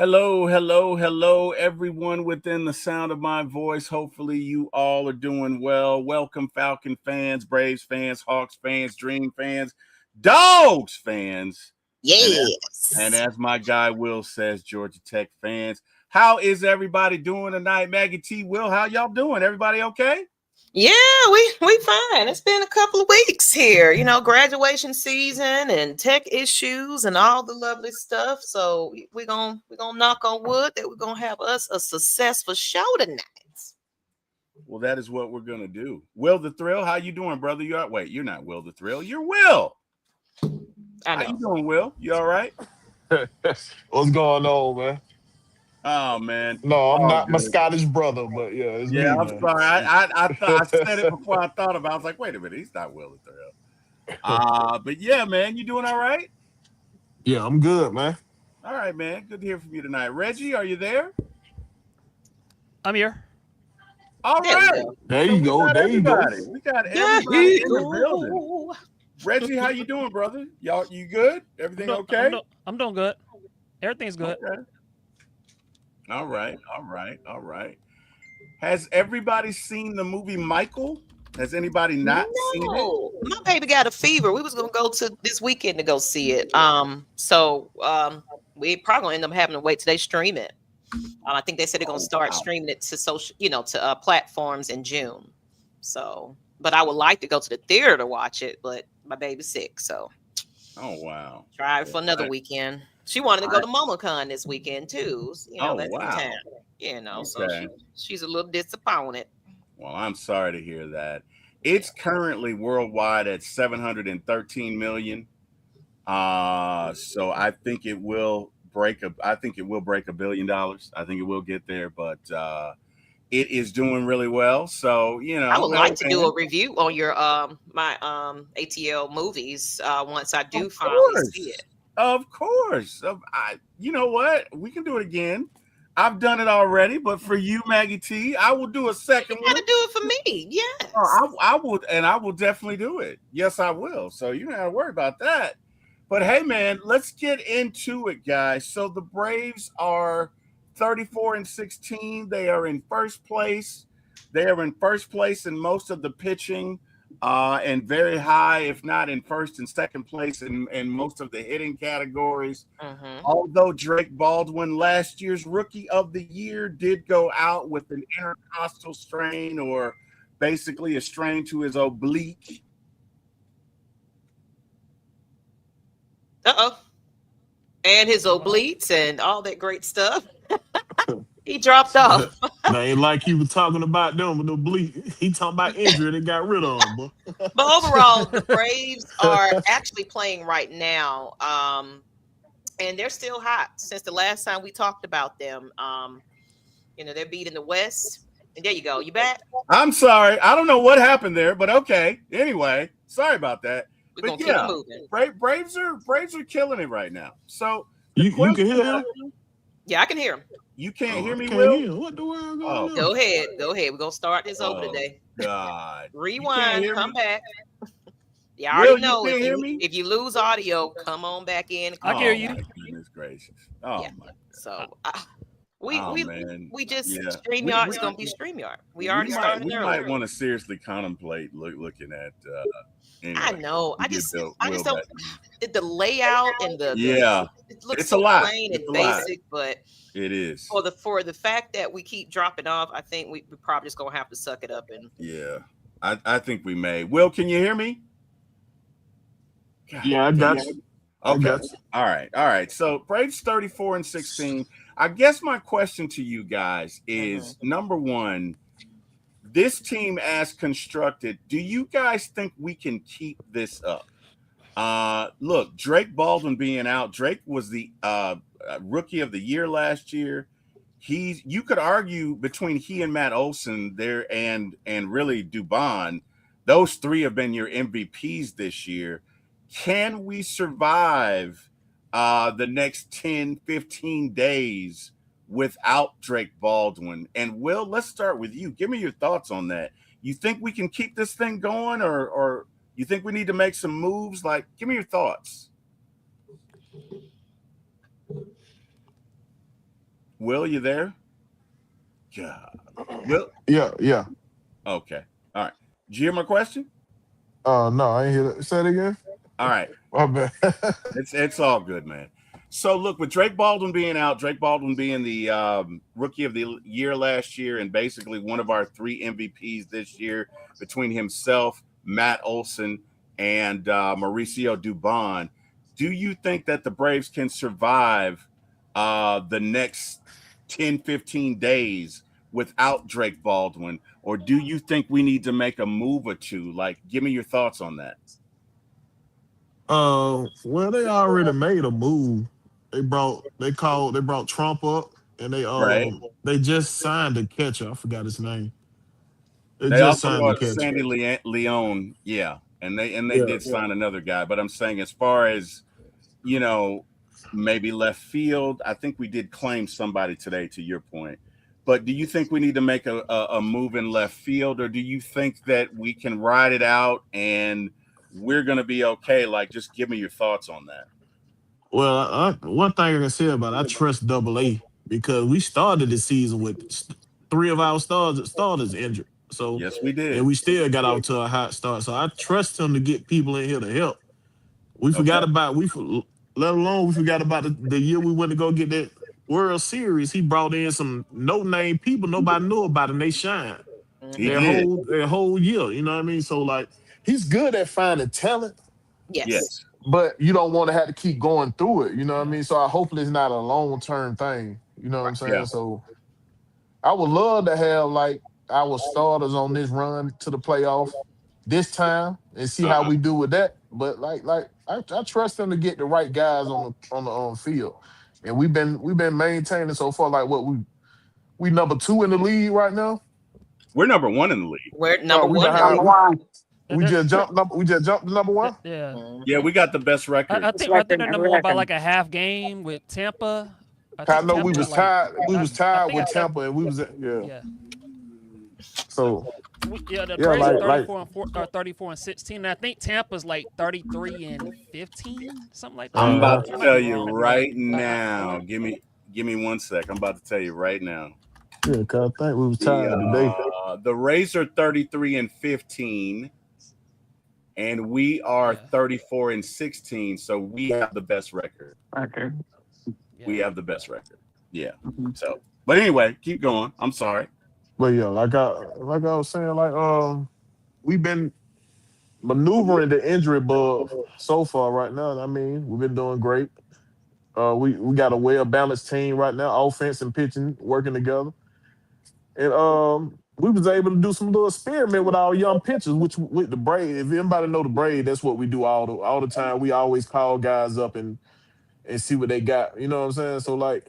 Hello, hello, hello, everyone within the sound of my voice. Hopefully, you all are doing well. Welcome, Falcon fans, Braves fans, Hawks fans, Dream fans, Dogs fans. Yes. And as my guy Will says, Georgia Tech fans. How is everybody doing tonight? Maggie T, Will, how y'all doing? Everybody okay? Yeah, we fine. It's been a couple of weeks here, graduation season and tech issues and all the lovely stuff. So we're gonna knock on wood that we're gonna have us a successful show tonight. Well, that is what we're gonna do. Will the Thrill, how you doing, brother? You're not Will the Thrill. You're Will. I know. How you doing, Will? You all right? What's going on, man? Oh man, No, I'm not good. my Scottish brother, but yeah, it's me, I'm man. sorry. I thought I said it before I thought about it. I was like, wait a minute, he's not Will the Thrill. But yeah, man, you doing all right? Yeah, I'm good, man. All right, man. Good to hear from you tonight. Reggie, are you there? I'm here. All right. There you go. We got everybody. We got everybody in the building. Reggie, how you doing, brother? You good? Everything okay? I'm doing good. Everything's good. Okay. All right. Has everybody seen the movie Michael? Has anybody not seen it? My baby got a fever. We was gonna go to this weekend to go see it. So we probably gonna end up having to wait till they stream it. I think they said they're gonna start streaming it to social, to platforms in June. So, but I would like to go to the theater to watch it, but my baby's sick, so. Oh wow! Try it for another weekend. She wanted to go to MomoCon this weekend too. That's in town. So she's a little disappointed. Well, I'm sorry to hear that. It's currently worldwide at 713 million. So I think it will break $1 billion. I think it will get there, but it is doing really well. So I would like to do a review on your my ATL movies once I do finally see it. Of course. You know what? We can do it again. I've done it already, but for you, Maggie T, I will do a second one. You gotta do it for me. Yes. I will definitely do it. Yes, I will. So you don't have to worry about that. But hey, man, let's get into it, guys. So the Braves are 34-16. They are in first place. They are in first place in most of the pitching, and very high, if not in first and second place in most of the hitting categories. Mm-hmm. Although Drake Baldwin, last year's Rookie of the Year, did go out with an intercostal strain, or basically a strain to his oblique. And his obliques and all that great stuff. He dropped off. They ain't like he was talking about them with no bleak. He talking about injury and got rid of him, boy. But overall, the Braves are actually playing right now. And they're still hot since the last time we talked about them. They're beating the West. And there you go. You back? I'm sorry. I don't know what happened there, but okay. Anyway, sorry about that. We're gonna keep moving. Braves are killing it right now. So you can hear him? Yeah, I can hear him. You can't hear me, Will? What the world going on? Go ahead. We're gonna start this over today. God. Rewind, come back. Yeah, I already know if you lose audio, come on back in. I hear you. My goodness gracious. Oh yeah. my God. So We Oh we man, we just yeah. StreamYard is gonna be StreamYard. We already started We early. might want to seriously contemplate looking at. I Anyway, know. we get I Will just don't back. the layout and the Yeah, it looks it's a so lot. plain It's and a lot. basic, but It is. for the fact that we keep dropping off, I think we probably just gonna have to suck it up and Yeah, I think we may. Will, can you hear me? God Yeah, I damn. got you. I Okay. got you. All right. All right. So Braves 34-16. I guess my question to you guys is number one, this team as constructed, do you guys think we can keep this up? Look, Drake Baldwin being out, Drake was the rookie of the year last year. You could argue between he and Matt Olson there and really Dubon, those three have been your MVPs this year. Can we survive the next 10, 15 days without Drake Baldwin? And Will, let's start with you. Give me your thoughts on that. You think we can keep this thing going, or you think we need to make some moves? Like, give me your thoughts. Will, you there? God. Will? Yeah. Okay. All right. Did you hear my question? No, I ain't hear that. Say it again. All right. My bad. It's all good, man. So look, with Drake Baldwin being out, Drake Baldwin being the rookie of the year last year, and basically one of our three MVPs this year between himself, Matt Olson, and Mauricio Dubon. Do you think that the Braves can survive the next 10, 15 days without Drake Baldwin? Or do you think we need to make a move or two? Like, give me your thoughts on that. Well, they already made a move. They brought Trump up, and Right. they just signed a catcher. I forgot his name. They They just also signed the brought catcher. Sandy Leone, yeah, and they Yeah. did sign another guy. But I'm saying, as far as maybe left field, I think we did claim somebody today. To your point, but do you think we need to make a move in left field, or do you think that we can ride it out and we're going to be okay? Like, just give me your thoughts on that. Well, one thing I can say about it, I trust Double A because we started the season with three of our starters injured. So, Yes, we and did. we still got out to a hot start. So I trust him to get people in here to help. We Okay. forgot about let alone we forgot about the year we went to go get that World Series. He brought in some no name people nobody knew about, and they shine He did. their whole year. You know what I mean? So like he's good at finding talent, yes. Yes. but you don't want to have to keep going through it. You know what I mean? So I hope it's not a long-term thing. You know what I'm Yeah. saying? So I would love to have like our starters on this run to the playoff this time and see how we do with that. But I trust them to get the right guys on the field. And we've been maintaining so far like what we number 2 in the league right now. We're number one in the league. We're No, number we one. behind we They're- just jumped number to number 1. Yeah. Yeah, we got the best record. I think they're number one by like a half game with Tampa. I I think know we Tampa was like tied. We was I tied think with Tampa, and we was yeah. yeah. So The yeah, Braves are like 34-16. And I think Tampa's like 33-15, something like that. I'm uh about to I might tell be you wrong, right but now. Give me 1 sec. I'm about to tell you right now. yeah, cause I think we was tied today. The Rays are 33-15, and we are yeah, 34-16. So we have the best record. yeah. We have the best record. Yeah. So, but anyway, keep going. I'm sorry. But yeah, like I was saying, we've been maneuvering the injury bug so far right now. I mean, we've been doing great. We got a well balanced team right now, offense and pitching working together. And we was able to do some little experiment with our young pitchers, which with the Braid. If anybody know the Braid, that's what we do all the time. We always call guys up and see what they got. You know what I'm saying? So like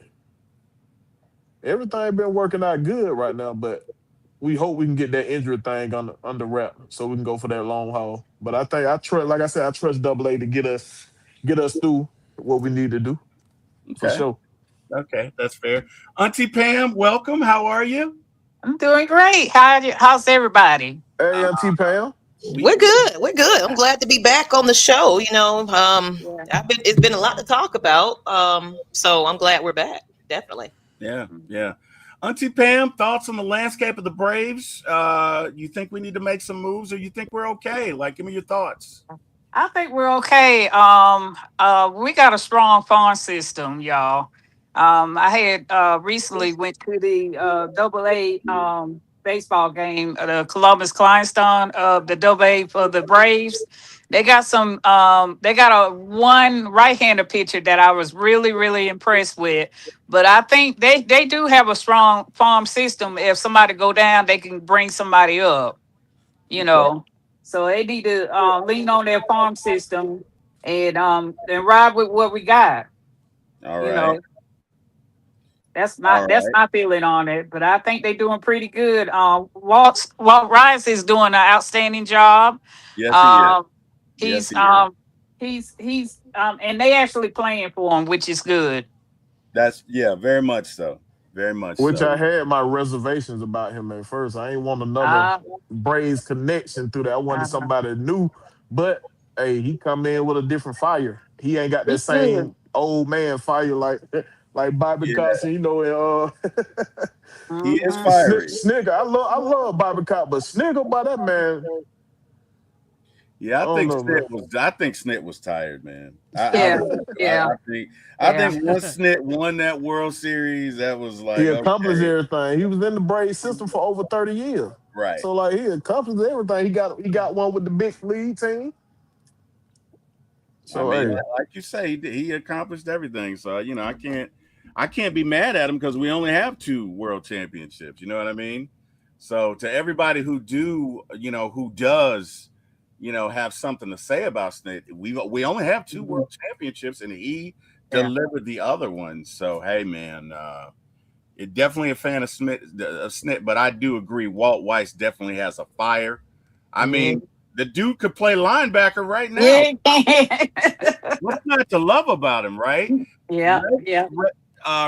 everything been working out good right now, but we hope we can get that injury thing under wrap so we can go for that long haul. But I trust, like I said, I trust Double A to get us through what we need to do for Okay. sure. Okay, that's fair. Auntie Pam, welcome. How are you? I'm doing great. How's everybody? Hey, Auntie Pam. We're good. We're good. I'm glad to be back on the show. Yeah. It's been a lot to talk about. So I'm glad we're back. Definitely. Yeah, yeah. Auntie Pam, thoughts on the landscape of the Braves? You think we need to make some moves, or you think we're okay? Like, give me your thoughts. I think we're okay. We got a strong farm system, y'all. I had recently went to the Double A baseball game, the Columbus Kleinstone of the Double A for the Braves. They got some. They got a one right-hander pitcher that I was really, really impressed with. But I think they do have a strong farm system. If somebody go down, they can bring somebody up. You Okay. know, so they need to lean on their farm system and ride with what we got. All You right. know, All that's right. my feeling on it. But I think they're doing pretty good. Walt Rice is doing an outstanding job. Yes, he is. Um, Yes, he's he is. and they actually playing for him, which is good. That's yeah, very much so. Very much Which so. I had my reservations about him at first. I ain't want another Uh, Braves connection through that. I wanted uh, somebody new, but hey, he come in with a different fire. He ain't got that he's good. same old man fire like Bobby Yeah, Costin, you know, he is Hmm. fiery. Snigger. I love Bobby Cott, but Snigger by that man, Yeah, I don't know, man. I think Snit was tired, man. I Yeah, really do. yeah, I yeah. think once Snit won that World Series, that was He like, accomplished okay, everything. He was in the Braves system for over 30 years. right. So like he accomplished everything. He got one with the big league team. I So mean, hey, like you say, he accomplished everything. So I can't be mad at him because we only have two world championships. You know what I mean? So to everybody who does, have something to say about Snit, we only have two Mhm. world championships, and he Yeah. delivered the other ones. So hey, man, it definitely a fan of Snit, but I do agree. Walt Weiss definitely has a fire. I Yeah. mean, the dude could play linebacker right now. Yeah. What's not to love about him, right? Yeah. Reg, Yeah.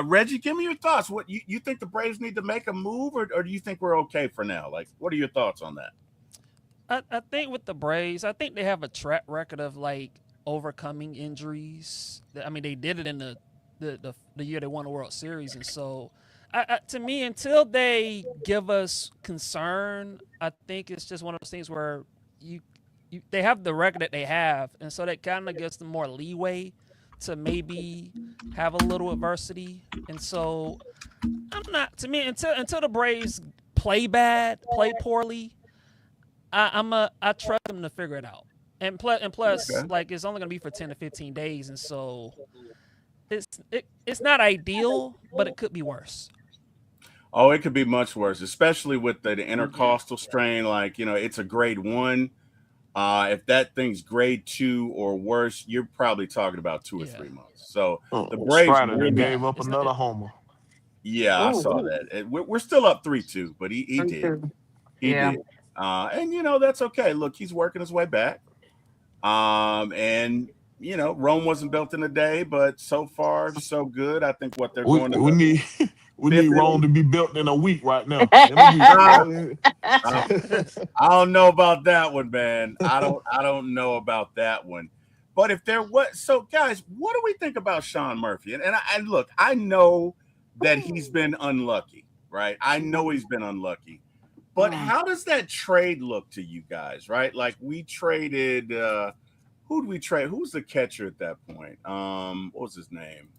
Reggie, give me your thoughts. What you think the Braves need to make a move, or do you think we're okay for now? Like, what are your thoughts on that? I think with the Braves, I think they have a track record of like overcoming injuries. I mean, they did it in the year they won the World Series, and so to me, until they give us concern, I think it's just one of those things where you, they have the record that they have, and so that kind of gives them more leeway to maybe have a little adversity, and so I'm not to me until the Braves play bad, play poorly. I trust them to figure it out. And plus, Okay. like it's only gonna be for 10 to 15 days, and so it's not ideal, but it could be worse. Oh, it could be much worse, especially with the Mhm. intercostal strain. Like, it's a grade one. If that thing's grade two or worse, you're probably talking about 2 or 3 Yeah, months. So the Braves Strider done really, gave yeah. up It's another homer. yeah, I Ooh. saw that. We're still up 3-2, but he Me did. too. He Yeah. did. And that's okay. Look, he's working his way back. And Rome wasn't built in a day, but so far so good. I think what they're We going to we the need we need fifth Rome inning. to be built in a week right now. In a week. Ah, I, I don't know about that one, man. I don't know about that one. But if there was, so guys, what do we think about Sean Murphy? And look, I know that he's been unlucky, right? I know he's been unlucky. But Mm. how does that trade look to you guys, right? Like we traded who did we trade? Who's the catcher at that point? What was his name?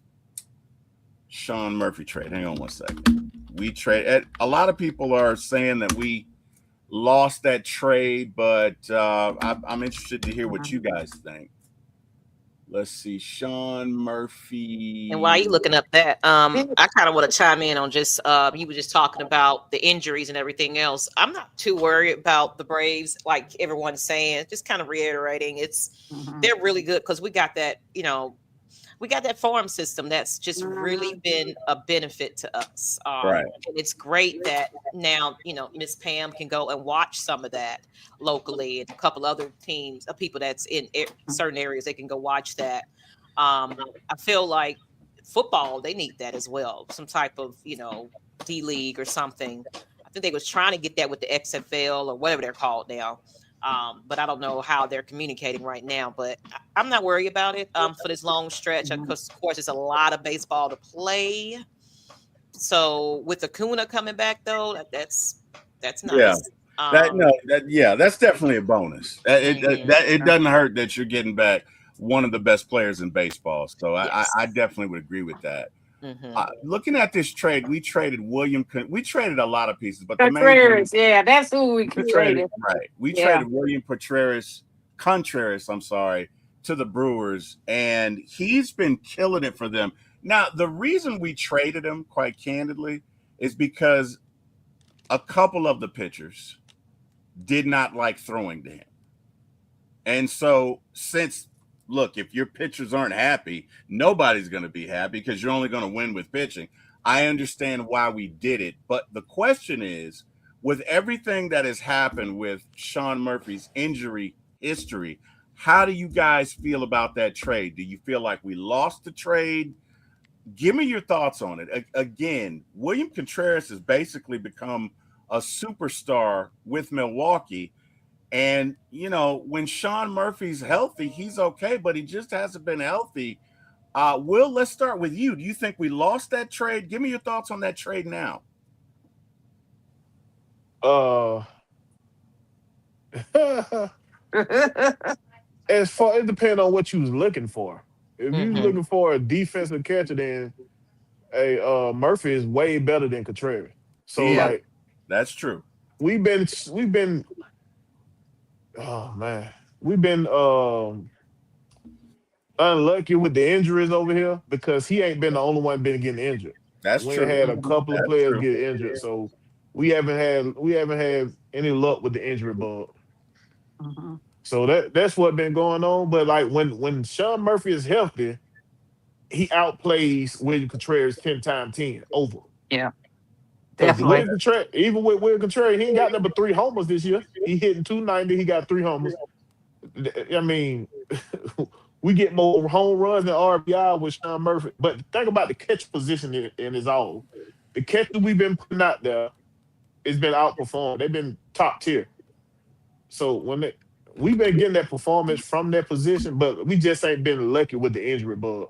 Sean Murphy trade. Hang on one second. We trade. A lot of people are saying that we lost that trade, but I'm interested to hear what you guys think. Let's see, Sean And while Murphy. you looking up that, I kind of want to chime in on just you were just talking about the injuries and everything else. I'm not too worried about the Braves, like everyone's saying. Just kind of reiterating, Mhm. they're really good because we got that, we got that farm system that's just really Mhm. been a benefit to us. Right. And it's great that now, Miss Pam can go and watch some of that locally, and a couple other teams of people that's in certain areas, they can go watch that. I feel like football, they need that as well. Some type of, D League or something. I think they was trying to get that with the XFL or whatever they're called now. But I don't know how they're communicating right now. But I'm not worried about it for this long stretch Mhm. because, of course, it's a lot of baseball to play. So with Acuna coming back though, that's Yeah. nice. That no, that yeah, that's definitely a bonus. Mhm. It doesn't hurt that you're getting back one of the best players in baseball. So I Yes. definitely would agree with that. Mhm. Looking at this trade, we traded we traded a lot of pieces, but the main thing Contreras, yeah, that's who we we traded traded. right. We Yeah. traded William Contreras, I'm sorry, to the Brewers, and he's been killing it for them. Now, the reason we traded him, quite candidly, is because a couple of the pitchers did not like throwing to him. And so, since look, if your pitchers aren't happy, nobody's going to be happy because you're only going to win with pitching. I understand why we did it, but the question is, with everything that has happened with Sean Murphy's injury history, how do you guys feel about that trade? Do you feel like we lost the trade? Give me your thoughts on it. Again, William Contreras has basically become a superstar with Milwaukee, and when Sean Murphy's healthy, he's okay, but he just hasn't been healthy. Will, let's start with you. Do you think we lost that trade? Give me your thoughts on that trade now. Uh, as far it depends on what you was looking for. If you was Mhm. looking for a defensive catcher, then Murphy is way better than Contreras. So He is. like That's true. we've been oh man we've been unlucky with the injuries over here because he ain't been the only one been getting injured. That's We ain't true. had a couple of That's players true. get injured, so we haven't had any luck with the injury bug. Mhm. So that's what been going on. But like when Sean Murphy is healthy, he outplays William Contreras 10 times 10 over. Yeah, Because definitely. William Contreras, even with William Contreras, he ain't got number three homers this year. He hitting 290, he got three homers. I mean, we get more home runs than RBI with Sean Murphy. But think about the catch position in his all. The catcher we've been putting out there has been outperformed. They've been top tier. So we've been getting that performance from that position, but we just ain't been lucky with the injury bug.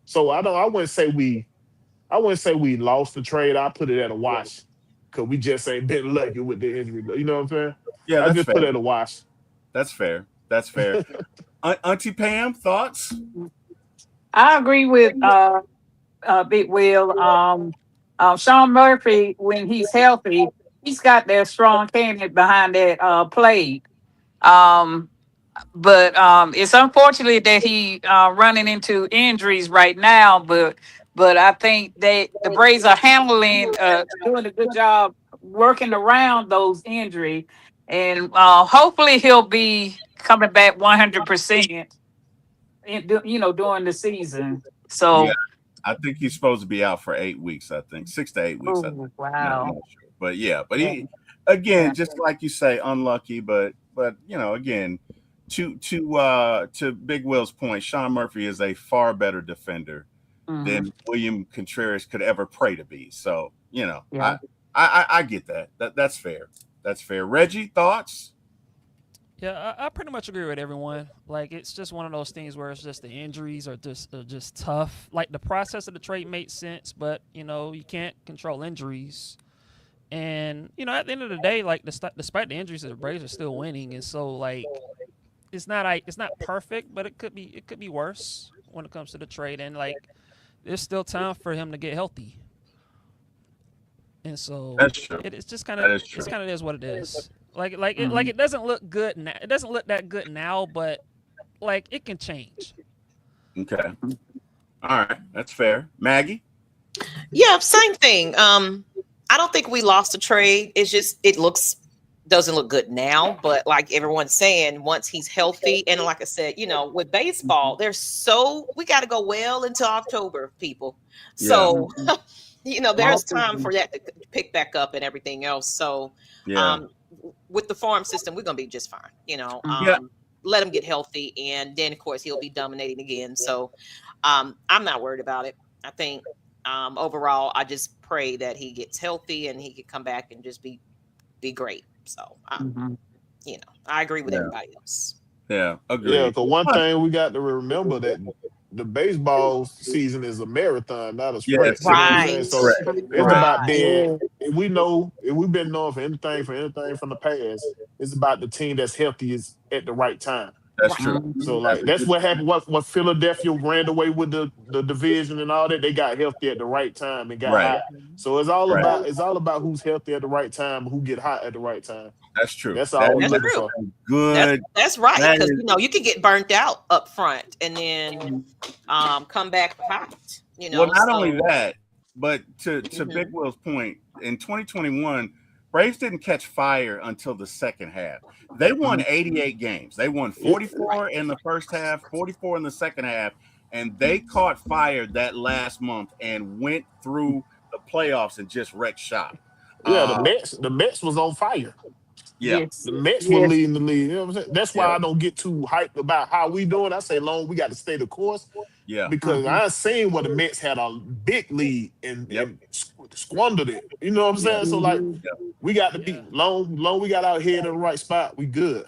So I wouldn't say we lost the trade. I put it at a wash because we just ain't been lucky with the injury. You know what I'm saying? Yeah, I that's just put it fair. at a wash. That's fair. That's fair. Auntie Pam, thoughts? I agree with Big Will. Sean Murphy, when he's healthy, he's got that strong candidate behind that plate. Um, but it's unfortunate that he running into injuries right now. But I think the Braves are handling doing a good job working around those injuries, and hopefully he'll be coming back 100%. During the season. Yeah, So, I think he's supposed to be out for 8 weeks. I think 6 to 8 weeks. I think. oh Not wow, sure, but yeah, but yeah, he again, yeah. just like you say, unlucky. But again, to Big Will's point, Sean Murphy is a far better defender Hmm. than William Contreras could ever pray to be. So Yeah. I get that. That's fair. That's fair. Reggie, thoughts? Yeah, I pretty much agree with everyone. Like, it's just one of those things where it's just the injuries are just tough. Like, the process of the trade makes sense, but you can't control injuries. And at the end of the day, like, despite the injuries, the Braves are still winning, and so like it's not perfect, but it could be worse when it comes to the trade. And like, there's still time for him to get healthy, and so That's true. it's just kind of That is true. it's kind of is what it is. Like Hmm. it doesn't look good now. It doesn't look that good now, but like it can change. Okay. All right. That's fair. Maggie? Yeah, same thing. I don't think we lost the trade. It's just it looks doesn't look good now, but like everyone's saying, once he's healthy, and like I said, with baseball, we got to go well into October, people. Yeah. So, Hmm. there's time for that to pick back up and everything else. So, Yeah. um, with the farm system, we're gonna be just fine. Yeah. Let him get healthy, and then of course he'll be dominating again. So, I'm not worried about it. I think overall, I just pray that he gets healthy and he can come back and just be great. So, Hmm. I agree with Yeah. everybody else. Yeah. Yeah, Agreed. because one thing we got to remember that the baseball season is a marathon, not a sprint. Yes, You it know what I'm is. Right. saying? So Correct. it's Correct. about Right. being. Yeah. We know if we've been knowing for anything from the past. It's about the team that's healthy is at the right time. That's Right. true. So Mhm. That's like a that's good what point. happened. What Philadelphia ran away with the division and all that. They got healthy at the right time and got Right. hot. So Right. it's all about who's healthy at the right time, who get hot at the right time. That's true. That's That all we is That's looking true. for. a That's good. that's right. That Because is you can get burnt out up front and then come back hot. well. Not only So that, but to Big mhm. Will's point, in 2021, Braves didn't catch fire until the second half. They won Mhm. 88 games. They won Yeah, 44 in the first half, 44 in the second half, and they caught fire that last month and went through the playoffs and just wrecked shop. yeah. Uh, The Mets was on fire. yeah, Yes. The Mets were Yes. leading the league. You know what I'm saying? That's why yeah, I don't get too hyped about how we doing. I say, long we got to stay the course yeah, because Mhm. I seen where the Mets had a big lead yep, and squandered it. You know what I'm yeah, saying? So like Mhm. yeah. we got to be Yeah. long we got our head in the right spot. We good.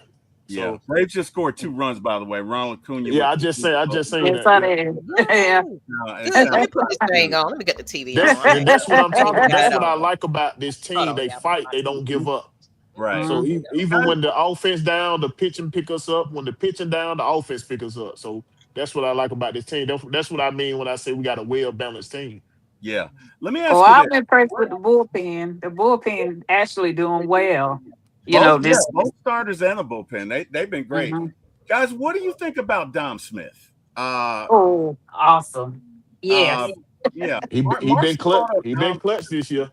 Yeah, So Braves just scored 2 runs, by the way. Ronald Acuna yeah, with the I just seen Yes, that. I Yeah. did. Yeah. Yay. it Good. Let sounds me put this like thing good. on. Let me get the TV on. I ain't, That's what I'm I ain't even talking. got That's it what I on. like about this Hold team. on, They y'all. fight. They don't give up. Right. So Mhm. even when the offense down, the pitching pick us up. When the pitching down, the offense pick us up. So that's what I like about this team. That's what I mean when I say we got a well balanced team. Yeah. Let me Oh, ask you this. I'm impressed with the bullpen. The bullpen actually doing well. Both, yeah, This. both starters and the bullpen. They've been great. Mhm. Guys, what do you think about Dom Smith? Oh, awesome. Uh Yes. yeah. He been Marcy clutch. brought up He been Dom. clutch this year.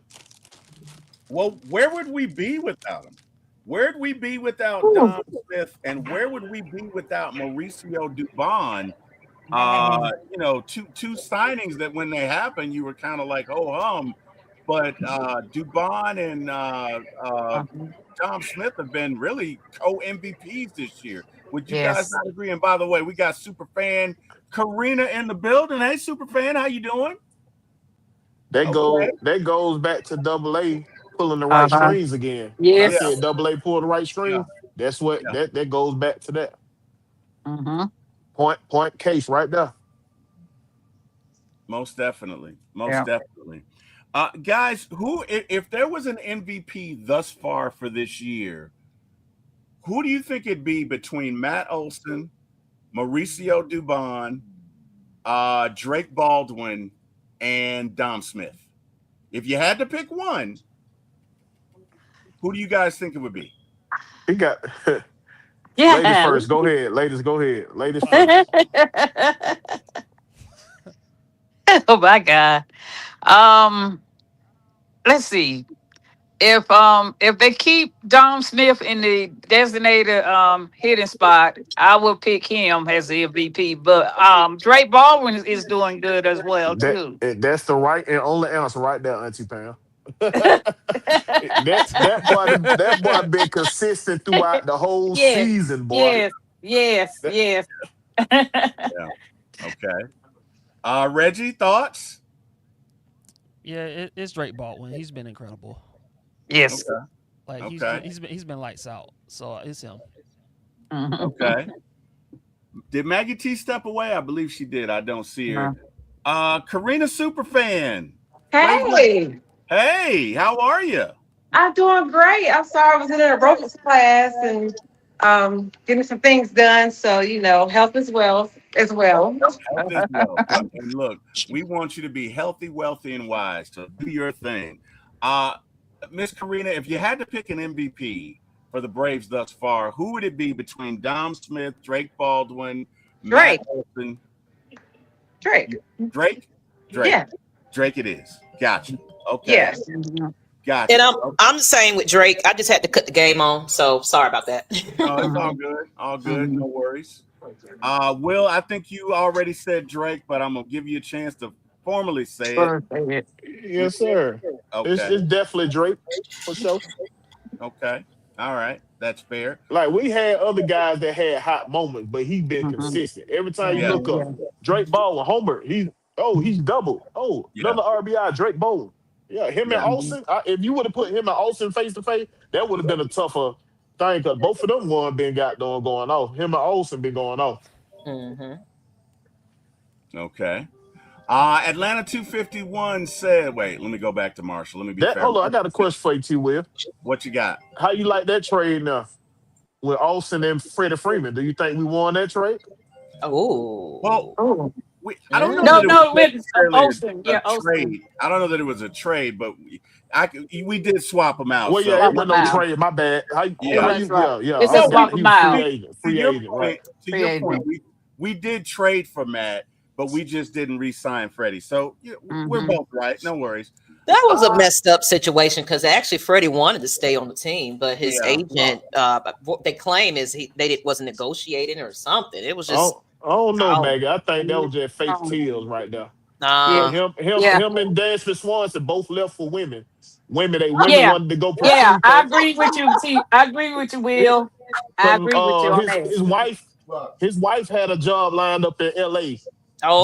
Well, where would we be without him? Where'd we be without Ooh, Dom Smith? And where would we be without Mauricio Dubon? man. Two signings that when they happened, you were kind of like, oh but Dubon and Mhm. Dom Smith have been really co MVPs this year. Would you guys Yes. not agree? And by the way, we got super fan Karina in the building. Hey, super fan, how you doing? Okay, That goes back to Double A pulling the right Uh-huh. strings again. When I yeah, said Yes. Double A pull the right yeah, string, that's what yeah, that goes back to that Mm-hmm. point case right there. most definitely, most Yeah. definitely. Guys, if there was an MVP thus far for this year, who do you think it'd be between Matt Olson, Mauricio Dubon, Drake Baldwin, and Dom Smith? If you had to pick one, who do you guys think it would be? He got ladies Yeah. first. Go ahead, ladies. Go ahead, ladies Uh, first. Oh my God. Um, let's see. If they keep Dom Smith in the designated hitting spot, I will pick him as the MVP. But Drake Baldwin is doing good as well too. That's the right and only answer right there, Auntie Pam. That boy been consistent throughout the whole Yes, season, boy. Yeah, yes, yes, That, yes. yeah. Okay. Reggie, thoughts? yeah, it's Drake Baldwin. He's been incredible. Yes. Okay. Like Okay. he's been lights out. So it's him. Mhm. Okay. Did Maggie T step away? I believe she did. I don't see her. Karina Superfan. Playbook. Hey, Hey, how are you? I'm doing great. I'm sorry I was in a aerobics class and getting some things done. So health as well as well. Health is wealth. And look, we want you to be healthy, wealthy, and wise. So do your thing. Uh, Miss Karina, if you had to pick an MVP for the Braves thus far, who would it be between Dom Smith, Drake Baldwin, Matt Drake, Olson? Drake. Drake? Drake. Yeah, Drake it is. Gotcha. Okay. yes. Mhm. And Gotcha. I'm the same with Drake. I just had to cut the game on, so sorry about that. No, it's all Mhm. good. All good. No Mhm. worries. Will, I think you already said Drake, but I'm gonna give you a chance to formally say it. Perfect. yes, sir. Okay. It's definitely Drake for sure. Okay. All right. That's fair. Like we had other guys that had hot moments, but he been Mhm. consistent. Every time you Yeah. look up, Yeah. Drake Baldwin, Homer, he's double. Oh, Yeah. another RBI, Drake Baldwin. Yeah, him and Yeah. Mhm. Olsen. If you would have put him and Olsen face to face, that would have been a tougher thing because both of them one been got going off. Him and Olsen been going off. Hmm. Okay. Atlanta 251 said, wait, let me go back to Marshall. Let me be That fair. hold on, I got a question for you, T. Will. What you got? How you like that trade now with Austin and Freddie Freeman? Do you think we won that trade? Well, Oh. Oh. I don't know No, that it was no, with necessarily Austin. a Yeah, Austin. trade. I don't know that it was a trade, but we did swap them out. Well, yeah, So it Swap wasn't them no out. trade. My bad. Yeah, yeah. that's right. Yeah. It's I a Well, forgot swap he them was out. to free your agent, right? point, to Free your point, agent. we did trade for Matt, but we just didn't re-sign Freddie. So yeah, we're Mm-hmm. both right. No worries. That was a Uh, messed up situation because actually Freddie wanted to stay on the team, but his yeah. agent, what they claim is wasn't negotiating or something. It was just I don't know, out. Maggie. I think that was just fake tears right there. Yeah, Cause Uh, yeah, him and Dansby Swanson both left for women. Women yeah, wanted to go yeah. pursue I because agree with you, T. I agree with you, Will. I agree with you on that. his wife had a job lined up in L.A.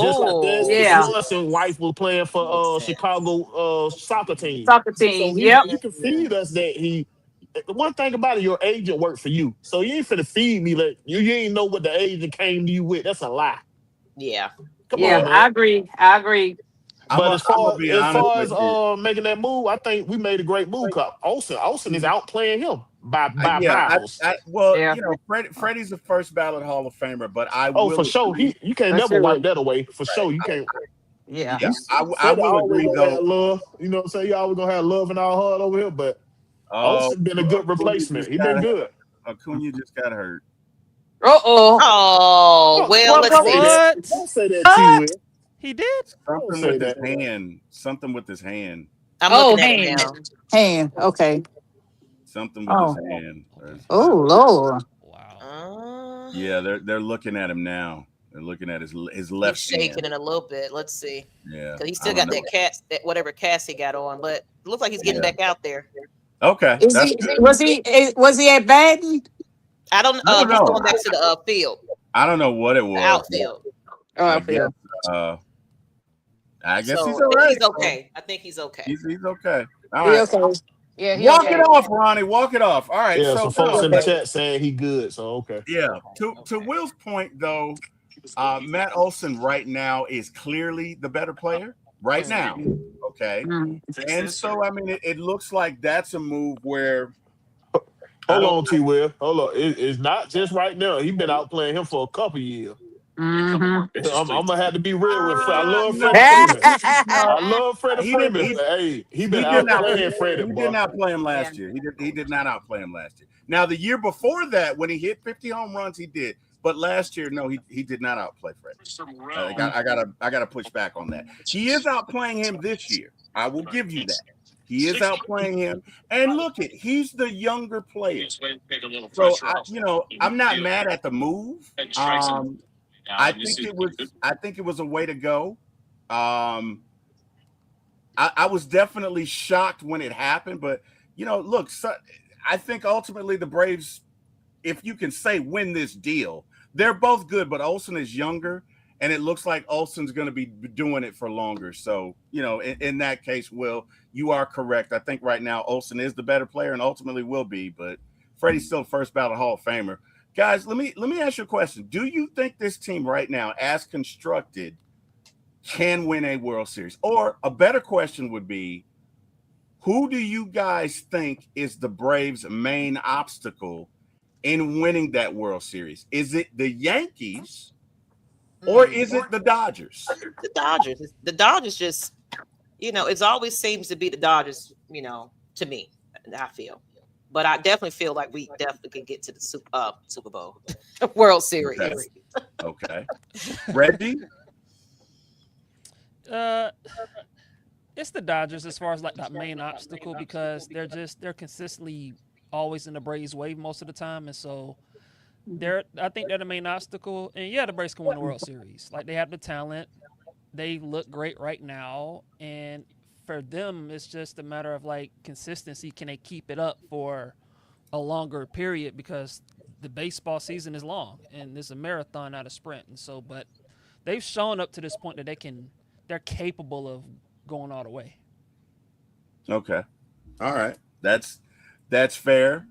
Just like Dansby oh, Yeah, Swanson wife was playing makes for sense. Chicago soccer team. soccer So team. he Yep. you can feed us that he. The one thing about it, your agent worked for you, so you ain't finna feed me like you ain't know what the agent came to you with. That's a lie. Yeah. Come on, Yeah, Well, man. I agree. I agree. But I'm gonna be as honest far with as you. making that move, I think we made a great move. Cause Olsen is outplaying him by Yeah, miles. well, Yeah, Freddie's the first ballot Hall of Famer, but I Oh, for will sure. agree. You can't that's never wipe true. that away. For sure, you can't. Yeah. Yeah, I Freddie will always agree gonna though. have love. You know what I'm saying? You always gonna have love in our heart over here. But Oh, Olsen been a good Acuna replacement. just He got been good. Acuna just got hurt. Uh-oh. Oh, well, let's Don't say see. that. What? Don't say that, T. What? Will. He did? Don't Something say with his that. hand. Something with his hand. I'm Oh, looking at it hand. now. Hand. Okay. Something with his Oh. hand. Okay. Oh, Lord. Wow. Uh, Yeah, they're looking at him now. They're looking at his he's left shaking hand. it a little bit. Let's see. Yeah, Because he I still don't got know. that cast, that whatever cast he got on, but it looks like he's getting Yeah. back out there. Okay, Is that's he good. was he at Baton? I don't I don't he's know. going back to the field, I don't know what it the was. outfield. Oh, I I guess. feel. Uh, I guess he's So all I think right. he's okay. I think he's okay. He's okay. All He right. okay. Yeah, he Walk it okay. off, Ronnie. Walk it off. All right. Yeah, So some He folks now, in the okay. chat saying he good. So okay. yeah. To Okay. Will's point though, Matt Olson right now is clearly the better player right now. Mhm. Okay. Mm. And so I mean, it looks like that's a move where I Hold don't. on, T. Will. Hold on. It's not just right now. He been outplaying him for a couple years. Mm-hmm. I'm gonna have to be real with Fred. I love No, Freddie Freeman. no, I love Freddie he didn't. Freeman, but hey, he been He did not. outplaying Freddie, He did boy. not play him Yeah. last year. He did not outplay him last year. Now the year before that, when he hit 50 home runs, he did. But last year, no, he did not outplay Freddie. I gotta push back on that. He is outplaying him this year. I will give you that. He is outplaying him. And look at he's the younger player. So I'm not mad at the move. I think it was a way to go. Um, I was definitely shocked when it happened, but look, I think ultimately the Braves, if you can say win this deal, they're both good, but Olsen is younger, and it looks like Olsen's going to be doing it for longer. So, in that case, Will, you are correct. I think right now Olsen is the better player and ultimately will be, but Freddie's still first ballot Hall of Famer. Guys, let me ask you a question. Do you think this team right now, as constructed, can win a World Series? Or a better question would be, who do you guys think is the Braves' main obstacle in winning that World Series? Is it the Yankees or is it the Dodgers? The Dodgers. The Dodgers just, it always seems to be the Dodgers, to me, I feel. But I definitely feel like we definitely can get to the Super Bowl, World Series. Okay. Reggie? It's the Dodgers as far as like that main obstacle because they're consistently always in the Braves' way most of the time, and so I think they're the main obstacle. And yeah, the Braves can win the World Series. Like they have the talent, they look great right now, and for them, it's just a matter of like consistency. Can they keep it up for a longer period because the baseball season is long and it's a marathon, not a sprint. And so, but they've shown up to this point that they're capable of going all the way. Okay. All right. That's fair.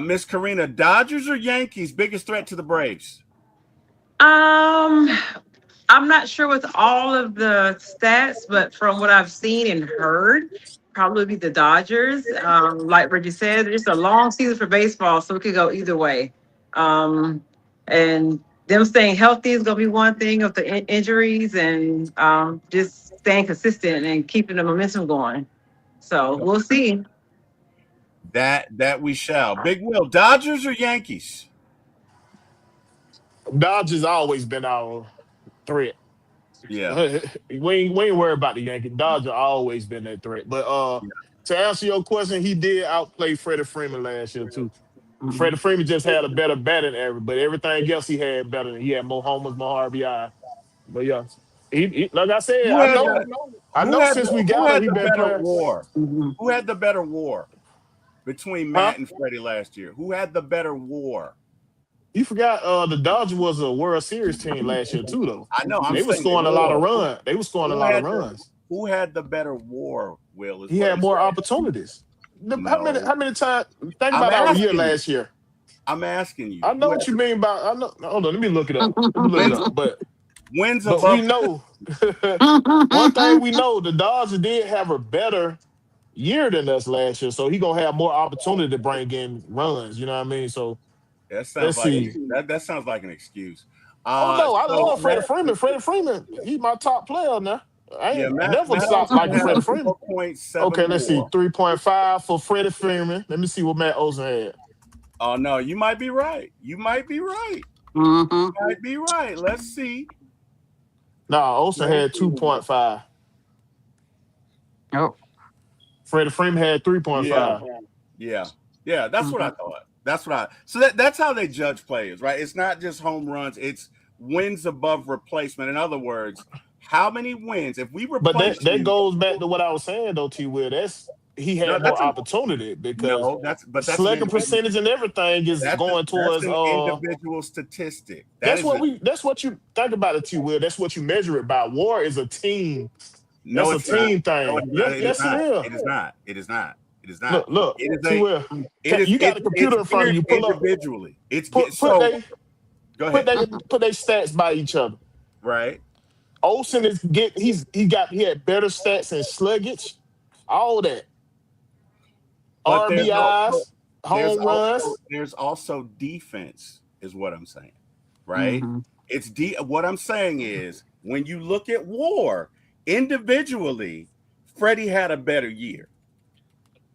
Miss Karina, Dodgers or Yankees, biggest threat to the Braves? Um, I'm not sure with all of the stats, but from what I've seen and heard, probably be the Dodgers. Like Reggie said, it's a long season for baseball, so it could go either way. And them staying healthy is going to be one thing of the injuries and just staying consistent and keeping the momentum going. So we'll see. That we shall. Big Will, Dodgers or Yankees? Dodgers always been our threat. Yeah. We ain't worried about the Yankees. Dodgers always been that threat. But to answer your question, he did outplay Freddie Freeman last year too. Mhm. Freddie Freeman just had a better batting average, but everything else he had better. He had more homers, more RBI. But yeah, like I said, Who I had know, the I who know. had Since the we who got him, had he the been better playing. war? Mhm. Who had the better war between Huh? Matt and Freddie last year? Who had the better war? You forgot the Dodgers was a World Series team last year too, though. I know. I'm They were saying the scoring a lot of war. runs. They were scoring a Who lot of had the runs. who had the better war? Will is He what had I'm more saying. opportunities. How many? No, How many times? Think I'm about our year asking you. last year. I'm asking I you. know Who had what you mean by. I know. Hold on. Let me look it up. Let me look it wins up. wins But we above? know one thing we know: the Dodgers did have a better year than us last year, so he gonna have more opportunity to bring in runs. You know what I mean? So That sounds let's like see. that sounds like an excuse. Oh no, I So love Freddie Freeman. Freddie Freeman, he's my top player now. I yeah, ain't never Matt stopped Olson liking had Freddie a Freeman. 4.7 Okay, let's see. war. 3.5 for Freddie Freeman. Let me see what Matt Olson had. Oh no, you might be right. You might be right. Mhm. You might be right. Let's see. Nah, Olson had 2.5. Oh. Freddie Freeman had Yeah, 3.5. yeah, yeah. That's what I Mhm. thought. That's what I. So that's how they judge players, right? It's not just home runs. It's wins above replacement. In other words, how many wins if we But replace that you? goes back to what I was saying though, T Will. That's he No, had more opportunity because no. That's an slugging individual. percentage and everything is going That's towards an individual statistic. That that's is what a we that's what you think about it, T Will. That's what you measure it by. War is a team. no. That's a It's not. team No, thing. it's not. Yes, It is yes, it not. is. It is not. It is not. It is not. Look, It is T a. Will. It is. You got the It's computer in front of geared you. Pull up, individually. It's get put put so. they Go ahead. put they stats by each other. Right. Olsen he had better stats in sluggage, all that. But RBIs, home runs. there's also defense, is what I'm saying. Right. Mhm. What I'm saying is when you look at WAR individually, Freddie had a better year.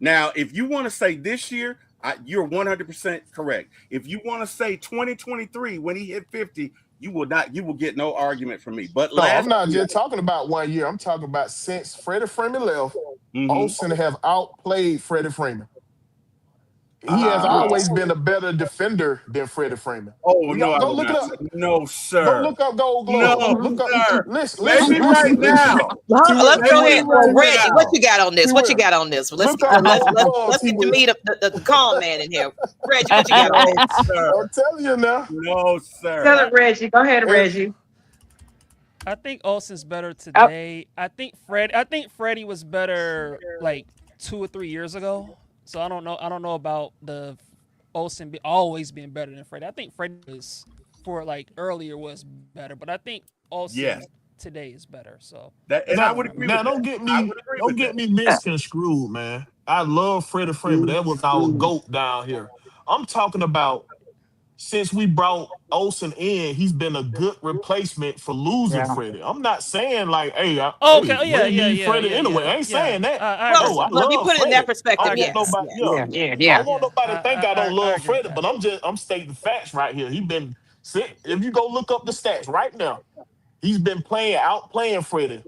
Now, if you want to say this year, you're 100% correct. If you want to say 2023 when he hit 50, you will not. You will get no argument from me. But No, I'm last not year, just talking about 1 year. I'm talking about since Freddie Freeman left, mm-hmm, Olsen have outplayed Freddie Freeman. He has uh, always been a better defender than Freddie Freeman. oh no, I Go would look it not up. say no, Go sir. look up Gold Glove. No, Look up. sir. Listen, Maybe listen, right listen, listen. now. T. Will, Let's T. go Maybe ahead. Will, right T. Will, Reggie, what now. you got on this? T. What you Will. got on this? Let's Look get up Gold let's Glove, T. get the Will. meat of the calm man in here. Reggie, what you got on No, that? I'm sir. telling you now. No, Tell sir. I, it, Reggie. Go ahead, And Reggie. I think Olsen's better Oh, today. I think Freddie was better like 2 or 3 years ago. So I don't know. I don't know about the Olsen always being better than Freddie. I think Freddie was for like earlier was better, but I think Olsen Yes. today is better. So And that's I where now, would I'm agree at. with now, that. I would agree don't with get that. me misconstrued, man. I love Freddie Freeman. That was our Mhm. goat down here. I'm talking about since we brought Olsen in, he's been a good replacement for losing Yeah. Freddie. I'm not saying like, hey, Oh, okay. Oh, we yeah, ain't yeah, need yeah, Freddie yeah, anyway. yeah, I ain't yeah. saying that. I Well, No, I understand. well, if you love put it in that Freddie. I perspective, don't want yes, nobody, yeah. yeah. Yeah, yeah, I yeah. don't want Yeah, nobody to think I don't I love agree with Freddie, that. but I'm stating facts right here. If you go look up the stats right now, he's been outplaying Freddie.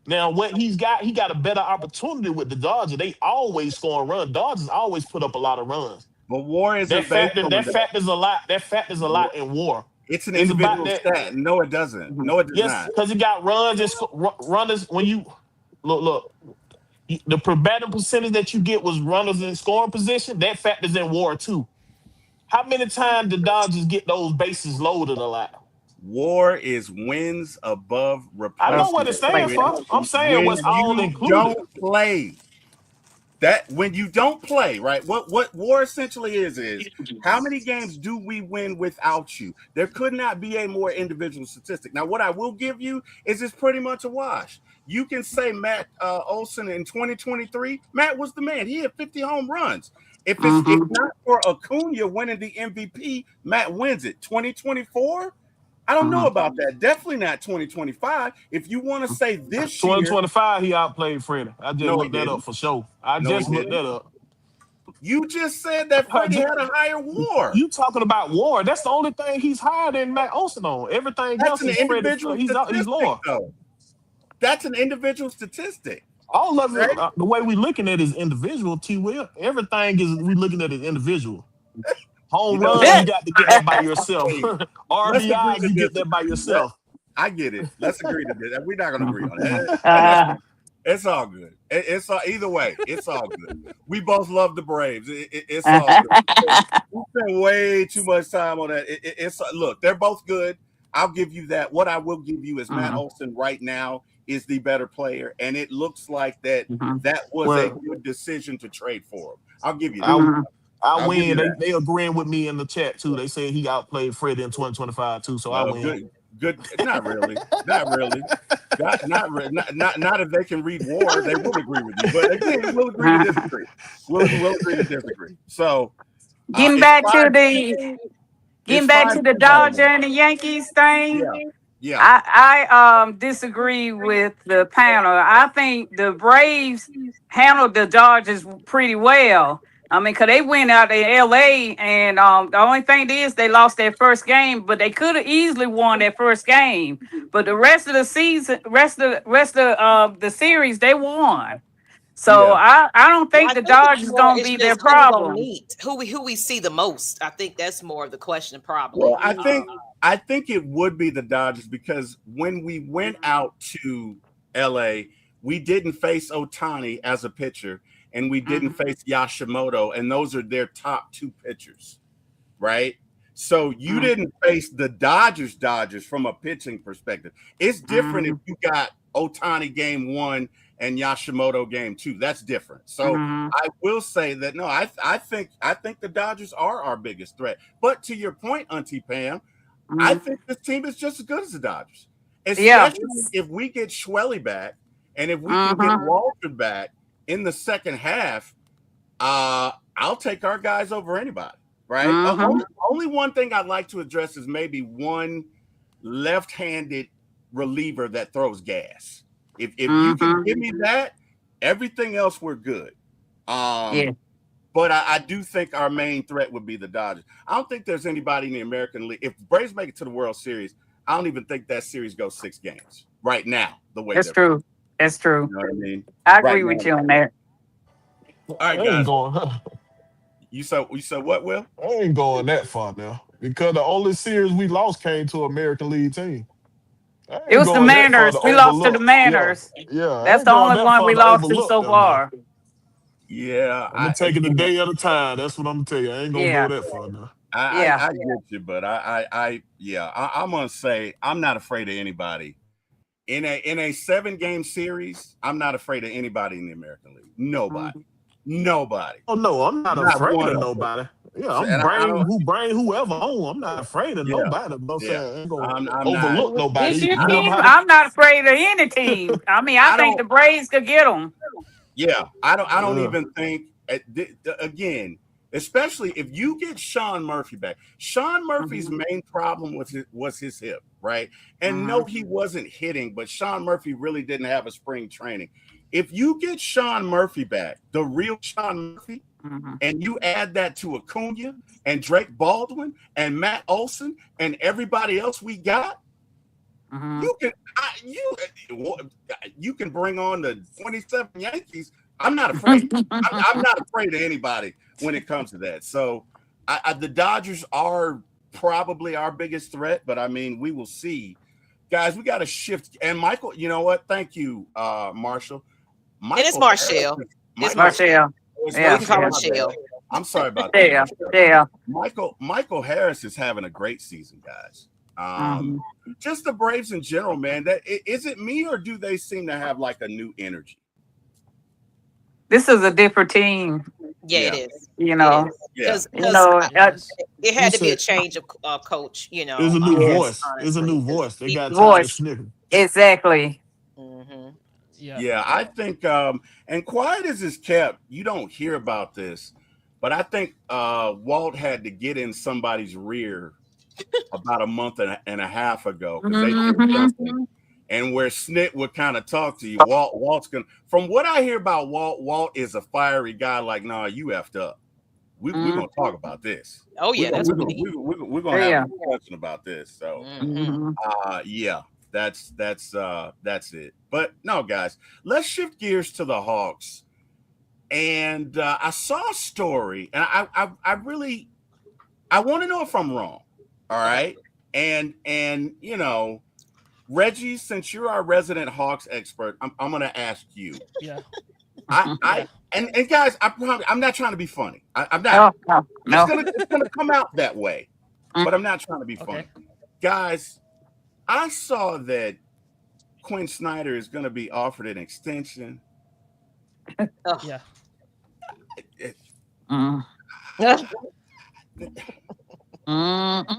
Now, what he got a better opportunity with the Dodgers. They always score and run. Dodgers always put up a lot of runs. But war isn't based on That that. fact is a lot. That fact is a War- lot in war. It's an It's about individual that. stat. No, it doesn't. Mhm. No, it does Yes, not. because he got runs and runners. When you look, the batting percentage that you get was runners in scoring position. That factors in war too. How many times did Dodgers get those bases loaded a lot? War is wins above I know Of what replacement. it stands replacement. for. I'm saying When what's all you included. don't play, that when you don't play, right? What war essentially is how many games do we win without you? There could not be a more individual statistic. Now, what I will give you is it's pretty much a wash. You can say Matt Olson in 2023, Matt was the man. He had 50 home runs. If not for Acuna winning the MVP, Matt wins it. 2024, I don't know about that. Definitely not 2025. If you want to say this year, 2025, he outplayed Freddie. I just no, he looked that up didn't. for sure. I No, he just looked didn't. that up. You just said that Freddie had a higher WAR. You talking about WAR? That's the only thing he's higher than Matt Olson on. Everything That's else an is Freddie. individual He's statistic, lower. though. That's an individual statistic. All of it, Right? the way we looking at it is individual. T. Will, everything is we looking at it individual. Home runs, what? you got to get that by yourself. Hey, let's agree RBIs, to you get that by yourself. I get it. Let's agree to this. We're not going to agree on that. It's all good. It's all, either way. It's all good. We both love the Braves. It's all good. We spent way too much time on that. It's look, they're both good. I'll give you that. What I will give you is Matt Olson right now is the better player, and it looks like that was a good decision to trade for him. I'll give you that. I win. They agreeing with me in the chat too. They say he outplayed Freddie in 2025 too. So I win. Good. Not really. Not really. Not if they can read WAR, they will agree with you. But again, we'll agree to disagree. We'll agree to disagree. So getting back to the Dodger and the Yankees thing. Yeah. I disagree with the panel. I think the Braves handled the Dodgers pretty well. I mean, because they went out to LA, and the only thing is they lost their first game, but they could have easily won their first game. But the rest of the season, rest of the series, they won. So I don't think the Dodgers going to be their problem. Who we see the most? I think that's more of the question, probably. Well, I think it would be the Dodgers because when we went out to LA, we didn't face Ohtani as a pitcher. And we didn't face Yashimoto, and those are their top two pitchers, right? So you didn't face the Dodgers from a pitching perspective. It's different if you got Ohtani game 1 and Yashimoto game 2. That's different. So I will say that no, I think the Dodgers are our biggest threat. But to your point, Auntie Pam, I think this team is just as good as the Dodgers, especially if we get Schwelly back and if we can get Walter back in the second half. I'll take our guys over anybody, right? Only one thing I'd like to address is maybe one left-handed reliever that throws gas. If you can give me that, everything else we're good. But I do think our main threat would be the Dodgers. I don't think there's anybody in the American League. If the Braves make it to the World Series, I don't even think that series goes 6 games right now. The way that's true. That's true. You know what I mean? I agree with you on that. All right, guys. You said what, Will? I ain't going that far now because the only series we lost came to an American League team. It was the Mariners. We lost to the Mariners. Yeah, that's the only one we lost to so far. Yeah, I'm taking it a day at a time. That's what I'm gonna tell you. I ain't gonna go that far now. I get you, but I'm gonna say I'm not afraid of anybody. In a 7-game series, I'm not afraid of anybody in the American League. Nobody. Oh no, I'm not afraid of nobody. Yeah, I'm bring whoever on. I'm not afraid of nobody. But I ain't gonna overlook nobody. I'm not afraid of any team. I mean, I think the Braves could get them. Yeah, I don't even think again. Especially if you get Sean Murphy back. Sean Murphy's main problem was his hip, right? And no, he wasn't hitting, but Sean Murphy really didn't have a spring training. If you get Sean Murphy back, the real Sean Murphy, and you add that to Acuna and Drake Baldwin and Matt Olson and everybody else we got, you can bring on the 27 Yankees. I'm not afraid. I'm not afraid of anybody when it comes to that. So the Dodgers are probably our biggest threat, but I mean, we will see. Guys, we got to shift. And Michael, you know what? Thank you, Marshall. It's Marshall. It's Marshall. Marshall. I'm sorry about that. Yeah. Michael Harris is having a great season, guys. Just the Braves in general, man. Is it me or do they seem to have like a new energy? this is a different team. Yeah, Yeah. it is. You It know, is Yeah. you because know. It is. it You had to be a said change of coach. it's a new Yes, voice. It's a Honestly, new because voice. They got tired of voice sniffing. exactly. hmm Yeah. Yeah, I think and quiet as it's kept, you don't hear about this, but I think Walt had to get in somebody's rear about a month and a half ago because they did Hmm. something. And where Snit would kind of talk to you, Walt's gonna from what I hear about Walt is a fiery guy, like, nah, you effed up. We're Mm, gonna talk about this. Oh We're yeah, gonna that's we're what we gonna, need. we're gonna have a yeah. discussion about this. So Hmm Hmm. yeah, that's it. But no, guys, let's shift gears to the Hawks. And I saw a story, and I really I want to know if I'm wrong. All Okay. right, and Reggie, since you're our resident Hawks expert, I'm gonna ask you. Yeah. I Yeah. and guys, I promise I'm not trying to be funny. I'm not. No, no, It's no. gonna come out that way, but I'm not trying to be Okay. funny, guys. I saw that Quinn Snyder is going to be offered an extension. Ugh. Yeah. It- Mm, mm,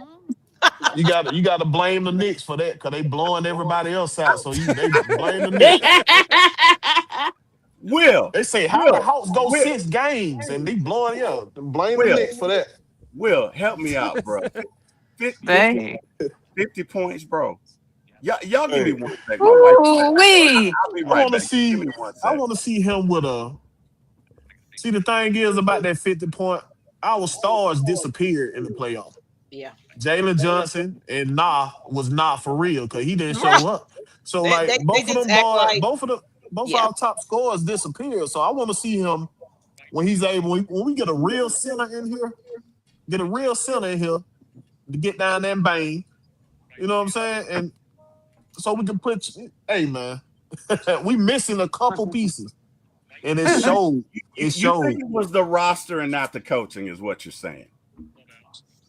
You gotta blame the Knicks for that because they blowing everybody else out. So they blame the Knicks. mm. Will, They say how the Will, Hawks go Will, 6 games and they blowing blame the Will, Knicks for that. Will, help me out, bro. 50, Dang. 50 points, bro. Y'all give me Hey, one sec. My wife, Ooh wee. I'll be I right want to back. Give see me one I sec. want to see him with a. See the thing is about that 50 point. Our stars disappeared in the playoffs. Yeah. Jalen Johnson and was not for real because he didn't Right. show up. So They, like they they both of just them act boys, like both yeah. our top scorers disappeared. So I want to see him when he's able when we get a real center in here, get a real center in here to get down there and bang. You know what I'm saying? And so we can put hey man, we missing a couple pieces. And it showed. It You think showed. it was the roster and not the coaching, is what you're saying?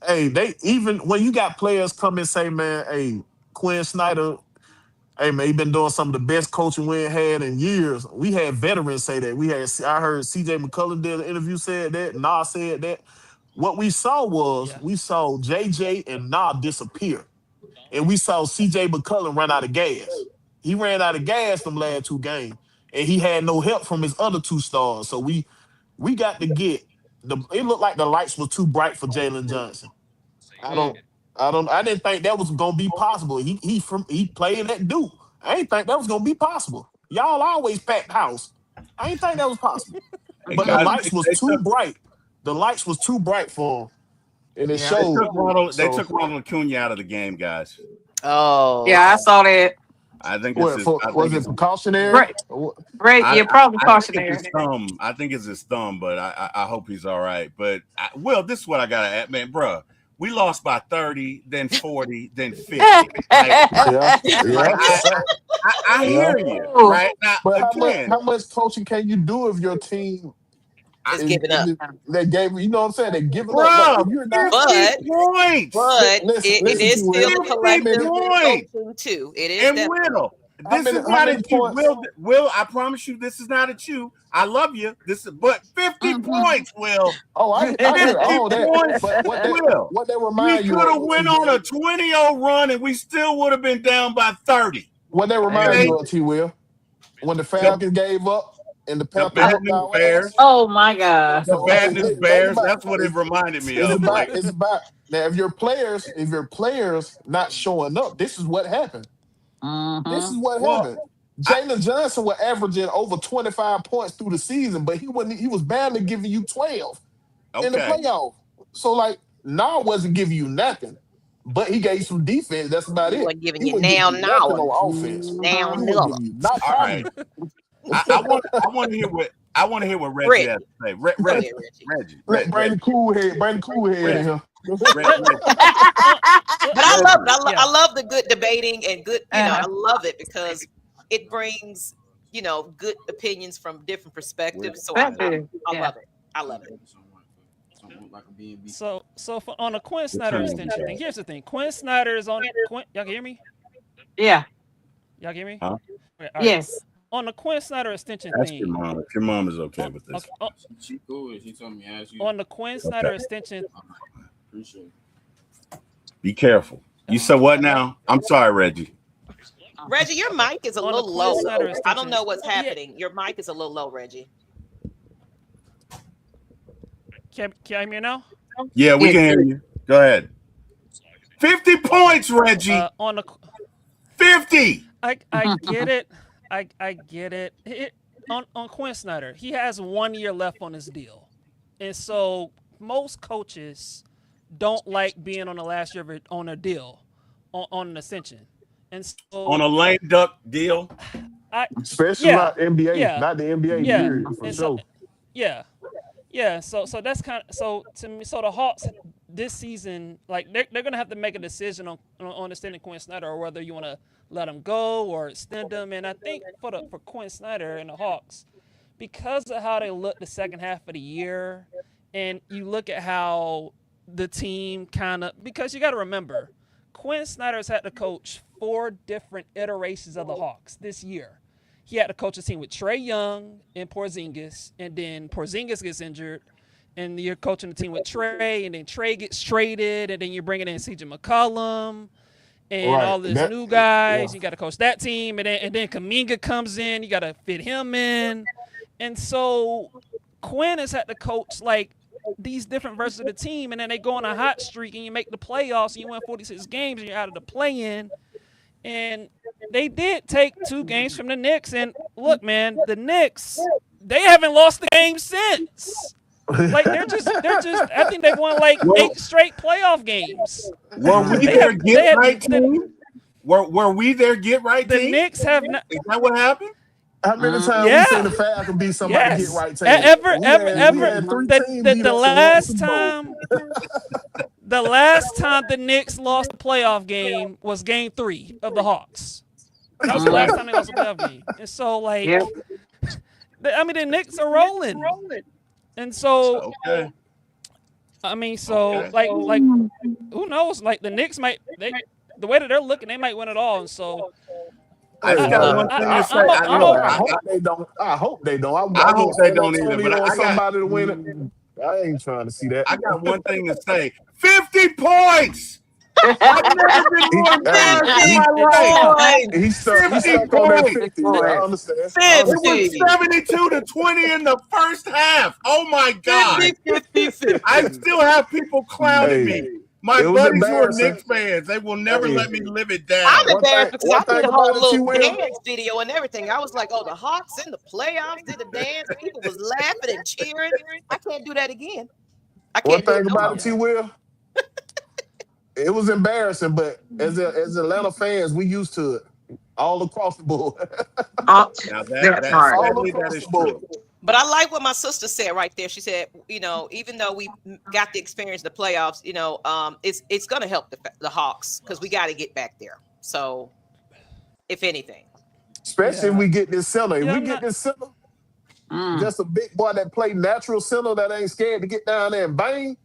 Hey, they even when you got players come and say, man, hey, Quinn Snyder, hey man, he been doing some of the best coaching we ain't had in years. We had veterans say that. I heard CJ McCullum did an interview, said that, Nas said that. What we saw was Yeah. we saw JJ and Nas disappear. And we saw CJ McCullum run out of gas. He ran out of gas them last 2 games. And he had no help from his other 2 stars. So we got to get it looked like the lights were too bright for Jalen Johnson. I Mm. don't I didn't think that was gonna be possible. He playing at Duke. I didn't think that was gonna be possible. Y'all always packed house. I didn't think that was possible. Hey But the guys, Mhm. lights was too bright. The lights was too bright for him. And it Yeah. showed. they So took Ronald Acuna out of the game, guys. Oh, Yeah, I saw that. I think it's what his. for I was think it it's. precautionary? Great, great. I, Yeah, I, probably I think it's his cautionary. thumb. I think it's his thumb, but I hope he's all right. But Will, this is what I gotta add, man, bro. We lost by 30, then 40, then 50. Yeah, Like yeah, I yeah. hear you. Ooh. Right now, But again, how much coaching can you do if your team I, it's giving up. they gave you know what I'm saying? They're giving up. Like bro, if you're not 50 But points. it listen is to still Will. a 50 collective points. coaching too. It is And definitely. Will, this is How not many at you. points? Will, I promise you, this is not at you. I love you. This is but 50 Mhm. points, Will. Oh, I hear 50 all that. points, But Will. what they We remind you could have of, T went on a Will? 20-0 run and we still would have been down by 30. What they remind Okay? you of, T Will? When the The Falcons gave up and the the Panthers bad whooped news our bears. ass. Oh my God. The bad news Think bears. about That's what it reminded me it's of. about Like, it's about now if your players not showing up, this is what happened. This Hmm. is what well, happened. I, Jalen Johnson was averaging over 25 points through the season, but he was barely giving you 12 in the okay. playoff. So like wasn't giving you nothing, but he gave you some defense. That's about He it. wasn't giving He you wouldn't give now you nothing knowing. on offense. Now He wouldn't never. give you not All right. probably. I want to hear what Reggie Reggie. has to say. Go ahead, Reggie. Let Reggie, Bring the cool head in Reggie, here. Let, Reggie, But I love it. Reggie. yeah. I love the good debating and good, I Uh-huh. love it because it brings, good opinions from different perspectives. So That is, I yeah. love it. I love it. So on a Quinn Good Snyder turn, extension thing, here's the thing. Quinn Snyder is on Quinn. Y'all can hear me? Yeah. Y'all can hear me? Huh? Okay, all right. Yes. on the Quinn Snyder extension Ask your thing. mom if your mom is okay On, with this. okay, She cool. She told me ask you. on the Quinn Snyder Okay. extension. Appreciate it. Be careful. You said what now? I'm sorry, Reggie. Reggie, your mic is a On the little Quinn low. Snyder I don't extension. know what's Yeah, happening. Your mic is a little low, Reggie. can you hear me now? Yeah, we Yeah. can hear you. Go ahead. 50 points, Reggie. On the 50. I get it. I get it. On Quinn Snyder, he has 1 year left on his deal, and so most coaches don't like being on the last year of on a deal on an extension, and On so a lame duck deal. I Especially yeah not NBA, yeah not the NBA yeah, period for and so sure. yeah yeah so that's kind of so to me. So the Hawks this season, like they're gonna have to make a decision on extending Quinn Snyder or whether you want to let him go or extend him. And I think for Quinn Snyder and the Hawks, because of how they look the second half of the year, and you look at how the team kind of, because you got to remember, Quinn Snyder's had to coach 4 different iterations of the Hawks this year. He had to coach a team with Trae Young and Porzingis, and then Porzingis gets injured, and you're coaching the team with Trae, and then Trae gets traded, and then you're bringing in CJ McCollum and Right. all these That new yeah. guys. You got to coach that team, and then Kaminga comes in. You got to fit him in, and so Quinn has had to coach like these different versions of the team, and then they go on a hot streak, and you make the playoffs, and you win 46 games, and you're out of the play-in. And they did take 2 games from the Knicks, and look, man, the Knicks, they haven't lost the game since. Like they're just. I think they've won like Well, 8 straight playoff games. were we They their have. get They had right team? Were we their get right the team? Knicks have not. Is that what happened? How many times we seen the Yeah. Falcons be somebody get Yes. right team? Ever. We had 3 teams beat The us and won the last Super Bowl. time. The last time the Knicks lost a playoff game was Game 3 of the Hawks. That was the last time they lost a playoff game. And so, like, Yep. I mean, the Knicks are rolling. And so, Okay. I mean, so Okay. like, who knows? Like, the Knicks might the way that they're looking, they might win it all. And so, I just got one thing to say. I hope they don't. I hope they don't. I hope they don't either. But Antonio or I got somebody to win it. I ain't trying to see that. I got one thing to say. 50 points. I've never been more embarrassed in my life. He's stuck 50 on that points. 50. I understand. It was 72-20 in the first half. Oh my God. 50. I still have people clowning Hey, me. My it was buddies who are embarrassing. Knicks fans, they will never Hey. let me live it down. I'm One embarrassed thing- because one I did thing a whole about it, little T-Will. dance video and everything. I was like, oh, the Hawks in the playoffs did a dance. People was laughing and cheering. I can't do that again. I One can't do thing it no about more. it, T-Will, it was embarrassing, but as Atlanta fans, we used to it all across the board. Now That part. all sadly, across that is the board. true. But I like what my sister said right there. She said, you know, even though we got the experience in the playoffs, you know, it's going to help the Hawks because we got to get back there. So, if anything, Especially if we get this center. If Yeah, we I'm get not- this center, just a big boy that play natural center that ain't scared to get down there and bang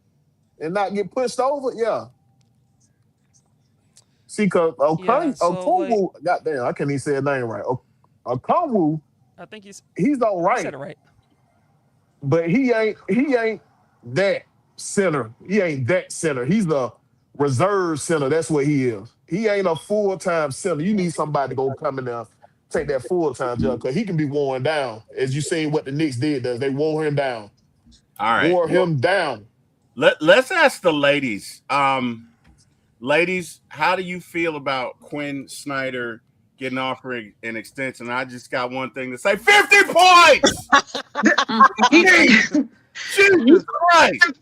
and not get pushed over, yeah. See, because Yeah, so, Okongwu, goddamn, I can't even say his name right. Okongwu, I think he's he's all you right, said it right. but he ain't that center. He ain't that center. He's the reserve center. That's what he is. He ain't a full-time center. You need somebody to go come in there, take that full-time job, because he can be worn down. As you seen what the Knicks did, they wore him down. All right. Wore him down. Let's ask the ladies. Ladies, how do you feel about Quinn Snyder getting offered an extension? I just got one thing to say: 50 points. Jesus Christ!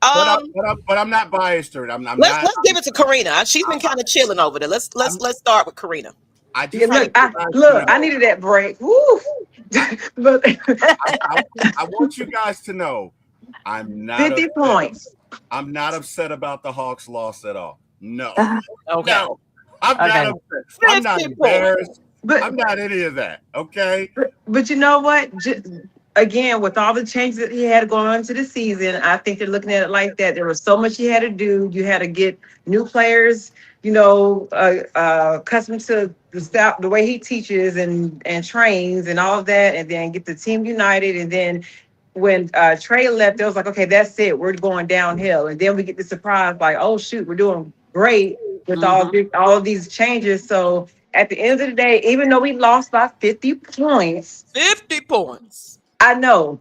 But I'm not biased to it. I'm not. let's give it to Karina. She's been kind of chilling over there. Let's start with Karina. I just Yeah, I needed that break. Woo. Look, I want you guys to know, I'm not 50 upset. points. I'm not upset about the Hawks' loss at all. No, Okay. no, I'm not Okay. upset. I'm not 50 embarrassed. But I'm not any of that. Okay. But you know what? Again, with all the changes that he had going on into the season, I think they're looking at it like that. There was so much he had to do. You had to get new players, accustomed to the style, the way he teaches and trains and all of that, and then get the team united. And then when Trey left, it was like, okay, that's it. We're going downhill. And then we get the surprise, like, oh shoot, we're doing great with all of these changes. So at the end of the day, even though we lost by 50 points, 50 points. I know.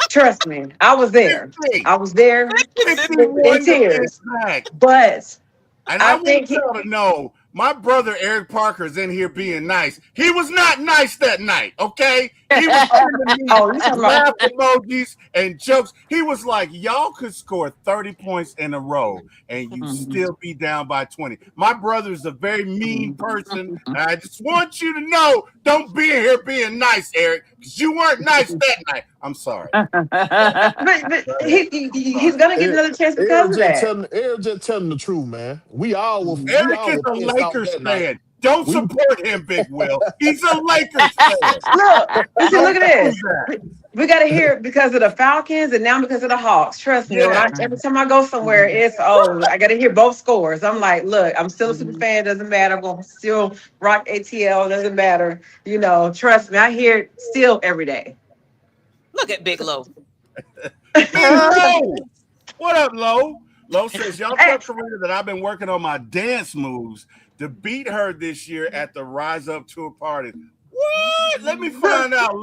Trust me, I was there. 50. I was there 50, in 51 to tears. back. But And I I think want y'all to know, my brother Eric Parker is in here being nice. He was not nice that night, okay? He was sending me oh, you talking laugh about emojis and jokes. He was like, y'all could score 30 points in a row and you still be down by 20. My brother's a very mean person. And I just want you to know, don't be in here being nice, Eric, because you weren't nice that night. I'm sorry. but he's gonna get another chance because of that. Eric just telling the truth, man. We all were Eric is a pissed off Lakers that night. fan. Don't support him, Big Will. He's a Lakers fan. Look at this. We got to hear it because of the Falcons and now because of the Hawks. Trust me. Every time I go somewhere, I got to hear both scores. I'm like, look, I'm still a super fan. Doesn't matter. I'm going to still rock ATL. Doesn't matter. Trust me. I hear it still every day. Look at Big Low. Big Low. What up, Low? Low says, y'all tell Karina that I've been working on my dance moves to beat her this year at the Rise Up Tour party. What? Let me find out.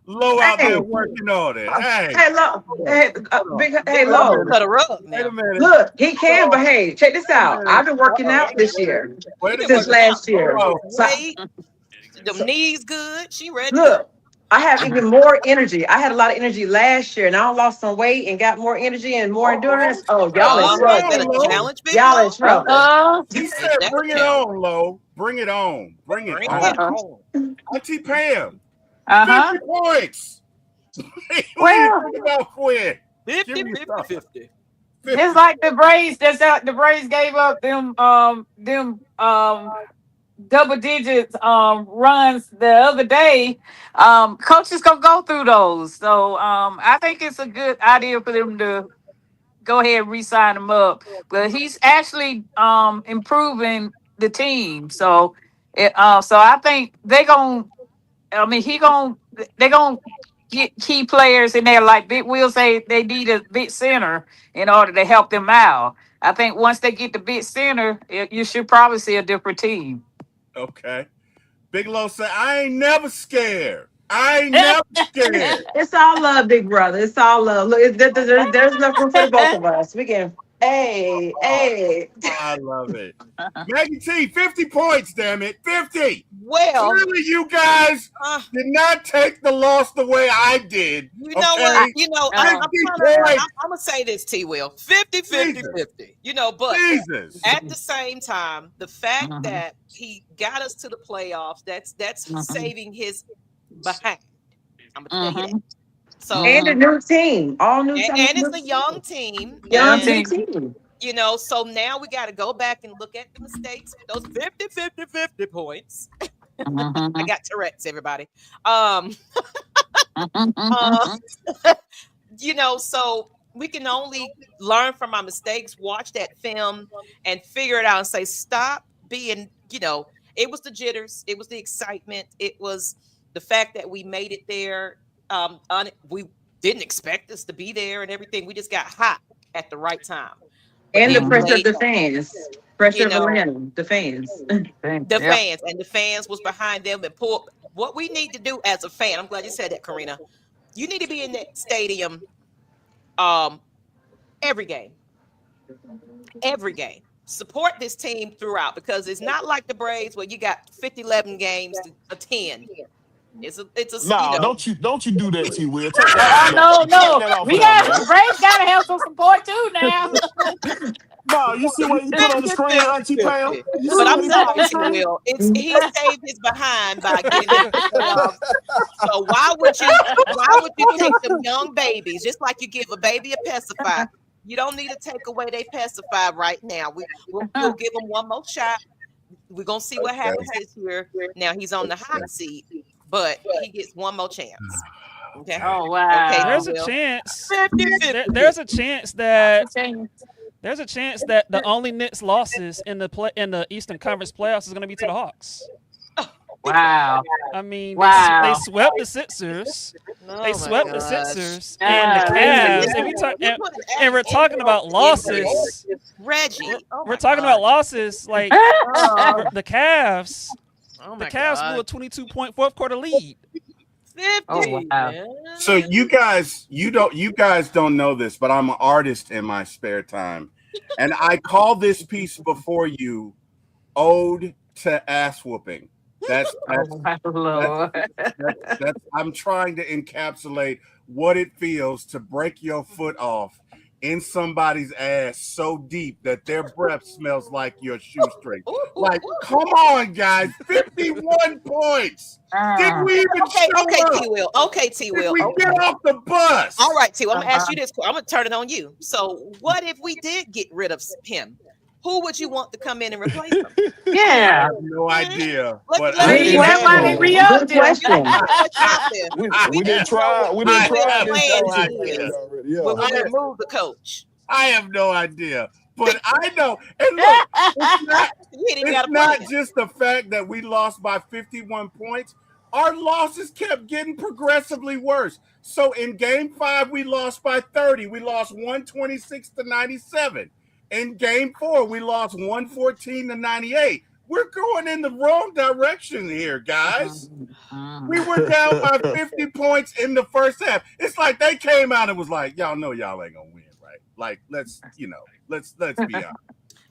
Low out there working on it. Hey, Low. Hey, Low. Cut a rug now. Wait a minute. Look, he can behave. Check this out. I've been working out this year since last year. Wait, them knees good. She ready. Look, I have even more energy. I had a lot of energy last year, and I lost some weight and got more energy and more endurance. Oh, y'all in trouble. Challenge, Big Y'all Low? in trouble. He said, bring it on, Low. Bring it on. Bring it on. Auntie Pam. 50 points. What are you thinking about, Quinn? 50, 50. It's like the Braves. The Braves gave up them double digits runs the other day. Coaches gonna go through those. So I think it's a good idea for them to go ahead and re-sign him up. But he's actually improving the team. So I think they're gonna get key players in there, like Big Will say they need a big center in order to help them out. I think once they get the big center, you should probably see a different team. Okay. Big Low said, I ain't never scared. I ain't never scared. It's all love, big brother. It's all love. Look, there's enough room for the both of us. We can. Hey. I love it. Maggie T, 50 points, damn it. 50. Well, clearly you guys did not take the loss the way I did. You know what? I'm going to say this, T. Will. 50, 50, 50. But Jesus. At the same time, the fact that he got us to the playoffs, that's saving his behind. I'm going to tell you that. So, and a new team, all new team, and it's a young team. Team. So now we got to go back and look at the mistakes. Those 50 points. I got Tourette's, everybody. So we can only learn from our mistakes, watch that film, and figure it out and say, stop being, it was the jitters, it was the excitement, it was the fact that we made it there. We didn't expect us to be there and everything. We just got hot at the right time. And the pressure of the fans. Pressure of Atlanta, the fans. Fans. And the fans was behind them and pulled. What we need to do as a fan, I'm glad you said that, Karina. You need to be in that stadium every game. Every game. Support this team throughout, because it's not like the Braves where you got 50-11 games to attend. It's a don't you do that, T. Will. No. Braves gotta have some support too now. No, you see what you put on the screen, Auntie Pam? But I'm telling you, Will, he saved his behind by getting in the playoffs. So why would you take them young babies, just like you give a baby a pacifier? You don't need to take away their pacifier right now. We'll give them one more shot. We're gonna see what happens this year. Now he's on the hot seat, but he gets one more chance. Okay. Oh wow. Okay, There's a chance. There's a chance that There's a chance that the only Knicks losses in the Eastern Conference playoffs is going to be to the Hawks. Wow. I mean, they Wow. swept the Sixers. They Oh my swept the gosh. Sixers and the Cavs. And we're talking about losses. Reggie. Oh We're my talking about gosh. losses like Oh, the Cavs. oh The my Cavs blew a God. 22-point fourth quarter lead. 50. Oh, wow. Man. So you guys don't know this, but I'm an artist in my spare time, and I call this piece before you "Ode to Ass Whooping." That's Oh, my Lord. that's I'm trying to encapsulate what it feels to break your foot off in somebody's ass so deep that their breath smells like your shoestring. Like, come on, guys, 51 points. Did we even Okay, show okay, up? T Will. Okay, T Did Will. we Okay. get off the bus? All right, T. I'm gonna ask you this. I'm gonna turn it on you. So, what if we did get rid of him? Who would you want to come in and replace him? I Yeah. have no idea. But Let's I see, have Why Why they did re-upped Good him? question. We didn't try. We I didn't try have this no coaching idea. thing already. Yeah. when we remove the coach. I have no idea. But I know. And look, You ain't even it's got a not plan. just the fact that we lost by 51 points. Our losses kept getting progressively worse. So in game 5, we lost by 30. We lost 126-97. In game 4, we lost 114-98. We're going in the wrong direction here, guys. We were down by 50 points in the first half. It's like they came out and was like, y'all know y'all ain't gonna win, right? Like, let's be honest.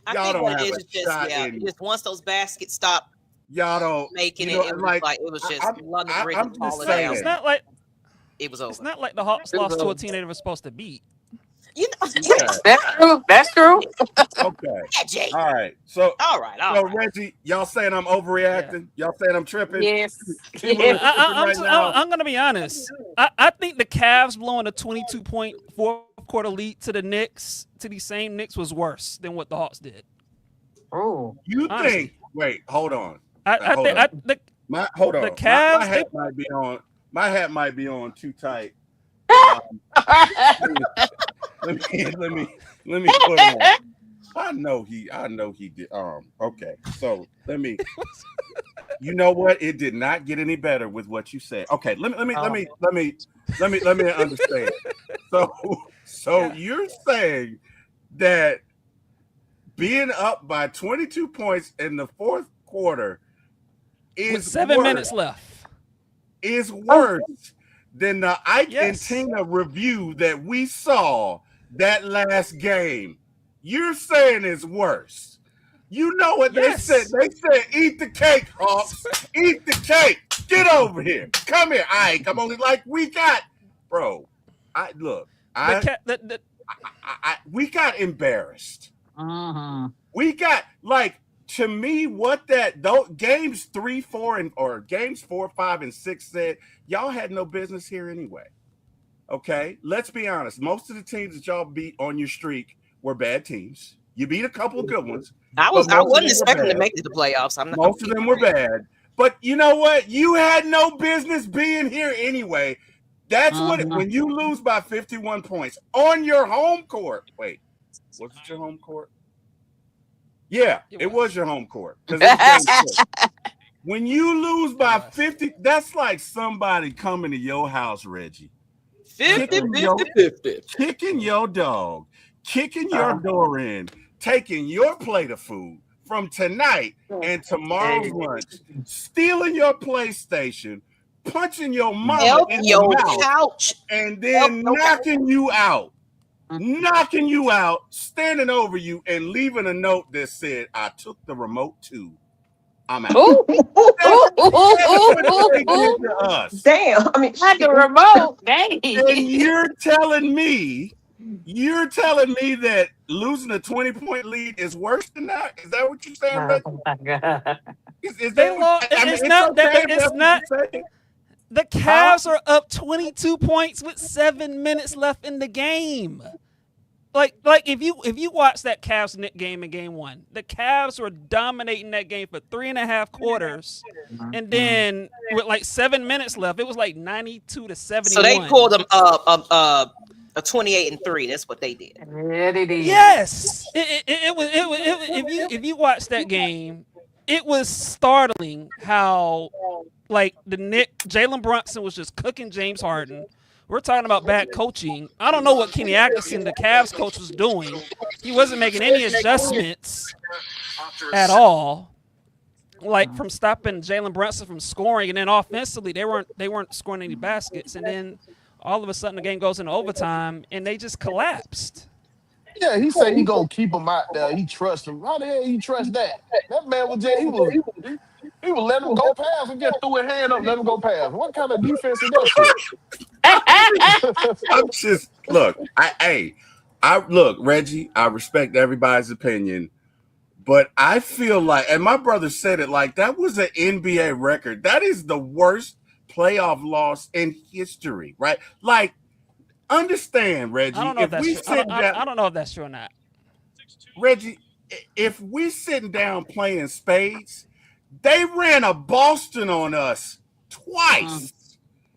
I Y'all think don't what have it a is just shot in. just once those baskets stopped Y'all don't making you know, it, it was like, like it was just I'm- London I'm Bridge just falling saying. down. It's not like It was it's over. not like the Hawks lost to a team they were supposed to beat. You know, Okay. That's true. That's true. Okay. Reggie. All right. So All right. Reggie, y'all saying I'm overreacting? Y'all saying I'm tripping? Yes. See what Yes. I'm tripping right now? I'm going to be honest. I think the Cavs blowing a 22-point fourth quarter lead to the Knicks, to these same Knicks, was worse than what the Hawks did. Oh. You Honestly. think? Wait, hold on. Hold on. Hold on. The Cavs, my hat might be on. My hat might be on too tight. Let me put it on. I know he did. Okay. So you know what? It did not get any better with what you said. Okay. Let me understand. So you're saying that being up by 22 points in the fourth quarter with is 7 worse, minutes left. is worse than the Ike Yes. and Tina review that we saw that last game. You're saying it's worse. You know what Yes. they said? They said, "Eat the cake, Hawks. Eat the cake. Get over here. Come here, Ike. I'm only like we got, bro. We got embarrassed. We got to me what those games 3, 4, or games 4, 5, and 6 said. Y'all had no business here anyway. Okay, let's be honest. Most of the teams that y'all beat on your streak were bad teams. You beat a couple of good ones. I wasn't expecting to make it to the playoffs. Most of them were bad. But you know what? You had no business being here anyway. That's when you lose by 51 points on your home court. Wait, was it your home court? Yeah, it was your home court. When you lose by 50, that's like somebody coming to your house, Reggie. 50. Kicking your dog, kicking your door in, taking your plate of food from tonight and tomorrow's lunch, stealing your PlayStation, punching your mama in the mouth, couch, and then knocking you out, standing over you, and leaving a note that said, "I took the remote too. I'm out." Us. Damn. I mean, Like a remote. Dang. And you're telling me that losing a 20-point lead is worse than that? Is that what you're saying, Reggie? Oh my God. Is They that lost. It's not okay that. if It's that's not. what you're saying? The Cavs are up 22 points with 7 minutes left in the game. Like if you watch that Cavs Knicks game in game 1, the Cavs were dominating that game for 3.5 quarters, and then with like 7 minutes left, it was like 92-71. So they pulled them A 28-3. That's what they did. Yeah, it is. Yes, if you watch that game, it was startling how like the Nick Jalen Brunson was just cooking James Harden. We're talking about bad coaching. I don't know what Kenny Atkinson, the Cavs coach, was doing. He wasn't making any adjustments at all. Like from stopping Jalen Brunson from scoring, and then offensively they weren't scoring any baskets, and then all of a sudden the game goes into overtime and they just collapsed. Yeah, he said he gonna keep him out there. He trusts him. How the hell he trust that? That man was just he was letting him go past and just threw his hand up, let him go past. What kind of defense is that shit? I'm just look. I look, Reggie. I respect everybody's opinion, but I feel like, and my brother said it, like that was an NBA record. That is the worst playoff loss in history, right? Like, understand, Reggie. I don't know if that's true. I don't know if that's true or not. Reggie, if we sitting down playing spades, they ran a Boston on us twice.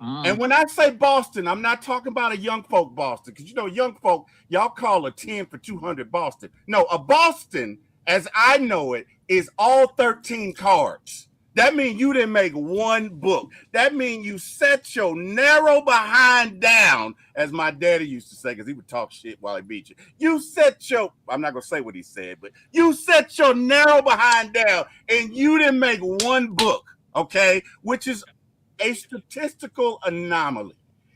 And when I say Boston, I'm not talking about a young folk Boston, because you know, young folk, y'all call a 10 for 200 Boston. No, a Boston, as I know it, is all 13 cards. That means you didn't make one book. That means you set your narrow behind down, as my daddy used to say, because he would talk shit while he beat you. You set your, I'm not going to say what he said, but you set your narrow behind down, and you didn't make one book, okay? Which is a statistical anomaly.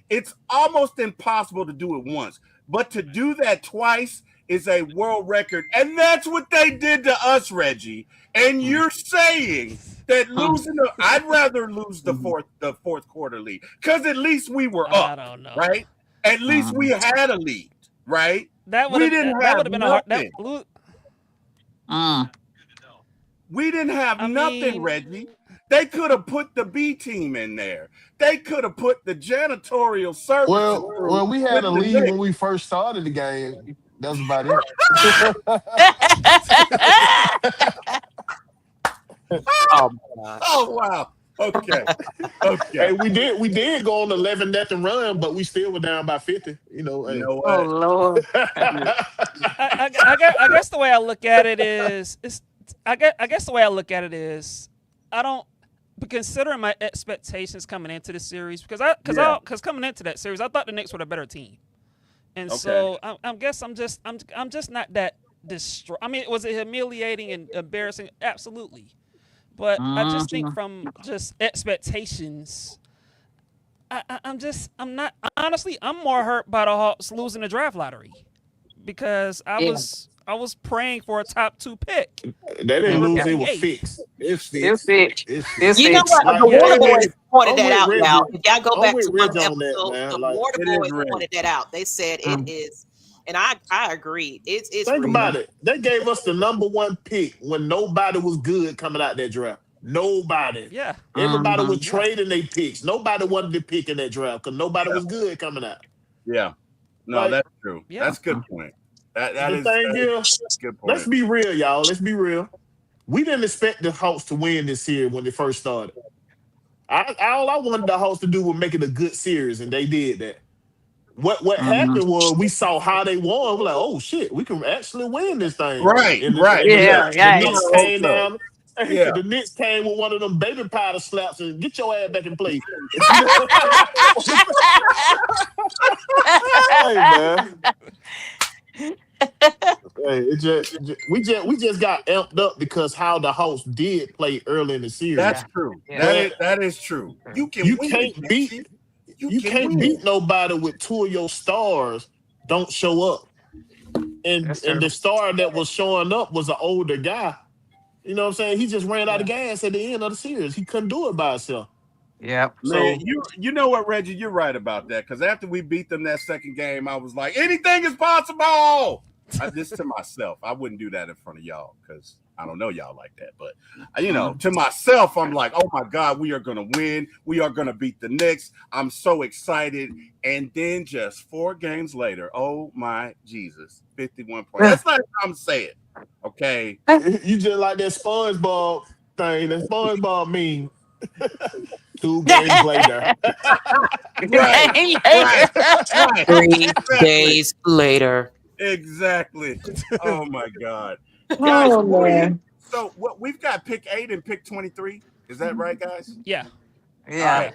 It's almost impossible to do it once, but to do that twice is a world record, and that's what they did to us, Reggie. And you're saying that losing I'd rather lose the fourth quarter lead, because at least we were up. I don't know. Right? At least we had a lead, right? We didn't have nothing. We didn't have nothing, Reggie. They could have put the B team in there. They could have put the janitorial service. Well, we had a lead when we first started the game. That's about it. Oh wow. Okay. Hey, we did go on 11-0 run, but we still were down by 50. You know what? Oh Lord. I guess the way I look at it is I guess the way I look at it is I don't. But considering my expectations coming into the series, because coming into that series, I thought the Knicks were the better team, and so I guess I'm just not that distraught. I mean, was it humiliating and embarrassing? Absolutely, but I just think from just expectations, I'm more hurt by the Hawks losing the draft lottery, because I was praying for a top 2 pick. They didn't lose; it was fixed. It's fixed. You know what? The Water Boys pointed that out, y'all. If y'all go back to one episode, the Water Boys pointed that out. They said it is, and I agree. It's think about it. They gave us the #1 pick when nobody was good coming out that draft. Nobody. Yeah. Everybody was trading their picks. Nobody wanted to pick in that draft because nobody was good coming out. Yeah. No, that's true. Yeah. That's a good point. That is a good point. Let's be real, y'all. Let's be real. We didn't expect the Hawks to win this series when they first started. All I wanted the Hawks to do was make it a good series, and they did that. What happened was we saw how they won. We're like, oh shit, we can actually win this thing. Right. The Knicks came down. Yeah. The Knicks came with one of them baby powder slaps and get your ass back in play. Hey man. Hey, we just got amped up because how the Hawks did play early in the series. That's true. Yeah. That is true. You can't beat nobody with 2 of your stars don't show up. And the star that was showing up was an older guy. You know what I'm saying? He just ran out of gas at the end of the series. He couldn't do it by himself. Yeah. Man, you know what, Reggie? You're right about that. Because after we beat them that second game, I was like, anything is possible. This to myself. I wouldn't do that in front of y'all because I don't know y'all like that. But, to myself, I'm like, oh, my God, we are going to win. We are going to beat the Knicks. I'm so excited. And then just 4 games later, oh, my Jesus, 51 points. That's not what I'm saying. Okay. You just like that SpongeBob thing, that SpongeBob meme. 2 games later. Right, right, right. 3 Exactly, days later. exactly. Oh my God, guys, Oh who are you? man. So what we've got pick 8 and pick 23. Is that right, guys? Yeah, All Yeah. yeah, right.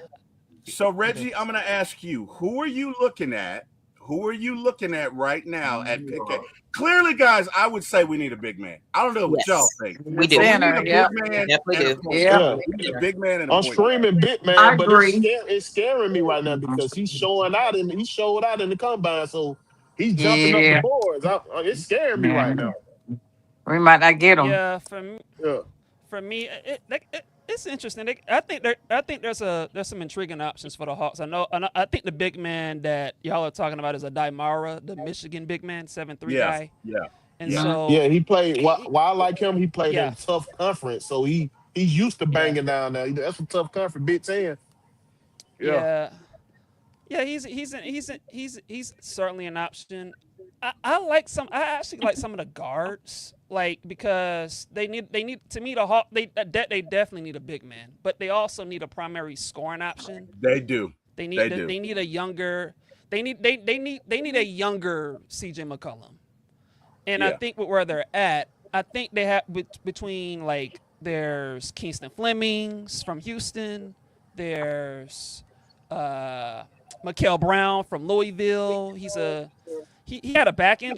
So it Reggie, I'm is. going to ask you, who are you looking at? Who are you looking at right now at pick 8? Clearly, guys, I would say we need a big man. I don't know what y'all Yes, think, we The but do. we need center. a big Yep. We man definitely and a do. point guard. Yep. Yeah. We need a big man and a I'm point guard. screaming big I man, but agree. it's scaring me right now because he showed out in the combine, so he's jumping up the Yeah. boards. It's scaring me right Yeah. now. We might not get them. Yeah, Yeah. for me, it's interesting. I think there's some intriguing options for the Hawks. I think the big man that y'all are talking about is a Daimara, the Michigan big man, 7'3" Yeah, guy, yeah, and yeah. so Yeah, he played. he, Why I like him? He played in yeah, a tough conference, so he's used to yeah, banging down there. That's a tough conference, Big Ten. Yeah, yeah. Yeah, he's certainly an option. I like some. I actually like some of the guards, like because they need to me the Hawk. They definitely need a big man, but they also need a primary scoring option. They do. They do. They need a younger. They need a younger CJ McCollum. And I Yeah. think with where they're at, I think they have between like there's Kingston Flemings from Houston, there's uh Mikael Brown from Louisville. He had a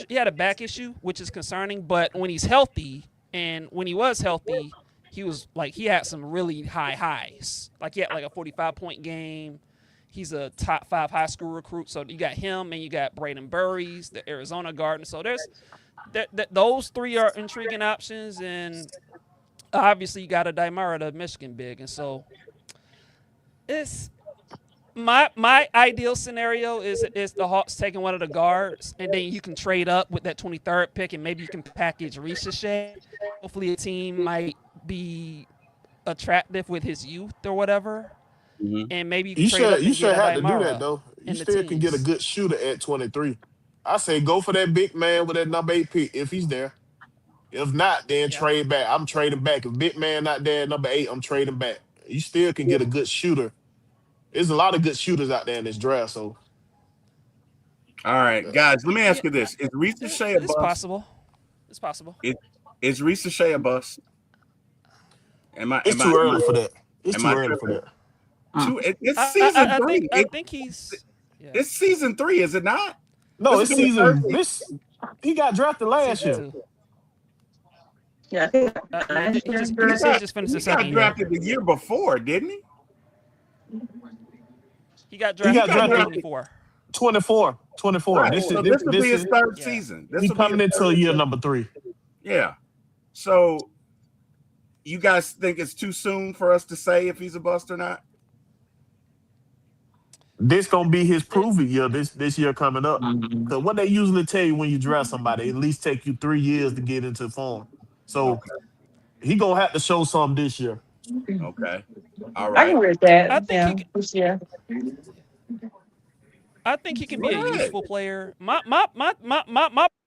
he had a back issue, which is concerning, but when he's healthy and when he was healthy, he was like he had some really high highs. Like he had like a 45-point game. He's a top 5 high school recruit. So you got him and you got Braden Burries, the Arizona Garden. So there's those three are intriguing options, and obviously you got a Daimara, the Michigan big, and so it's my ideal scenario is the Hawks taking one of the guards, and then you can trade up with that 23rd pick, and maybe you can package Ricochet. Hopefully, a team might be attractive with his youth or whatever, Hmm. and maybe you can trade up you and get should a have to do that Daimara though. You in the still can get a teens. good shooter at 23. I say go for that big man with that number 8 pick if he's there. If not, then Yeah, trade back. I'm trading back. If big man not there at number 8, I'm trading back. You still can get a good shooter. There's a lot of good shooters out there in this draft. So All right, uh, guys. Let me yeah, ask you this: Is Ricochet a it's bust? possible. It's possible. Is, is Ricochet a bust? Am I it's am I too am I, early for that. It's am too I early for tripping? that. It's season three. I think he's yeah It's season 3, is it not? No, This will it's be the third season. season. This he got drafted last season year. 2. Yeah, I think No, last year. he He said he got just finished he the second got year. drafted the year before, didn't he? He got He He drafted got got drafted 2024. 24. 24. right. This is So this will be this his is third Yeah. season. This he will be his coming into third year season. number 3. Yeah. So you guys think it's too soon for us to say if he's a bust or not? This gonna be his It, proving year. This year coming up. Mhm. Cause what they usually tell you when you draft somebody, it at least take you 3 years to get into form. So Okay. he gonna have to show something this year. Okay. All I can right. read that. I think Yeah, he could- this year. I think he can Go be a ahead. useful player. My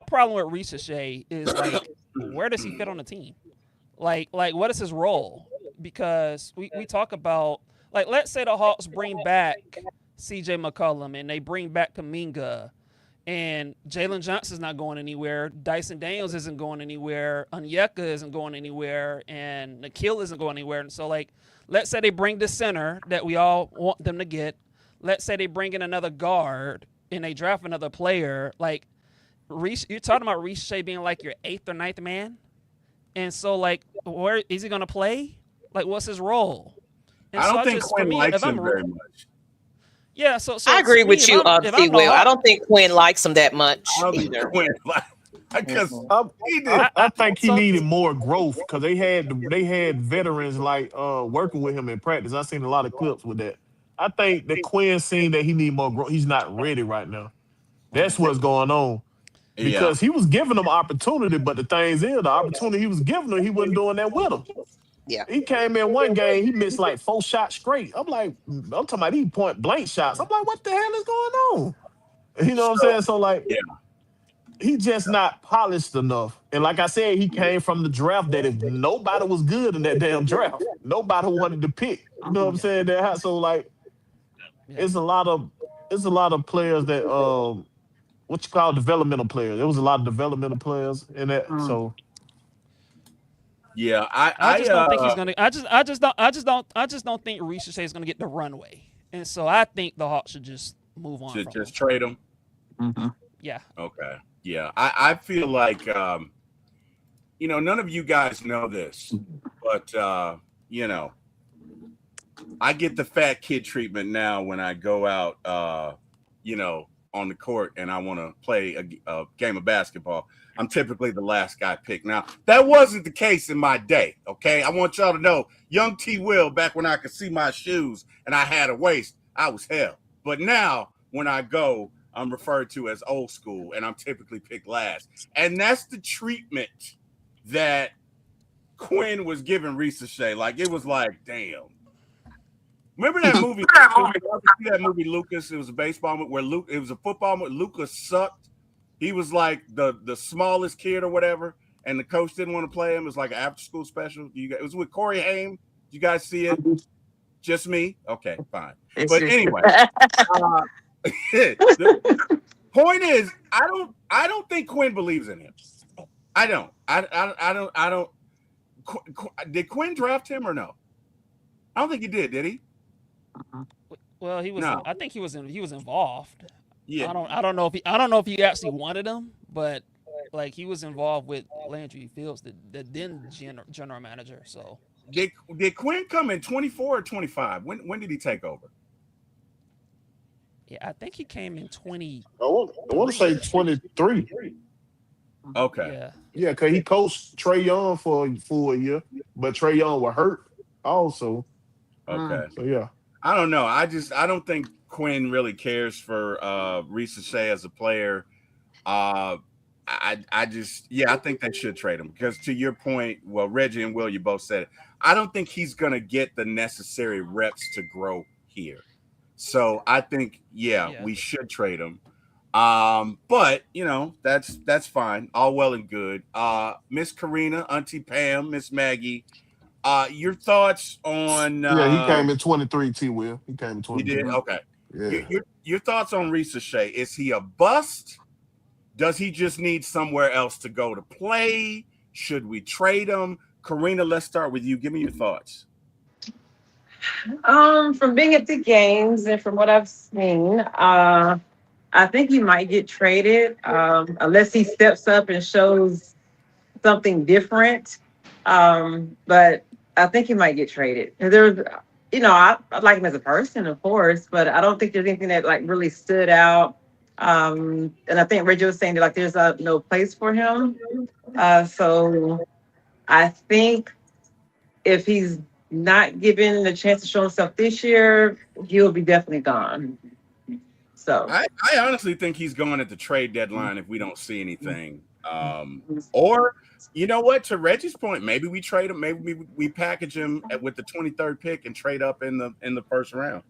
problem with Ricochet is like where does he fit on the team? Like what is his role? Because we talk about like let's say the Hawks bring back CJ McCollum and they bring back Kaminga and Jalen Johnson's not going anywhere. Dyson Daniels isn't going anywhere. Onyeka isn't going anywhere, and Nikhil isn't going anywhere. And so, like, let's say they bring the center that we all want them to get. Let's say they bring in another guard and they draft another player. Like, you're talking about Ricochet being like your 8th or ninth man, and so like, where is he going to play? Like, what's his role? And I so don't I think just for Quinn me, likes if I'm him very much. yeah, so I to agree me, with you, if T. I'm the Will. I Hawk, don't think Quinn likes him that much I don't think either. Quinn like because I, he I, did. I think he so needed more growth because they had veterans like working with him in practice. I seen a lot of clips with that. I think that Quinn seen that he need more growth. He's not ready right now. That's what's going on Yeah. because he was giving them opportunity, but the things is the opportunity he was giving them, he wasn't doing that with them. Yeah. He came in one game, he missed like 4 shots straight. I'm talking about these point blank shots. I'm like, what the hell is going on? You know what I'm So saying? So like, yeah. he just not polished enough. And like I said, he came from the draft that if nobody was good in that damn draft, nobody wanted to pick. You know what I'm Mhm. saying? So like Yeah. it's a lot of players that what you call developmental players. There was a lot of developmental players in that. Mm. So Yeah, I just don't think he's gonna. I just don't think Reese Shea is gonna get the runway, and so I think the Hawks should just move on should from him. just trade him. Mhm. Yeah, Okay. Yeah, I feel like none of you guys know this, but I get the fat kid treatment now when I go out, on the court and I want to play a game of basketball. I'm typically the last guy picked. Now, that wasn't the case in my day, okay? I want y'all to know, young T. Will, back when I could see my shoes and I had a waist, I was hell. But now, when I go, I'm referred to as old school and I'm typically picked last. And that's the treatment that Quinn was giving Risa Shea. Like, it was like, damn. Remember that movie? That movie Lucas. It was a baseball movie where Luke. It was a football movie. Lucas sucked. He was like the smallest kid or whatever, and the coach didn't want to play him. It was like an after school special. It was with Corey Haim. Did you guys see it? Just me? Okay, fine. It's But just- anyway, the point is, I don't think Quinn believes in him. I don't. I don't. Did Quinn draft him or no? I don't think he did. Did he? well, he was. No. I think he was involved. Yeah. I don't know if he actually wanted him, but like he was involved with Landry Fields, the then general manager. So Did Quinn come in 24 or 25? When did he take over? yeah, I think he came in 20. I want to say 23. Okay. Yeah, Yeah, because he coached Trey Young for a full year, but Trey Young was hurt also. Okay. So yeah. I don't know. I don't think Quinn really cares for Risa Shea as a player. I think they should trade him because to your point, well, Reggie and Will, you both said it. I don't think he's gonna get the necessary reps to grow here. So I think, Yeah. we should trade him. But that's fine. All well and good. Miss Karina, Auntie Pam, Miss Maggie, your thoughts on Yeah, he came in 23, T Will. He came in you 23. did? Okay. Yeah. Your thoughts on Risa Shea. Is he a bust? Does he just need somewhere else to go to play? Should we trade him? Karina, let's start with you. Give me your thoughts. From being at the games and from what I've seen, I think he might get traded, unless he steps up and shows something different. But I think he might get traded. And I like him as a person, of course, but I don't think there's anything that like really stood out. And I think Reggie was saying that like there's no place for him. So I think if he's not given the chance to show himself this year, he'll be definitely gone. So I honestly think he's going at the trade deadline if we don't see anything. Or you know what? To Reggie's point, maybe we trade him. Maybe we package him with the 23rd pick and trade up in the first round.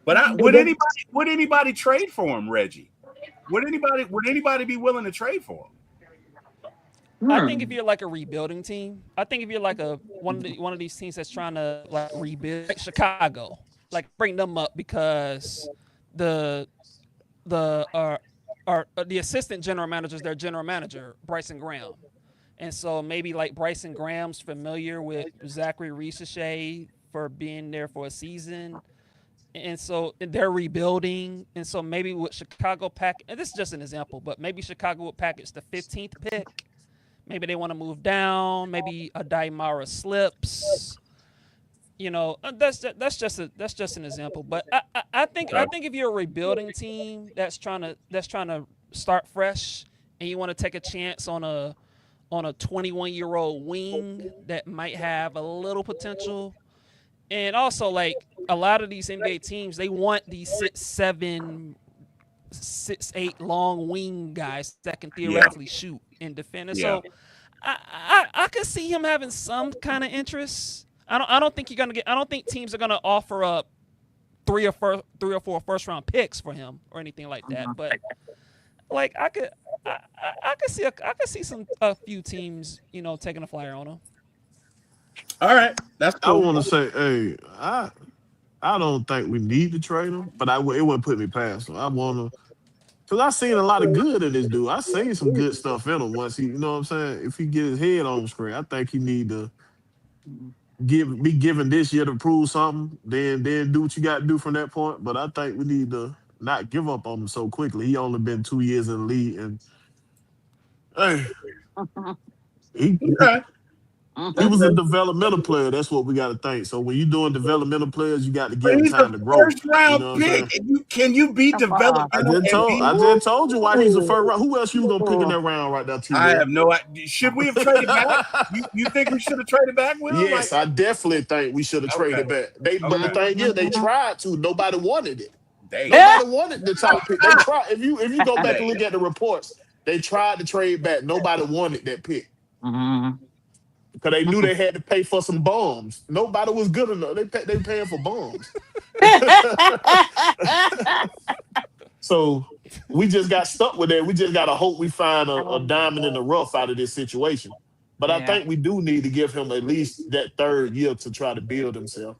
But would anybody trade for him, Reggie? Would anybody be willing to trade for him? I think if you're like a rebuilding team, I think if you're like one of these teams that's trying to like rebuild, like Chicago, like bring them up because the the assistant general manager is their general manager, Bryson Graham, and so maybe like Bryson Graham's familiar with Zachary Risache for being there for a season. And so they're rebuilding, and so maybe with Chicago and this is just an example, but maybe Chicago would package the 15th pick. Maybe they want to move down. Maybe a Daimara slips. That's just an example. But I think if you're a rebuilding team that's trying to start fresh and you want to take a chance on a 21-year-old wing that might have a little potential. And also, like, a lot of these NBA teams, they want these 6'7", 6'8" long wing guys that can theoretically shoot and defend. And so I could see him having some kind of interest. I don't think teams are gonna offer up three or four first round picks for him or anything like that. But like I could see I could see a few teams, taking a flyer on him. All right, that's I cool. want to say, hey, I don't think we need to trade him, but it wouldn't put me past him. I want to, because I seen a lot of good in this dude. I seen some good stuff in him once he, you know what I'm saying? If he get his head on straight, I think he need to be given this year to prove something. Then do what you got to do from that point. But I think we need to not give up on him so quickly. He only been 2 years in the league, and hey, he Okay, he okay. was a developmental player. That's what we got to think. So when you're doing developmental players, you got to But give them he's a time to grow. first You round know what I'm pick. saying? Can you be Come on. developmental and be I just told you why he's a first round. Who else you was gonna pick in that round right now, T. I Will? have no idea. Should we have traded back? You think we should have traded back, Will? Like, Yes, I definitely think we should have okay, traded back. But the okay. thing is, they tried to. Nobody wanted it. Damn. Yeah. Nobody wanted the top pick. They tried. If you go back and Damn. look at the reports, they tried to trade back. Nobody wanted that pick Mhm. because they knew they had to pay for some bombs. Nobody was good enough. They paying for bombs. So we just got stuck with that. We just got to hope we find a diamond in the rough out of this situation. But I Yeah. think we do need to give him at least that third year to try to build himself.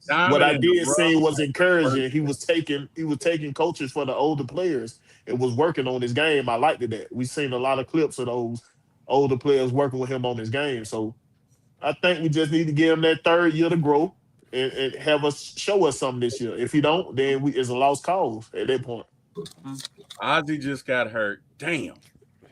What Diamond I in the did see rough. was First. encouraging. He was taking coaches for the older players. It was working on his game. I liked it that. We seen a lot of clips of those older players working with him on his game. So I think we just need to give him that third year to grow and have us show us something this year. If he don't, then it's a lost cause at that point. Ozzy just got hurt. Damn.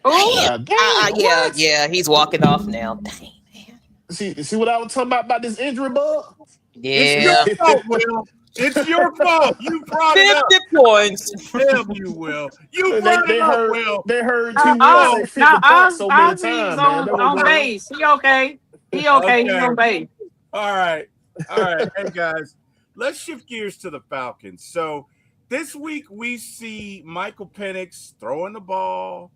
Oh, Damn. God damn, Yeah, what? yeah. He's walking off now. Dang, man. See what I was talking about this injury bug? It's your Yeah. fault, Will. It's your fault. You brought it up. 50 points. Damn you, Will. You they brought it they up, heard Will. they heard T. now, Will say 50 points so many Ozzy's times, man. That was on wrong. base. He okay. He okay. He Okay. on base. All right. All right. Hey, guys, let's shift gears to the Falcons. So this week we see Michael Penix throwing the ball,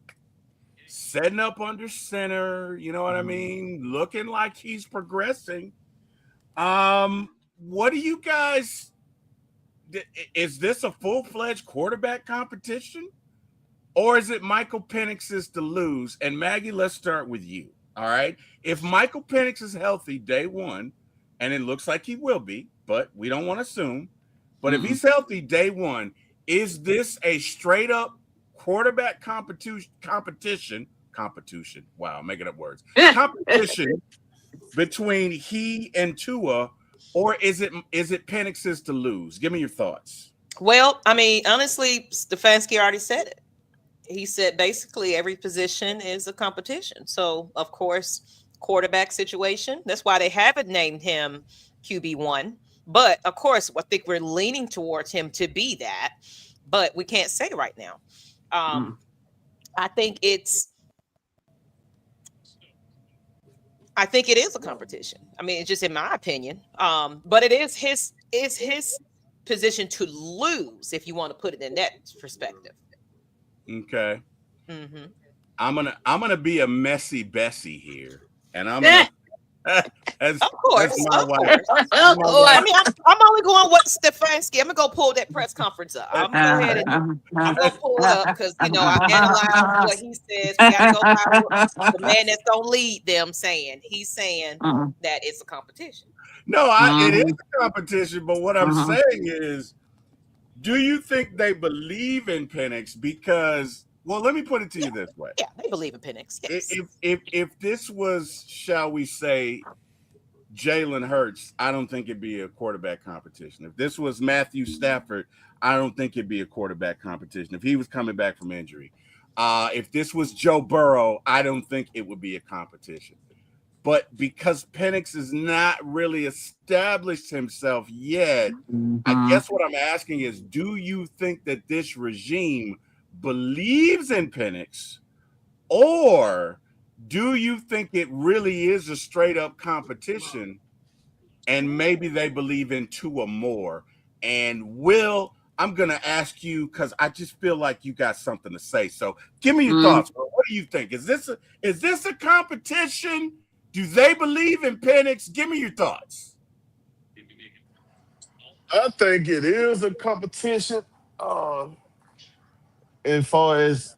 setting up under center. You know what I mean? Looking like he's progressing. What do you guys? Is this a full-fledged quarterback competition, or is it Michael Penix's to lose? And Maggie, let's start with you. All right. If Michael Penix is healthy day one, and it looks like he will be, but we don't want to assume. But if he's healthy day one, is this a straight up quarterback competition? Wow, I'm making up words. Competition between he and Tua, or is it Penix's to lose? Give me your thoughts. Well, I mean, honestly, Stefanski already said it. He said basically every position is a competition. So, of course, quarterback situation. That's why they haven't named him QB1. But, of course, I think we're leaning towards him to be that. But we can't say right now. I think it is a competition. I mean, it's just in my opinion. But it is his position to lose, if you want to put it in that perspective. Okay. Mm-hmm. I'm gonna be a messy Bessie here, and I'm gonna as Of course, my of wife. course. I mean, I'm only going with Stefanski. I'm gonna go pull that press conference up. I'm gonna go ahead and I'm gonna pull it up because I analyzed what he says. We gotta go by what the man that's gonna lead them saying. He's saying that it's a competition. No, it is a competition, but what I'm saying is, do you think they believe in Penix? Because, well, let me put it to you this way. Yeah, they believe in Penix. Yes. If this was, shall we say, Jalen Hurts, I don't think it'd be a quarterback competition. If this was Matthew Stafford, I don't think it'd be a quarterback competition. If he was coming back from injury, if this was Joe Burrow, I don't think it would be a competition. But because Penix has not really established himself yet, I guess what I'm asking is, do you think that this regime believes in Penix, or do you think it really is a straight up competition and maybe they believe in Tua more? And Will, I'm going to ask you because I just feel like you got something to say. So give me your thoughts. What do you think? Is this a competition? Do they believe in Penix? Give me your thoughts. I think it is a competition. Uh, as far as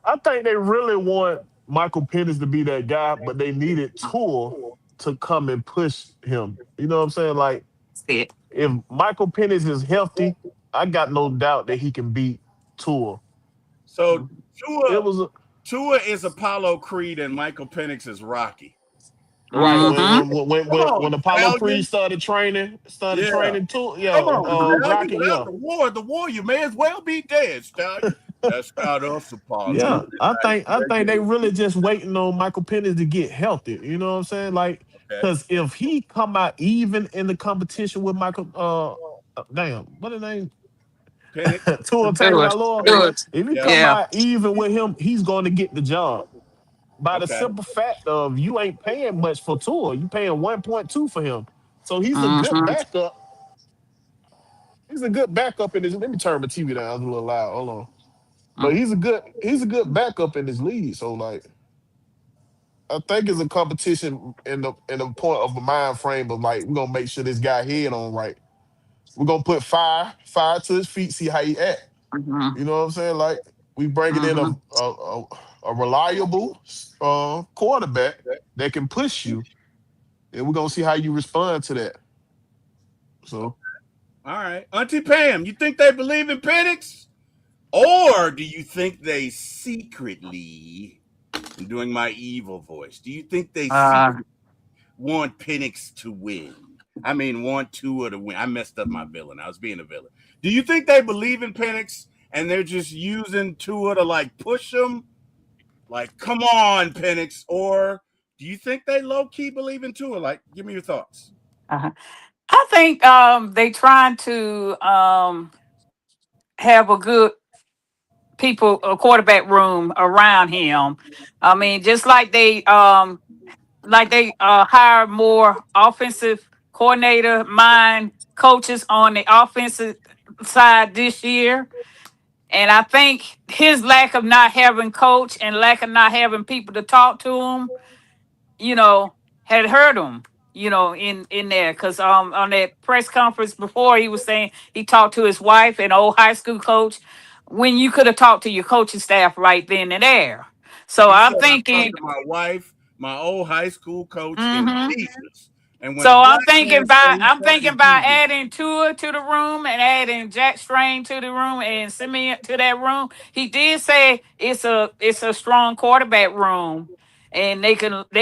I think they really want Michael Penix to be that guy, but they needed Tua to come and push him. You know what I'm saying? Like It. if Michael Penix is healthy, I got no doubt that he can beat Tua. So It Tua was Tua is Apollo Creed and Michael Penix is Rocky. right Mm-hmm. Come when on, Apollo Creed Stallion. started Yeah. training Tua, Come yeah, on, Stallion. Rocky, Without yeah. the war, you may as well be dead, Stallion. That's not us, Apollo. Yeah, I think they Okay. really just waiting on Michael Penix to get healthy. You know what I'm saying? Like, because if he come out even in the competition with Michael, damn, what his name, Penix. Tua Do it. Tagovailoa, Do Penix. it. if he Yeah. come Yeah. out even with him, he's going to get the job by the Okay. simple fact of you ain't paying much for Tua, you paying 1.2 for him, so he's a good Mm-hmm. backup. He's a good backup in this. Let me turn my TV down. It's a little loud. Hold on. But he's a good backup in this league. So like I think it's a competition in the point of a mind frame of like we're gonna make sure this guy head on right. We're gonna put fire to his feet, see how he act. Mm-hmm. You know what I'm saying? Like we bringing in Mm-hmm. a reliable quarterback that can push you, and we're gonna see how you respond to that. So All right. Auntie Pam, you think they believe in Penix? Or do you think they secretly, I'm doing my evil voice, do you think they Uh, secretly want Penix to win? I mean, want Tua to win. I messed up my villain. I was being a villain. Do you think they believe in Penix and they're just using Tua to like push him? Like, come on, Penix. Or do you think they low key believe in Tua? Like, give me your thoughts. uh I think they trying to have a good people a quarterback room around him. I mean, just like they hire more offensive coordinator mind coaches on the offensive side this year. And I think his lack of not having coach and lack of not having people to talk to him, you know, had hurt him, in there. Cause on that press conference before he was saying he talked to his wife, an old high school coach, when you could have talked to your coaching staff right then and there. So He I'm said, I talked thinking, to my wife, my old high school coach, and mhm. Jesus. And when a So black man say he I'm talked to thinking about Jesus, adding Tua to the room and adding Jack Strain to the room and Simeon to that room. He did say it's a strong quarterback room, and they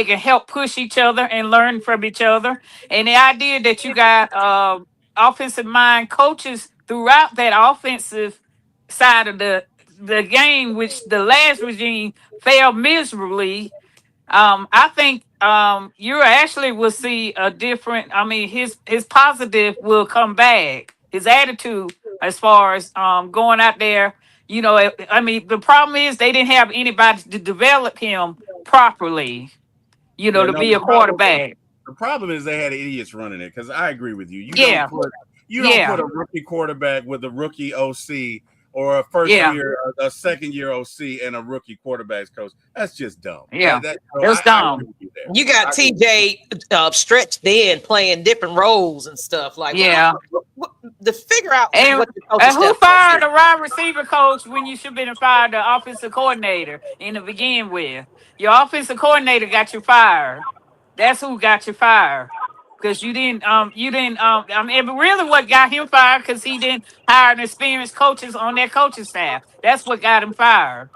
can help push each other and learn from each other. And the idea that you got offensive mind coaches throughout that offensive side of the game, which the last regime failed miserably. I think you actually will see a different. I mean, his positive will come back. His attitude, as far as going out there, I mean, the problem is they didn't have anybody to develop him properly. yeah, To no, be a quarterback. the problem is they had idiots running it. Because I agree with you. Yeah, You don't yeah, put a rookie quarterback with a rookie OC or a first yeah, year, a second year OC and a rookie quarterbacks coach. That's just dumb. yeah. So It was I agree dumb. with you there. You got I agree. TJ stretched in playing different roles and stuff. Like, Yeah. to figure out And, what the coaching and who staff wants to fired do. the wide receiver coach when you should have been fired the offensive coordinator in the begin with? Your offensive coordinator got you fired. That's who got you fired. Because I mean, but really what got him fired because he didn't hire an experienced coaches on their coaching staff. That's what got him fired.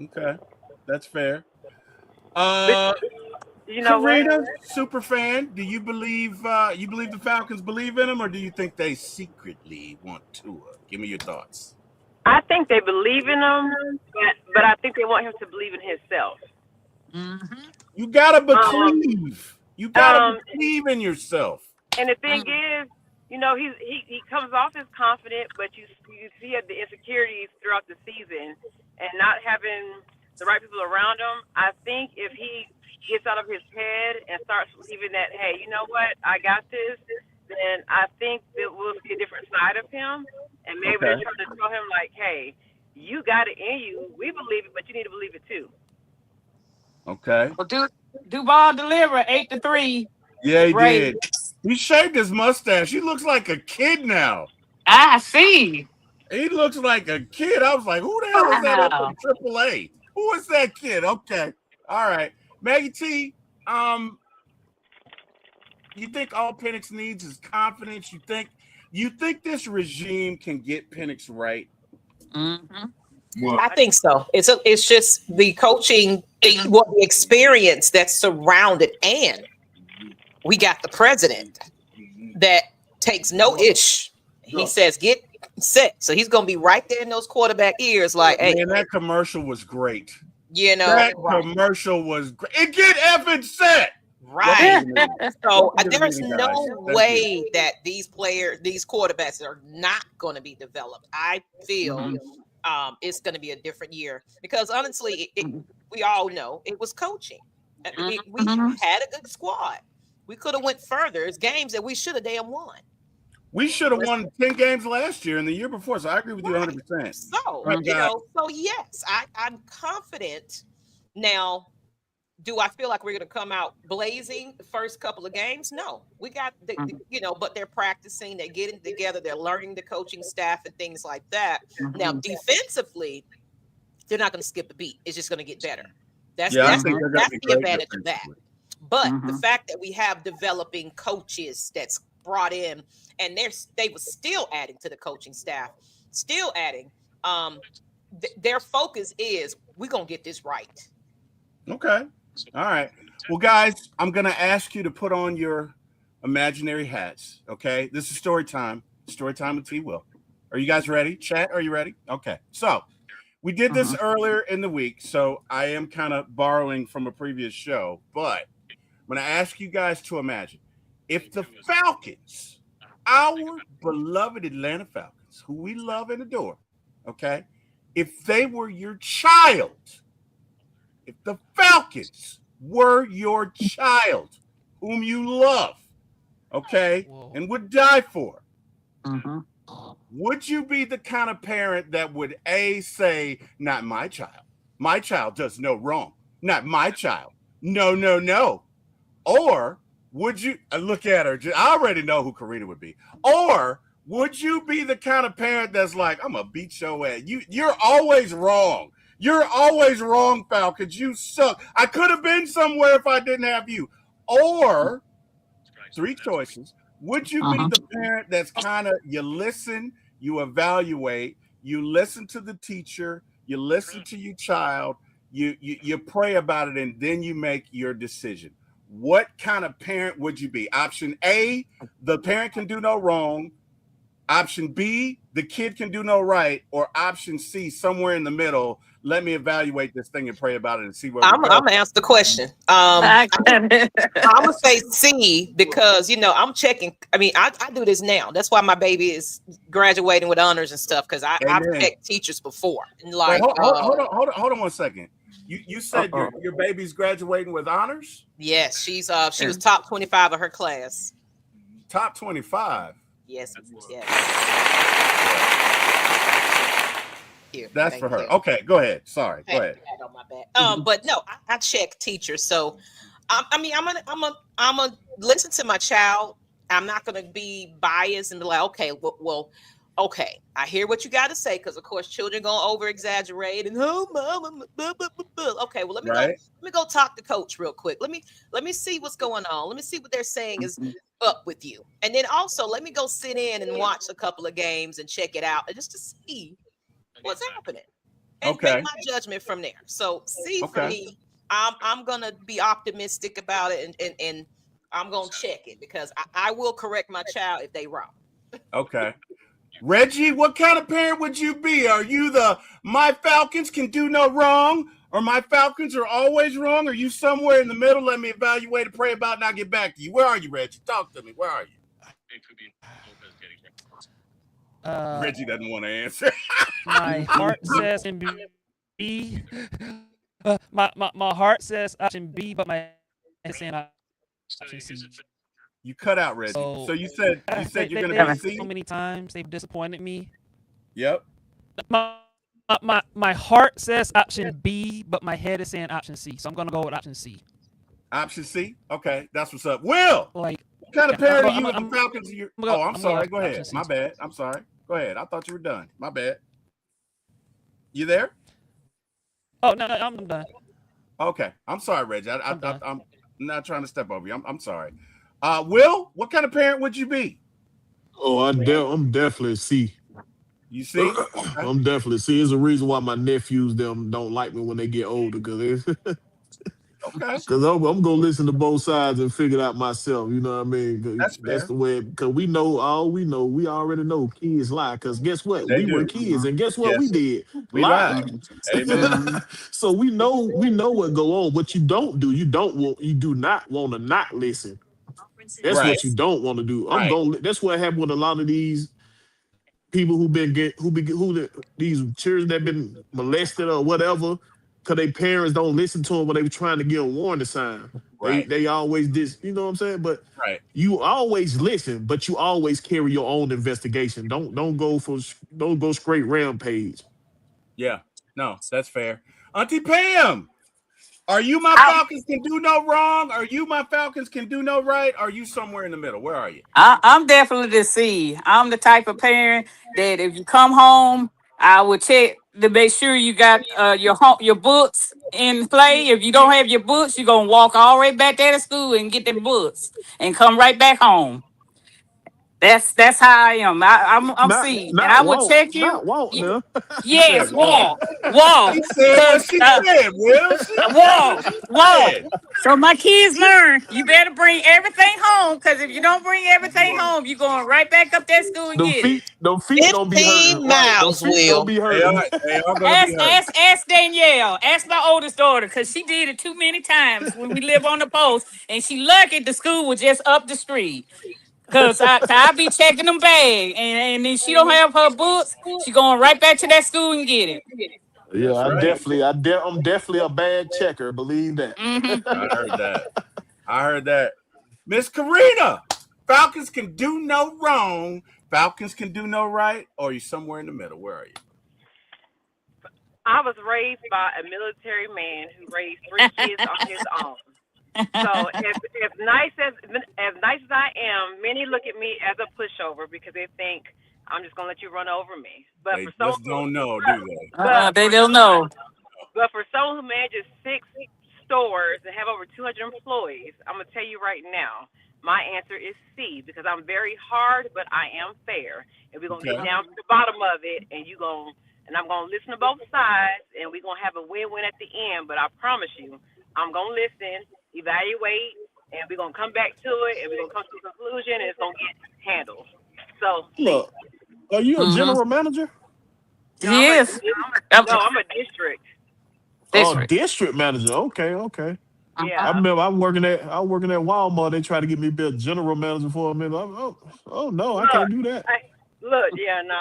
Okay, that's fair. But Uh, you know what? Karina, super fan. Do you believe the Falcons believe in him, or do you think they secretly want Tua? Give me your thoughts. I think they believe in him, but I think they want him to believe in himself. Mm-hmm. You gotta Um, believe. You gotta um, believe in yourself. and the thing is, he comes off as confident, but you see the insecurities throughout the season, and not having the right people around him. I think if he gets out of his head and starts believing that, hey, you know what, I got this, then I think that we'll see a different side of him, and maybe Okay. they're trying to tell him like, hey, you got it in you. We believe it, but you need to believe it too. Okay. Well, Duval deliver 8-3 Yeah, he did. Ravens. He shaved his mustache. He looks like a kid now. I see. He looks like a kid. I was like, who the hell is that up Wow. in AAA? Who is that kid? Okay. All right. Maggie T, you think all Penix needs is confidence? You think this regime can get Penix right? Mm-hmm. Well, I think so. It's just the coaching, what the experience that's surrounded, and we got the president that takes no ish. He says, "Get set." So he's gonna be right there in those quarterback ears, like, "Hey, Man, that commercial was great. you know, That right, commercial was great. And get effing set. Welcome right." to the meeting. So Welcome to the there's meeting, no guys. Thank you. way that these quarterbacks are not going to be developed. I feel it's going to be a different year because honestly, we all know it was coaching. We had a good squad. We could have went further. It's games that we should have damn won. We should have won 10 games last year and the year before. So I agree with you 100%. So, Right, you know, so yes, I'm confident. Now, do I feel like we're going to come out blazing the first couple of games? No, we got you know, but they're practicing, they're getting together, they're learning the coaching staff and things like that. Now, defensively, they're not going to skip a beat. It's just going to get better. That's Yeah, I that's think they're going to be the great advantage of that. defensively. But the fact that we have developing coaches that's brought in, and they were still adding to the coaching staff, still adding. Their focus is we're gonna get this right. Okay. All right. Well, guys, I'm going to ask you to put on your imaginary hats. Okay. This is story time. Story time with T. Will. Are you guys ready? Chat, are you ready? Okay. So we did this earlier in the week. So I am kind of borrowing from a previous show, but I'm going to ask you guys to imagine if the Falcons, our beloved Atlanta Falcons, who we love and adore, okay, if they were your child, if the Falcons were your child, whom you love, okay, and would die for, would you be the kind of parent that would say, not my child does no wrong, not my child, no, no, no, or would you look at her? I already know who Karina would be. Or would you be the kind of parent that's like, I'm gonna beat your ass? You're always wrong. You're always wrong, Falcons. You suck. I could have been somewhere if I didn't have you. Or three choices. Would you be the parent that's kind of you listen, you evaluate, you listen to the teacher, you listen to your child, you pray about it, and then you make your decision? What kind of parent would you be? Option A, the parent can do no wrong. Option B, the kid can do no right. Or option C, somewhere in the middle, let me evaluate this thing and pray about it and see where I'm we go. gonna answer the question. I'm gonna say C because you know I'm checking. I mean, I do this now. That's why my baby is graduating with honors and stuff because I've checked teachers before. And like, wait, hold on 1 second. You said your baby's graduating with honors? Yes, she was top 25 of her class. Top 25. Yes. Here, that's for her. You. Okay, go ahead. Sorry, go ahead. On my back. But no, I check teachers. So, I mean, I'm gonna listen to my child. I'm not gonna be biased and be like, okay, well, okay, I hear what you got to say because, of course, children gonna over exaggerate and mama, okay. Well, let me go talk to coach real quick. Let me see what's going on. Let me see what they're saying is up with you, and then also let me go sit in and watch a couple of games and check it out just to see what's happening and make my judgment from there. So see for me, I'm gonna be optimistic about it and I'm gonna check it because I will correct my child if they wrong. Okay. Reggie, what kind of parent would you be? Are you the my Falcons can do no wrong or my Falcons are always wrong? Or are you somewhere in the middle? Let me evaluate and pray about it and I'll get back to you. Where are you, Reggie? Talk to me. Where are you? Reggie doesn't want to answer. My heart says in B. My heart says option B, but my head is saying option C. You cut out, Reggie. So you said you're going to be C? So many times they've disappointed me. Yep. My heart says option B, but my head is saying option C. So I'm going to go with option C. Option C? Okay, that's what's up. Will, like, what kind of parent are you with the Falcons? I'm sorry. Go ahead. My bad. I'm sorry. Go ahead. I thought you were done. My bad. You there? Oh no, I'm done. Okay. I'm sorry, Reggie. I'm done. I'm not trying to step over you. I'm sorry. Will, what kind of parent would you be? Oh, I'm definitely C. You see? Okay. I'm definitely see. It's a reason why my nephews them don't like me when they get older because Okay. because I'm gonna listen to both sides and figure it out myself. You know what I mean? 'Cause That's that's fair. the way. Because we know all we know. We already know kids lie. Because guess what? They We were do. kids, and guess what we Yes. did? We lied. Lied. Mhm. Amen. Mhm. So we know what go on. What you don't do, you do not want to not listen. That's Right. what you don't want to do. I'm Right. going. That's what happened with a lot of these people these children that been molested or whatever, because their parents don't listen to them when they were trying to give a warning sign. They Right. they always you know what I'm saying? But Right. you always listen, but you always carry your own investigation. Don't go straight rampage. Yeah. No, that's fair. Auntie Pam, are you my I, Falcons can do no wrong? Are you my Falcons can do no right? Are you somewhere in the middle? Where are you? I'm definitely the C. I'm the type of parent that if you come home, I will check to make sure you got your books in play. If you don't have your books, you're gonna walk all the way back there to school and get the books and come right back home. That's how I am. I'm Not C, and I not will walk, check you. not walk Y- now. She said Yes, walk. walk, walk, She said what cause she said, Will. She said what walk, she walk. said. So my kids learn. You better bring everything home, cause if you don't bring everything home, you're going right back up that school and get it. Them feet gonna be hurting, 15 right? Them miles, feet gonna Will. be hurting. They are gonna be Ask, hurt. ask, ask Danielle. Ask my oldest daughter, cause she did it too many times when we live on the post, and she lucky the school was just up the street. Cause I be checking them bag, and then she don't have her books. She going right back to that school and get it. Yeah, That's right. I'm definitely a bad checker. Believe that. Hmm. I heard that. I heard that. Miss Karina, Falcons can do no wrong. Falcons can do no right. Or are you somewhere in the middle? Where are you? I was raised by a military man who raised three kids on his own. So as nice as I am, many look at me as a pushover because they think I'm just gonna let you run over me. But They for someone just who, don't know, do they? but They for don't know. but for someone who manages six stores and have over 200 employees, I'm gonna tell you right now, my answer is C because I'm very hard, but I am fair, and we're gonna get Okay. down to the bottom of it, and I'm gonna listen to both sides, and we're gonna have a win-win at the end. But I promise you, I'm gonna listen, evaluate, and we're gonna come back to it, and we're gonna come to a conclusion, and it's gonna get handled. So C. Look, are you a Hmm. general manager? No, I'm He a is. I'm a Yep. no, I'm a district. Oh, District. district manager. Okay, okay. I Yeah. remember I working at Walmart. They tried to get me to be a general manager for a minute. Oh no, I Look, can't do that. yeah, no,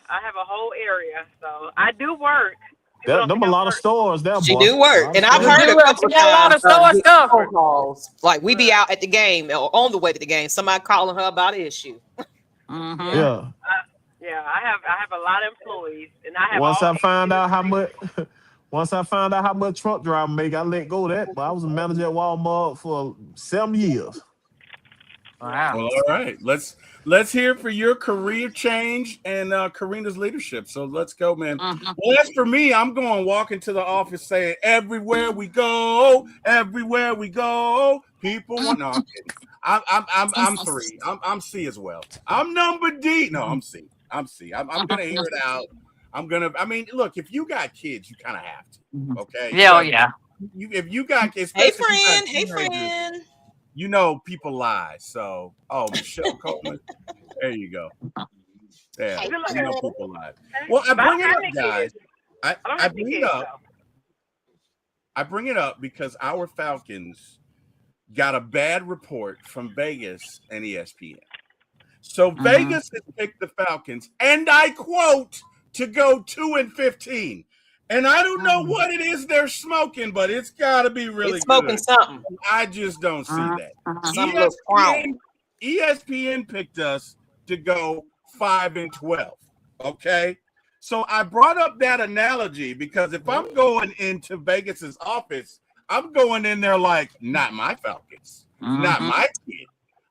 I have a whole area, so I do work. People don't Them think a I lot of work. stores, there, She boy. do A work. lot of And I've You stores. heard a do it. couple You of got a lot times of store getting phone stuffers. calls. Like we be Look, out at the game or on the way to the game, somebody calling her about an issue. Hmm. yeah, Yeah. yeah, I have a lot of employees, and I have Once all I ages find in the out how trade. much, once I found out how much truck driver make, I let go of that. But I was a manager at Walmart for 7 years. Yeah, Wow. Well, all right. Let's hear for your career change and Karina's leadership. So let's go, man. Hmm. Well, as for me, I'm going walking to the office saying, everywhere we go, people want. No, I'm kidding. I'm three. I'm C as well. I'm number D. No, I'm C. I'm C. I'm gonna hear it out. I'm gonna. I mean, look, if you got kids, you kind of have to. Okay, Yeah, oh, yeah. if you got kids, Hey especially if you got friend, hey teenagers, friend. you know people lie. So, oh, Michelle Coleman, there you go. Yeah, Hey good luck. you know friend. people lie. Well, I But I bring don't it have up, any guys. kids. I don't I have any bring it kids up. though. I bring it up because our Falcons got a bad report from Vegas and ESPN. So Hmm. Vegas has picked the Falcons, and I quote, to go 2-15. And I don't know what it is they're smoking, but it's got to be It's really smoking good. something. I just don't see Hmm. that. Some little crown. ESPN picked us to go 5-12. Okay. So I brought up that analogy because if I'm going into Vegas's office, I'm going in there like, not my Falcons, not Hmm. my kid.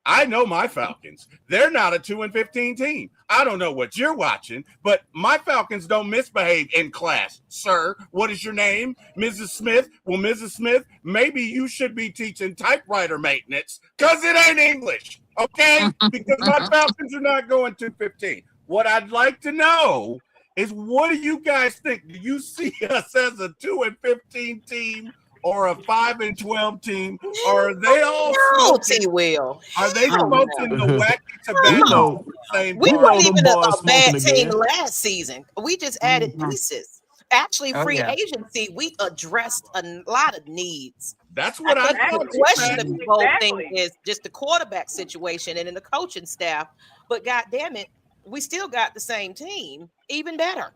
I know my Falcons. They're not a 2-15 team. I don't know what you're watching, but my Falcons don't misbehave in class. Sir, what is your name? Mrs. Smith? Well, Mrs. Smith, maybe you should be teaching typewriter maintenance because it ain't English, okay? Because my Falcons are not going 2-15. What I'd like to know is, what do you guys think? Do you see us as a 2-15 team or a 5-12 team, or are they all No, smoking? T-Will. Are they Hell smoking no. the wacky We tobacco know. at the same We We time? know weren't them even boys a bad smoking team again. last season. We just added pieces. Actually, Oh free yeah. agency, we addressed a lot of needs. That's I what I think thought. the Exactly. question that Exactly. we both think Exactly. is just the quarterback situation and in the coaching staff. But God damn it, we still got the same team, even better.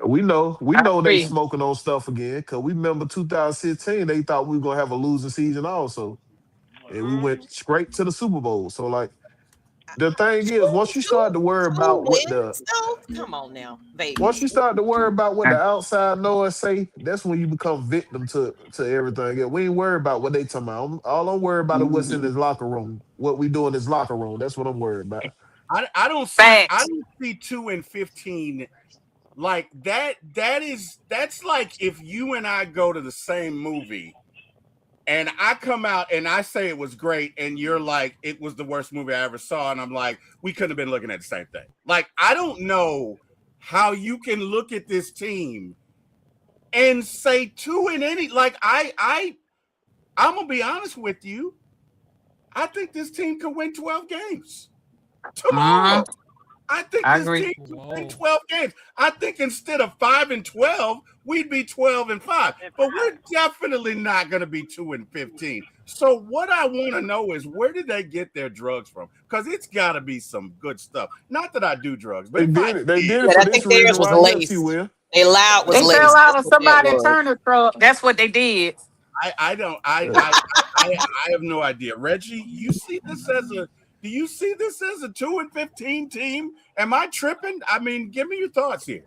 We know I they agree. smoking on stuff again because we remember 2016 they thought we were gonna have a losing season also, and we went Mm-hmm. straight to the Super Bowl. So like the thing is, once you Two, start to worry two about wins, though. Come on now, once Vegas. you start to worry about what the outside noise say, that's when you become victim to everything. We ain't worried about what they talking about. All I'm worried about is what's in his locker room, what we do in his locker room. That's what I'm worried about. I don't see Facts. 2-15 like that. That's like if you and I go to the same movie and I come out and I say it was great and you're like, it was the worst movie I ever saw, and I'm like, we couldn't have been looking at the same thing. Like, I don't know how you can look at this team and say two in any, like, I'm gonna be honest with you. I think this team could win 12 games tomorrow. I think I this agree. team could win Whoa. 12 games. I think instead of 5-12, we'd be 12-5. But we're definitely not going to be 2-15. So what I want to know is, where did they get their drugs from? Because it's got to be some good stuff. Not that I do drugs, but They if I did it. They did, did it But for I this think reason theirs was right here. T. laced. Will. They loud was They Uh, fell laced. out That's of what that somebody was. Turner truck. That's what they did. I don't uh, I have no idea. Reggie, do you see this as a 2-15 team? Am I tripping? I mean, give me your thoughts here.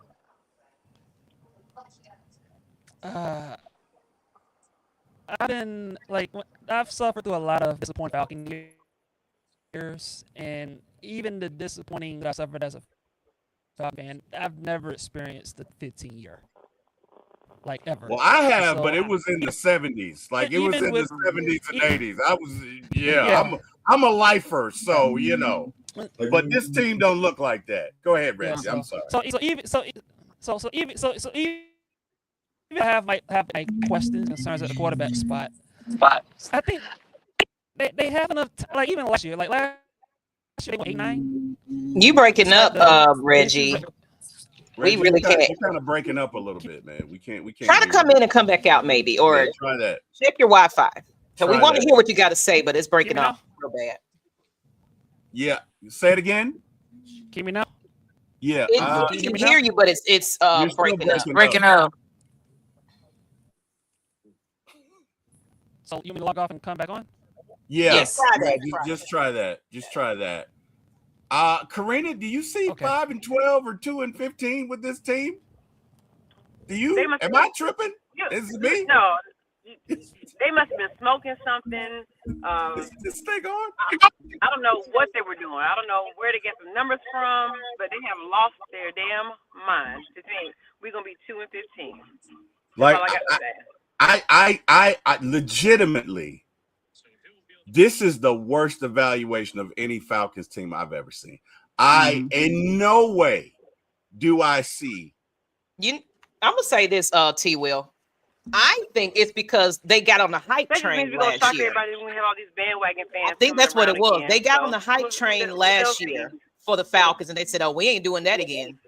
Uh, I've suffered through a lot of disappointing Falcon years, and even the disappointing that I suffered as a Falcon fan, I've never experienced the 15-year, like ever. Well, I And have, but so, it was in the 70s. Like, it was even in the with, 70s and e- 80s. I was, yeah, yeah, I'm a lifer, yeah, so you know. But this team don't look like that. Go ahead, yeah. Reggie. I'm sorry. So even I might have like questions, concerns at the quarterback spot. But I think they have enough. Like even last year they went 8-9, You breaking despite up, the issues. Reggie. We Reggie, really can't. you're kind of breaking up a little bit, man. We can't Try to hear come you. in and come back out, maybe, Yeah, or try that. check your Wi-Fi. So we Try want to that. hear what you got to say, but it's Hear breaking me up now? real bad. Yeah. Say it again. Hear me now? Yeah. We Can you hear can me now? hear you, but it's You're still breaking up. breaking up. breaking up. So you want me to log off and come back on? Yeah. Yes. Try Yeah, that. just try that. Just try that. Karina, do you see Okay. 5-12 or 2-15 with this team? Do They you? must Am I tripping? you, Is it me? no. They must have been smoking something. Is this thing on? I don't know what they were doing. I don't know where to get the numbers from, but they have lost their damn minds to think we're gonna be 2-15. That's Like all I got to say. I legitimately, this is the worst evaluation of any Falcons team I've ever seen. I in no way do I see. I'm gonna say this, T. Will. I think it's because they got on the hype That just means train we're gonna last shock year. everybody when we have all these bandwagon fans. I think that's what it was. Again. They got So, on the hype train last year for the Falcons, and they said, "Oh, we ain't doing that again."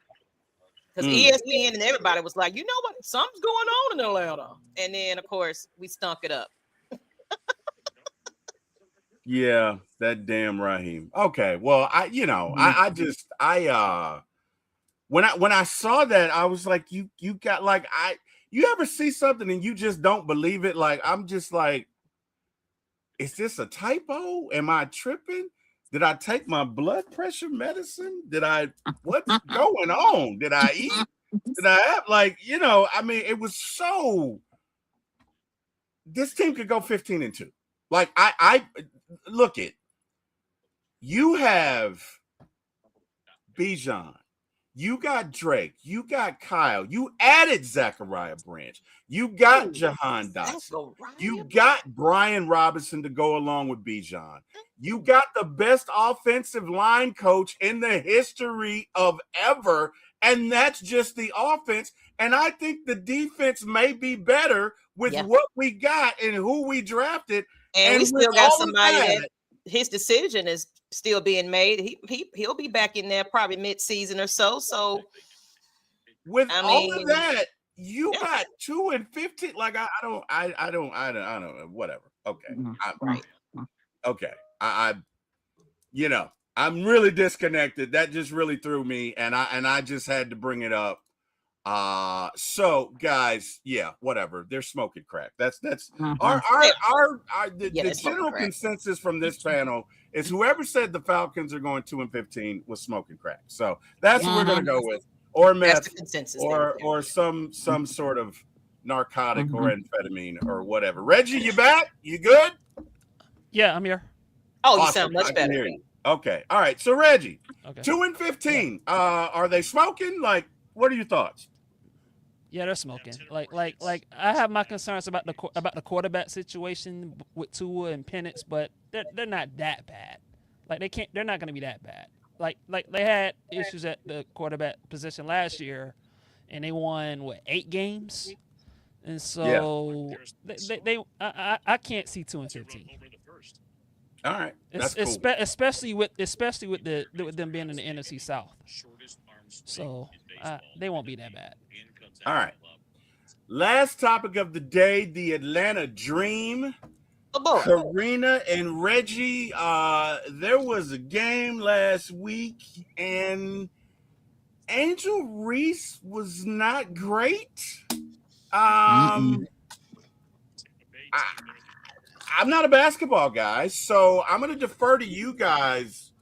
Because ESPN and everybody was like, "You know what? Something's going on in Atlanta." And then, of course, we stunk it up. Yeah, that damn Raheem. Okay, well, when I saw that, I was like, you got like you ever see something and you just don't believe it? Like, I'm just like, is this a typo? Am I tripping? Did I take my blood pressure medicine? What's going on? Did I eat? Did I have I mean, it was so, this team could go 15-2. Like look it. You have Bijan. You got Drake. You got Kyle. You added Zachariah Branch. You got Jahan Dotson. You got Brian Robinson to go along with Bijan. You got the best offensive line coach in the history of ever, and that's just the offense. And I think the defense may be better with what we got and who we drafted. And we still got somebody that his decision is still being made. He'll be back in there probably mid-season or so. So with all of that, you got 2 and 15. Like I don't know. Whatever. Okay. Right. Okay. I'm really disconnected. That just really threw me, and I just had to bring it up. So guys, whatever. They're smoking crack. That's the general consensus from this panel is whoever said the Falcons are going 2 and 15 was smoking crack. So that's what we're gonna go with, or meth, or some sort of narcotic or amphetamine or whatever. Reggie, you back? You good? Yeah, I'm here. Oh, you sound much better. Okay, all right. So Reggie, 2 and 15. Are they smoking? Like, what are your thoughts? Yeah, they're smoking. Like I have my concerns about the quarterback situation with Tua and Penix, but they're not that bad. Like they're not going to be that bad. Like they had issues at the quarterback position last year, and they won 8 games, and so I can't see 2 and 15. All right, that's cool. Especially with them being in the NFC South, so they won't be that bad. All right. Last topic of the day: the Atlanta Dream. Karina and Reggie. There was a game last week, and Angel Reese was not great. I'm not a basketball guy, so I'm going to defer to you guys.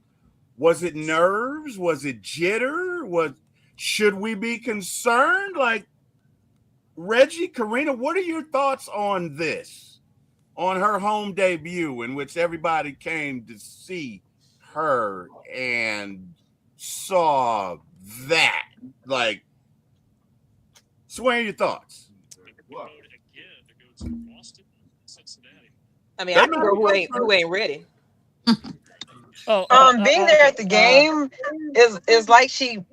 Was it nerves? Was it jitter? Should we be concerned? Like, Reggie, Karina, what are your thoughts on this? On her home debut, in which everybody came to see her and saw that. Like, Swain, your thoughts? I mean, I can go who ain't ready. Being there at the game is like she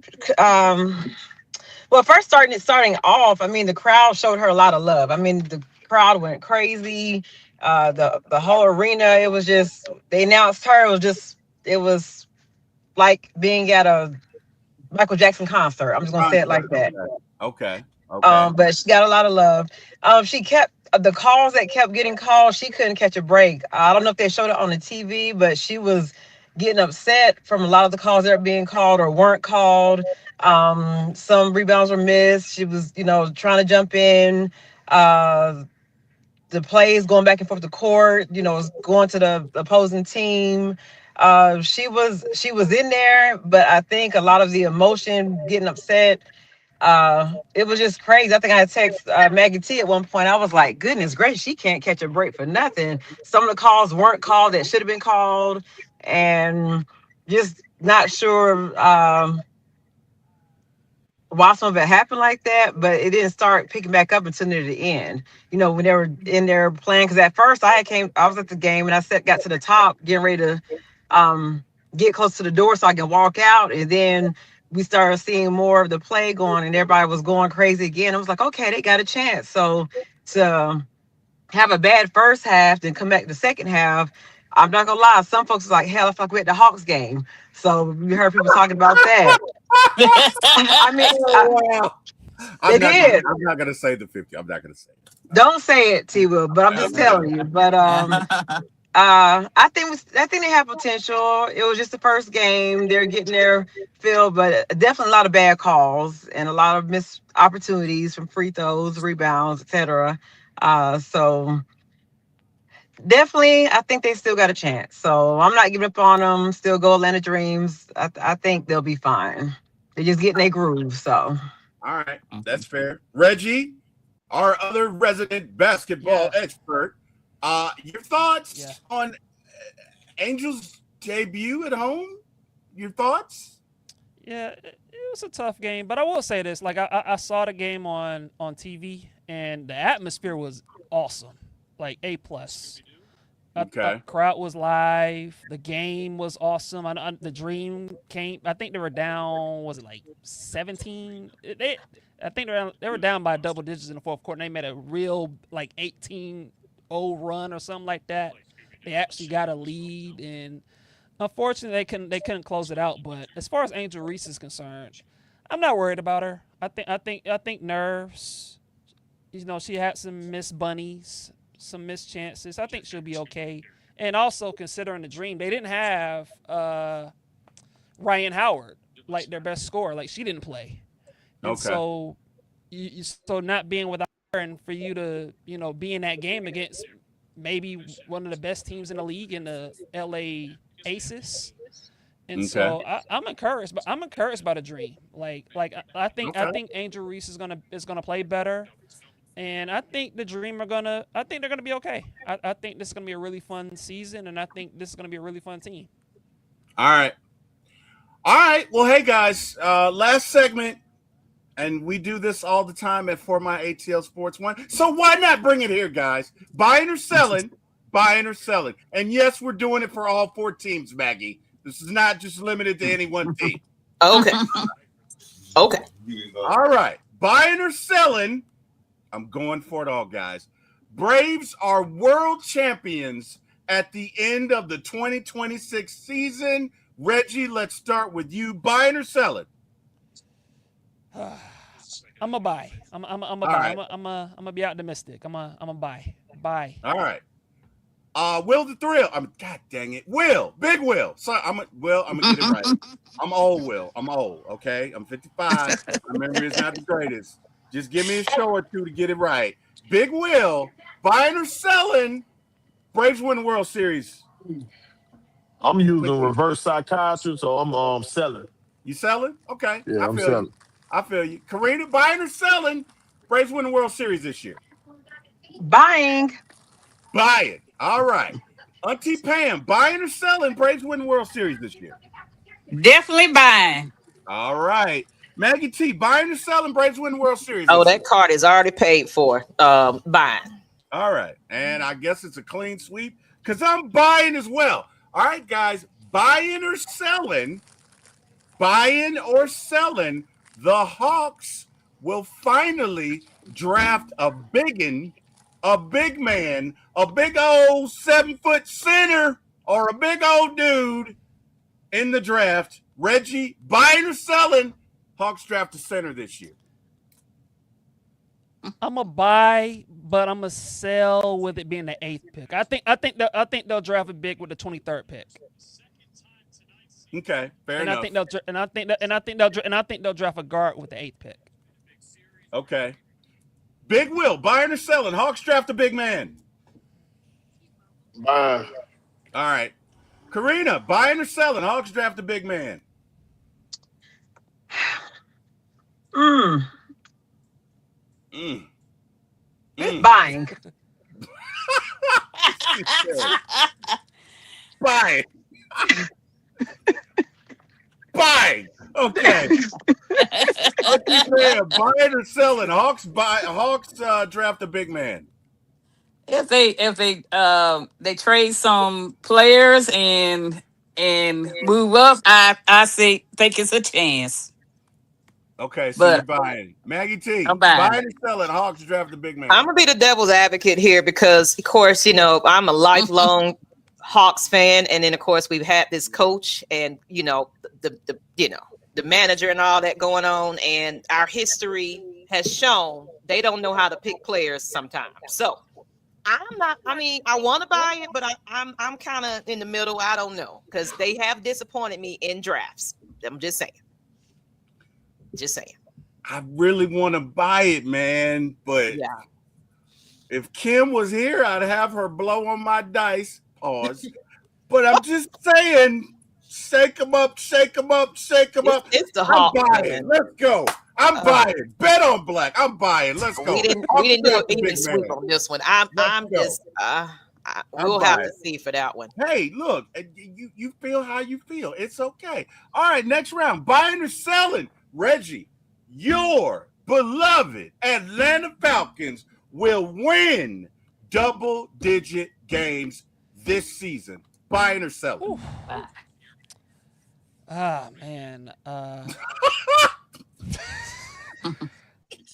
well, first starting off, I mean, the crowd showed her a lot of love. I mean, the crowd went crazy. The whole arena, it was just, they announced her, it was like being at a Michael Jackson concert. I'm just gonna say it like that. Okay. But she got a lot of love. She kept the calls that kept getting called. She couldn't catch a break. I don't know if they showed it on the TV, but she was getting upset from a lot of the calls that are being called or weren't called. Some rebounds were missed. She was, trying to jump in. The plays going back and forth the court, going to the opposing team. She was in there, but I think a lot of the emotion, getting upset, it was just crazy. I think I had text Maggie T at one point. I was like, goodness gracious, she can't catch a break for nothing. Some of the calls weren't called that should have been called, and just not sure why some of it happened like that, but it didn't start picking back up until near the end. When they were in there playing, because at first I was at the game and I got to the top, getting ready to get close to the door so I can walk out, and then we started seeing more of the play going, and everybody was going crazy again. I was like, okay, they got a chance. So to have a bad first half, then come back the second half, I'm not gonna lie, some folks was like, hell, I feel like we're at the Hawks game. So we heard people talking about that. I mean, wow. I'm not gonna say the 50. I'm not gonna say it. Don't say it, T-Will, but I'm just telling you. But I think they have potential. It was just the first game. They're getting their fill, but definitely a lot of bad calls and a lot of missed opportunities from free throws, rebounds, etc. So definitely, I think they still got a chance. So I'm not giving up on them. Still go Atlanta Dreams. I think they'll be fine. They're just getting their groove. So all right, that's fair. Reggie, our other resident basketball expert, your thoughts on Angels debut at home. Your thoughts? Yeah, it was a tough game, but I will say this: like I saw the game on TV, and the atmosphere was awesome, like A+. Okay. Crowd was live. The game was awesome. The dream came. I think they were down. Was it like 17? I think they were down by double digits in the fourth quarter. And they made a real like 18-0 run or something like that. They actually got a lead, and unfortunately they couldn't close it out. But as far as Angel Reese is concerned, I'm not worried about her. I think nerves. She had some missed bunnies, some missed chances. I think she'll be okay. And also considering the dream, they didn't have Ryan Howard like their best scorer. Like she didn't play, and Okay. so so not being without her, and for you to be in that game against maybe one of the best teams in the league in the LA Aces. And Okay. so I'm encouraged, but I'm encouraged by the dream. I think Okay. Angel Reese is gonna play better. And I think the Dream I think they're gonna be okay. I think this is gonna be a really fun season, and I think this is gonna be a really fun team. All right. All right. Well, hey guys, last segment, and we do this all the time at For My ATL Sports One. So why not bring it here, guys? Buying or selling, buying or selling. And yes, we're doing it for all 4 teams, Maggie. This is not just limited to any one team. Okay. Okay. All right. Buying or selling. I'm going for it all, guys. Braves are world champions at the end of the 2026 season. Reggie, let's start with you. Buying or selling? I'm a buy. I'm a buy. right. I'm a be optimistic. I'm a buy. Buy. All right. Will the Thrill. God dang it. Big Will. Sorry, I'm gonna get it right. I'm old, Will. I'm old, okay? I'm 55. My memory is not the greatest. Just give me a show or two to get it right. Big Will, buying or selling, Braves win the World Series. I'm using reverse psychiatry, so I'm selling. You selling? Okay. Yeah, I'm feel selling. you. I feel you. Karina, buying or selling, Braves win the World Series this year. Buying. Buying. All right. Auntie Pam, buying or selling, Braves win the World Series this year. Definitely buying. All right. Maggie T, buying or selling, Braves win the World Series. Oh, that card is already paid for. Buying. All right. And I guess it's a clean sweep because I'm buying as well. All right, guys. Buying or selling, the Hawks will finally draft a big man, a big old 7-foot center or a big old dude in the draft. Reggie, buying or selling, Hawks draft a center this year. I'm a buy, but I'm a sell with it being the 8th pick. I think they'll draft a big with the 23rd pick. Okay, fair enough. I think they'll draft a guard with the 8th pick. Okay. Big Will, buying or selling, Hawks draft a big man. Bye. All right. Karina, buying or selling, Hawks draft a big man. Buying. Buying. Buying. Okay. Buying or selling, Hawks draft a big man. If they trade some players and move up, I think it's a chance. Okay, so But you're buying. Maggie T, I'm buying. buying or selling, Hawks draft a big man. I'm gonna be the devil's advocate here because, of course, I'm a lifelong Hawks fan, and then of course we've had this coach and the manager and all that going on, and our history has shown they don't know how to pick players sometimes. So I'm not. I mean, I want to buy it, but I'm kind of in the middle. I don't know because they have disappointed me in drafts. I'm just saying. Just saying. I really want to buy it, man, but Yeah. if Kim was here, I'd have her blow on my dice. Pause. But I'm just saying, shake them up, shake them up, shake them up. It's the I'm Hawks, buying. man. Let's go. I'm buying. Bet on black. I'm buying. Let's go. We didn't do an even sweep on this one. I'm Let's just I'm We'll have to buying. see for that one. Hey, look, you feel how you feel. It's okay. All right, next round. Buying or selling? Reggie, your beloved Atlanta Falcons will win double-digit games this season. Buying or selling? Whew. Ah man.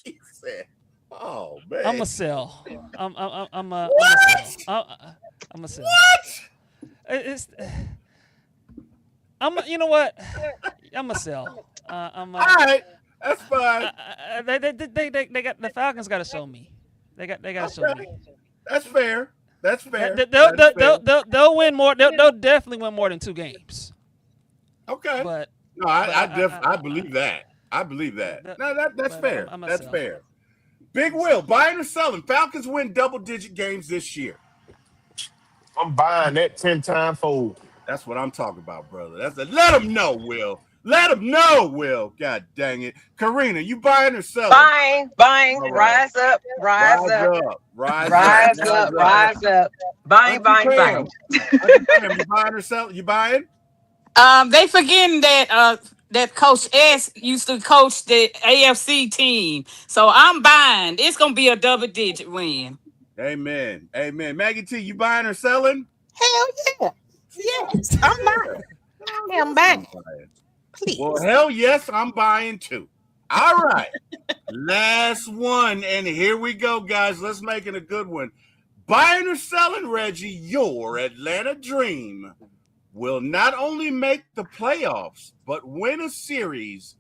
He said, "Oh I'm man, a sell. I'm a what? sell. I'm a sell. What? It's you know what? I'm a sell. I'm All a right, that's fine. they got the Falcons got to show me. They got to show Okay, me. that's fair. That's fair. They'll, That's fair. they'll win more. They'll definitely win more than 2 games. Okay. But No, but I believe that. I believe that. that- No, that's but fair. I'm a That's sell. fair. Big Will, buying or selling? Falcons win double-digit games this year. I'm buying that 10-time fold. That's what I'm talking about, brother. Let them know, Will. Let them know, Will. God dang it. Karina, you buying or selling? Buying, All right. rise up, rise Rise up, up. Rise up. rise Rise up, up. rise up. Buying, Auntie buying, buying. Pam. Auntie Pam, you buying or selling? You buying? They forgetting that that Coach S used to coach the AFC team. So I'm buying. It's gonna be a double digit win. Amen. Amen. Maggie T, you buying or selling? Hell yeah. See, Yes, I'm yeah. buying. Of I am course I'm buying. buying. Well, Please. hell yes, I'm buying too. All right. Last one. And here we go, guys. Let's make it a good one. Buying or selling, Reggie, your Atlanta Dream will not only make the playoffs, but win a series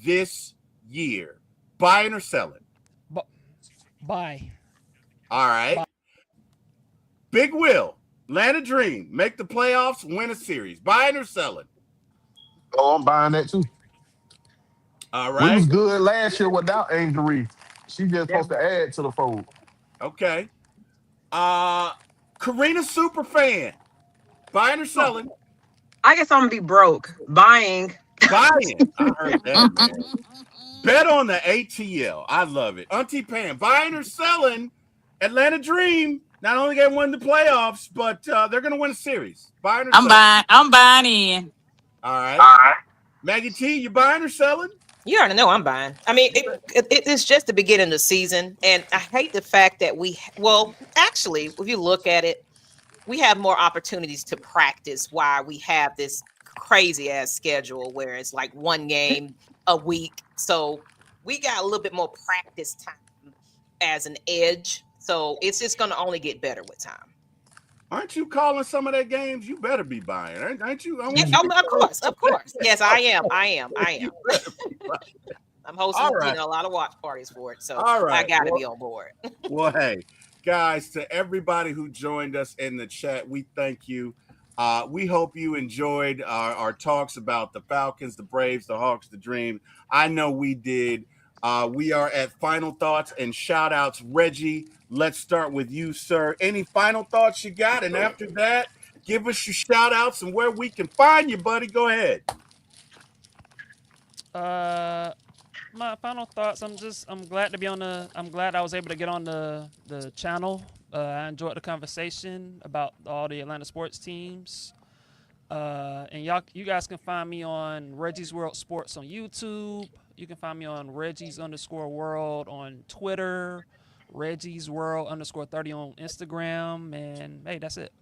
this year. Buying or selling? Bye. All right. Big Will, Atlanta Dream, make the playoffs, win a series. Buying or selling? Oh, I'm buying that too. All We right. was good last year without Angel. She just Yeah. supposed to add to the fold. Okay. Uh Karina Superfan, buying or selling? I guess I'm gonna be broke. Buying. Buying. I heard that, man. Bet on the ATL. I love it. Auntie Pam, buying or selling? Atlanta Dream not only going to win the playoffs, but they're going to win a series. Buying or I'm selling? buying. I'm buying in. All right. All right. Maggie T, you buying or selling? You already know I'm buying. I mean, it's just the beginning of the season, and I hate the fact that well, actually, if you look at it, we have more opportunities to practice while we have this crazy ass schedule where it's like one game a week. So we got a little bit more practice time as an edge. So it's just going to only get better with time. Aren't you calling some of their games? You better be buying, aren't you? I Yeah, want you to of call course, of course. Yes, I am. I am. I You am. better be buying. I'm hosting, All right. a lot of watch parties for it, so All I right. got to Well, be on board. well, hey, guys, to everybody who joined us in the chat, we thank you. We hope you enjoyed our talks about the Falcons, the Braves, the Hawks, the Dream. I know we did. We are at final thoughts and shout outs. Reggie, let's start with you, sir. Any final thoughts you got? And after that, give us your shout outs and where we can find you, buddy. Go ahead. My final thoughts. I'm glad to be on the. I'm glad I was able to get on the channel. I enjoyed the conversation about all the Atlanta sports teams. And you guys can find me on Reggie's World Sports on YouTube. You can find me on Reggie's_World on Twitter, Reggie's World _30 on Instagram, and hey, that's it.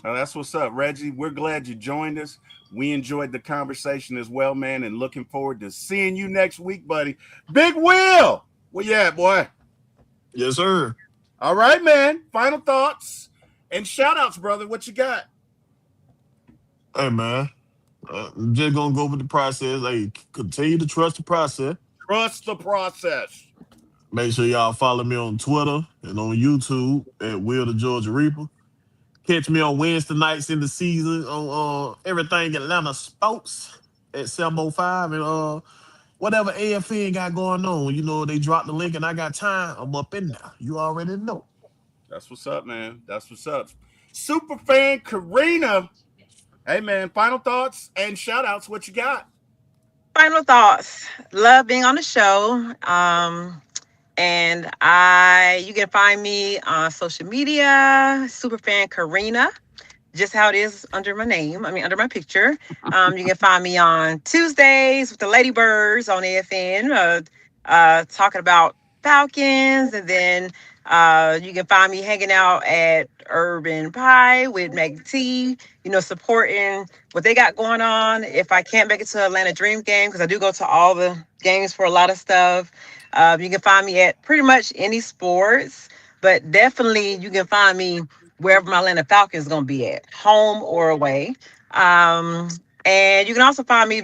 That's what's up, Reggie. We're glad you joined us. We enjoyed the conversation as well, man, and looking forward to seeing you next week, buddy. Big Will, where you at, boy? Yes, sir. All right, man. Final thoughts and shout outs, brother. What you got? Hey, man. I'm just gonna go with the process. Hey, continue to trust the process. Trust the process. Make sure y'all follow me on Twitter and on YouTube at Will the Georgia Reaper. Catch me on Wednesday nights in the season on everything Atlanta sports at 7:05 and whatever AFN got going on. You know, they dropped the link and I got time. I'm up in there. You already know. That's what's up, man. That's what's up. Super fan Karina. Hey, man. Final thoughts and shout outs. What you got? Final thoughts. Love being on the show. And you can find me on social media, Superfan Karina, just how it is under my name. I mean, under my picture. You can find me on Tuesdays with the Ladybirds on AFN, talking about Falcons, and then you can find me hanging out at Urban Pie with Meg T. Supporting what they got going on. If I can't make it to Atlanta Dream game, because I do go to all the games for a lot of stuff, you can find me at pretty much any sports, but definitely you can find me wherever my Atlanta Falcons is going to be at, home or away. Um, and you can also find me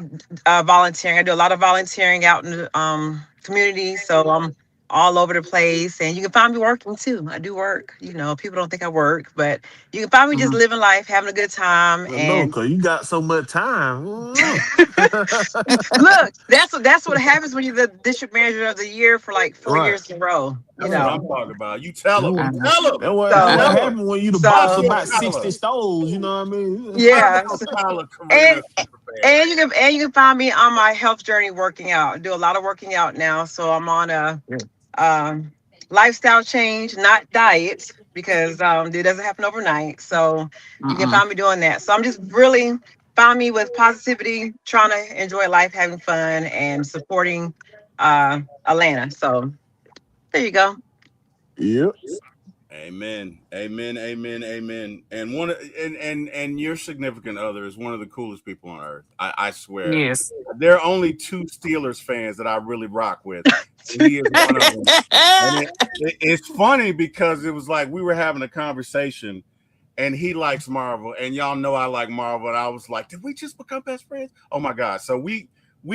volunteering. I do a lot of volunteering out in the community, so I'm all over the place. And you can find me working too. I do work. People don't think I work, but you can find me just living life, having a good time. Well, no, And cause you got so much time. look, that's what happens when you're the district manager of the year for like 4 years Right. in a row. That's what I'm talking about. You tell That's them. what, Uh, Tell them. that what, So, that what Tell them. happened when you the boss so of Yeah, about tell 60 them. stores, you know what I mean? yeah. Tell them, And Karina, Superfan. you can find me on my health journey working out. I do a lot of working out now, so I'm on a um, lifestyle change, not diet, because it doesn't happen overnight. So you can find me doing that. So I'm just really find me with positivity, trying to enjoy life, having fun, and supporting Atlanta. So there you go. Yep. Amen. Amen. Amen. Amen. And and your significant other is one of the coolest people on earth. I swear. Yes. There are only two Steelers fans that I really rock with. And he is one of them. And it's funny because it was like we were having a conversation and he likes Marvel, and y'all know I like Marvel. And I was like, did we just become best friends? Oh my God. So we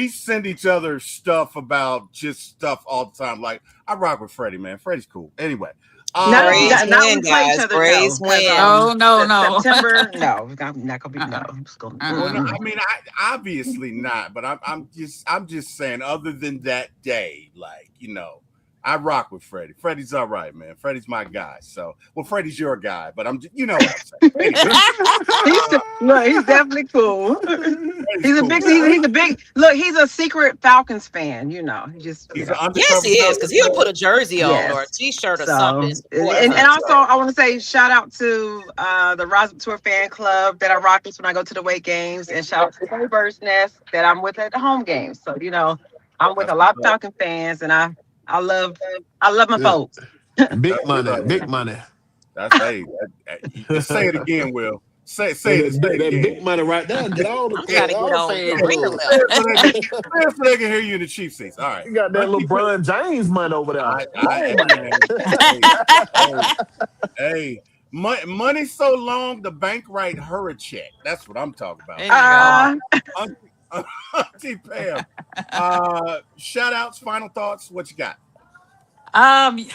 send each other stuff about just stuff all the time. Like I rock with Freddie, man. Freddie's cool. Anyway. Braves Not when win, we play each guys. other, no, Braves because win. No, no, no. September, no, I'm not gonna be no. Uh-uh. I'm just gonna, Well, no, Uh-uh. I mean, obviously not, but I'm just saying. Other than that day, like I rock with Freddie. Freddie's all right, man. Freddie's my guy. So, well, Freddie's your guy, but you know what I'm saying. Anyway, he's definitely cool. Freddie's cool. He's a big look. He's a secret Falcons fan. He just He's an Yes, undercover. he is, because he'll put a jersey on or a yes. T-shirt or So something. and also I want to say shout out to the Rosin Tour fan club that I rock with when I go to the away games, and shout out to the Bird's Nest that I'm with at the home games. So I'm with That's a lot of what's up. Falcon fans, and I love my Yeah. folks. Big That's what's money, up, big man. money. That's just say it again, Will. Say That it again. big money right there. Get all I'm trying to get the on fan Karina club. Say level. it so they can hear you in the Chief seats. All right. You got that little Auntie Pam- LeBron James money over there. Hey, Home money. man. Hey, hey. Money so long, the bank write her a check. That's what I'm talking about. There you go. Auntie Pam. Shout outs, final thoughts. What you got? Um,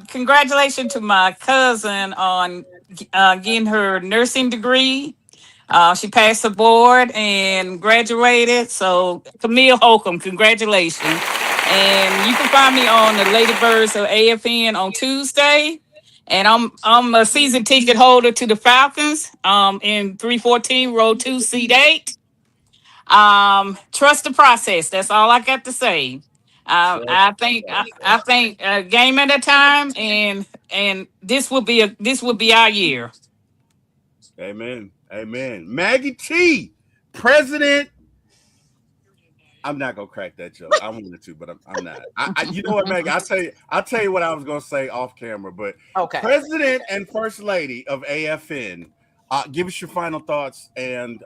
Congratulations to my cousin on getting her nursing degree. She passed the board and graduated. So Camille Holcomb, congratulations. And you can find me on the Ladybirds of AFN on Tuesday. And I'm a season ticket holder to the Falcons in 314 Road 2 Seat 8. Trust the process. That's all I got to say. I think a game at a time, and this will be our year. Amen. Amen. Maggie T, President. I'm not gonna crack that joke. I wanted to, but I'm not. You know what, Maggie? I'll tell you what I was gonna say off camera. But Okay. President and First Lady of AFN, give us your final thoughts and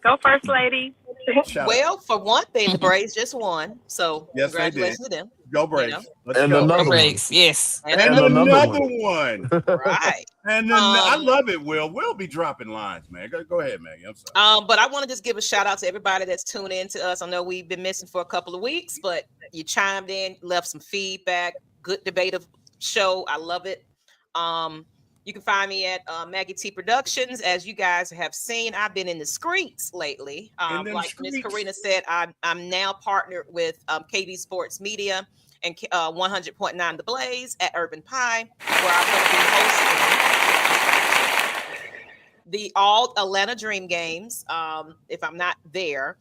Go first, lady. shout out. Well, for one thing, the Braves just won, so Yes, they did. congratulations to them. Go Braves. Let's And go. another one. Breaks, yes. And And another another one. one. right. And then I love it, Will. We'll be dropping lines, man. Go ahead, Maggie. I'm sorry. But I want to just give a shout out to everybody that's tuned in to us. I know we've been missing for a couple of weeks, but you chimed in, left some feedback, good debative show. I love it. You can find me at Maggie T Productions. As you guys have seen, I've been in the streets lately. Like Miss Karina said, I'm now partnered with KB Sports Media and 100.9 The Blaze at Urban Pie, where I'm going to be hosting the all Atlanta Dream games. If I'm not there,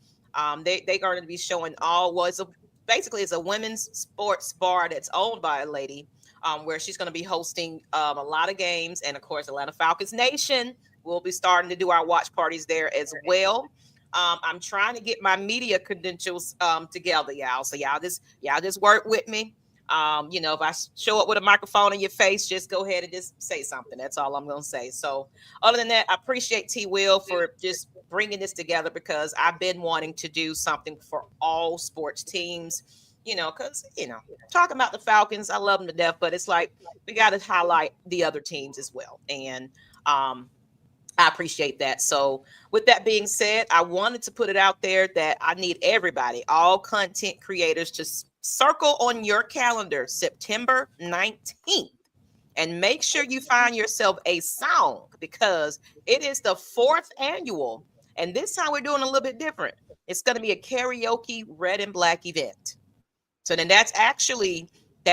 they're going to be showing all was basically it's a women's sports bar that's owned by a lady, where she's going to be hosting a lot of games, and of course, Atlanta Falcons Nation will be starting to do our watch parties there as well. I'm trying to get my media credentials together, y'all. So y'all just work with me. If I show up with a microphone in your face, just go ahead and just say something. That's all I'm gonna say. So, other than that, I appreciate T. Will for just bringing this together, because I've been wanting to do something for all sports teams. Because talking about the Falcons, I love them to death, but it's like we got to highlight the other teams as well, and I appreciate that. So, with that being said, I wanted to put it out there that I need everybody, all content creators, to circle on your calendar September 19th and make sure you find yourself a song, because it is the 4th annual. And this time we're doing a little bit different. It's going to be a karaoke red and black event. So then that's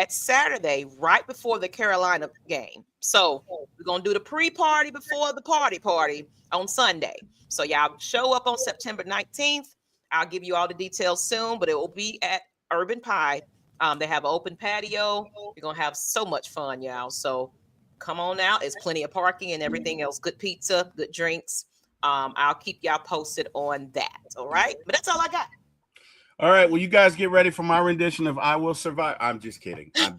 Saturday, right before the Carolina game. So we're going to do the pre-party before the party on Sunday. So y'all show up on September 19th. I'll give you all the details soon, but it will be at Urban Pie. They have an open patio. We're going to have so much fun, y'all. So come on out. There's plenty of parking and everything else. Good pizza, good drinks. I'll keep y'all posted on that. All right. But that's all I got. All right. Well, you guys get ready for my rendition of "I Will Survive." I'm just kidding. That's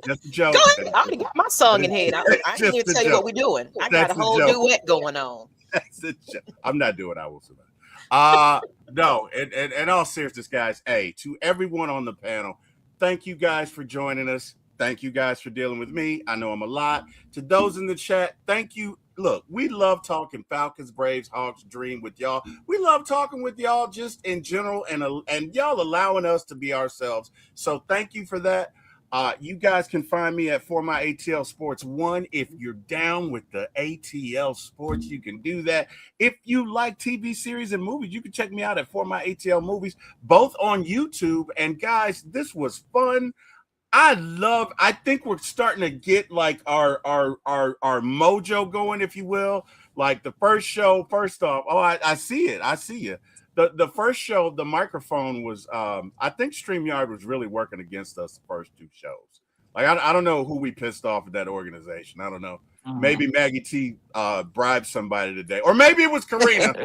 just a joke. Go ahead. I already got my song in head. I didn't even tell you what we're doing. I got a whole duet going on. That's a joke. I'm not doing "I Will Survive." No. In all seriousness, guys. Hey, to everyone on the panel, thank you guys for joining us. Thank you guys for dealing with me. I know I'm a lot. To those in the chat, thank you. Look, we love talking Falcons, Braves, Hawks, Dream with y'all. We love talking with y'all just in general, and y'all allowing us to be ourselves. So thank you for that. You guys can find me at For My ATL Sports 1. If you're down with the ATL Sports, you can do that. If you like TV series and movies, you can check me out at For My ATL Movies, both on YouTube. And guys, this was fun. I think we're starting to get like our mojo going, if you will. Like the first show, first off, I see it. I see you. The first show, the microphone was I think StreamYard was really working against us the first 2 shows. Like I don't know who we pissed off at that organization. I don't know. Maybe Maggie T bribed somebody today. Or maybe it was Karina.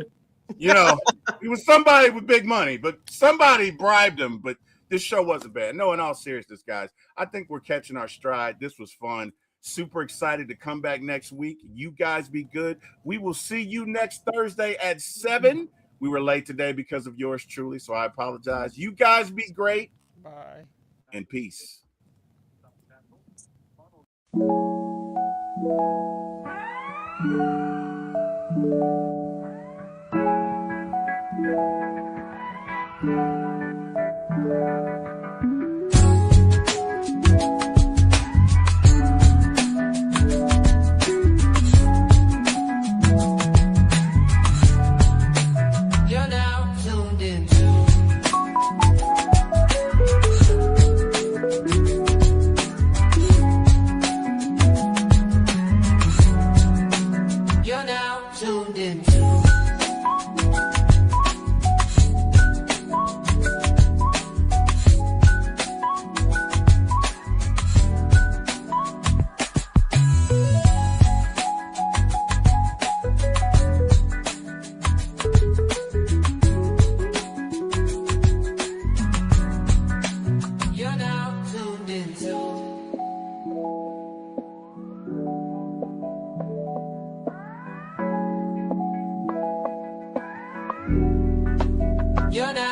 It was somebody with big money, but somebody bribed him. But this show wasn't bad. No, in all seriousness, guys, I think we're catching our stride. This was fun. Super excited to come back next week. You guys be good. We will see you next Thursday at 7. We were late today because of yours truly, so I apologize. You guys be great. Bye. And peace. You're now tuned in. You're now tuned in. You're now tuned into. You're now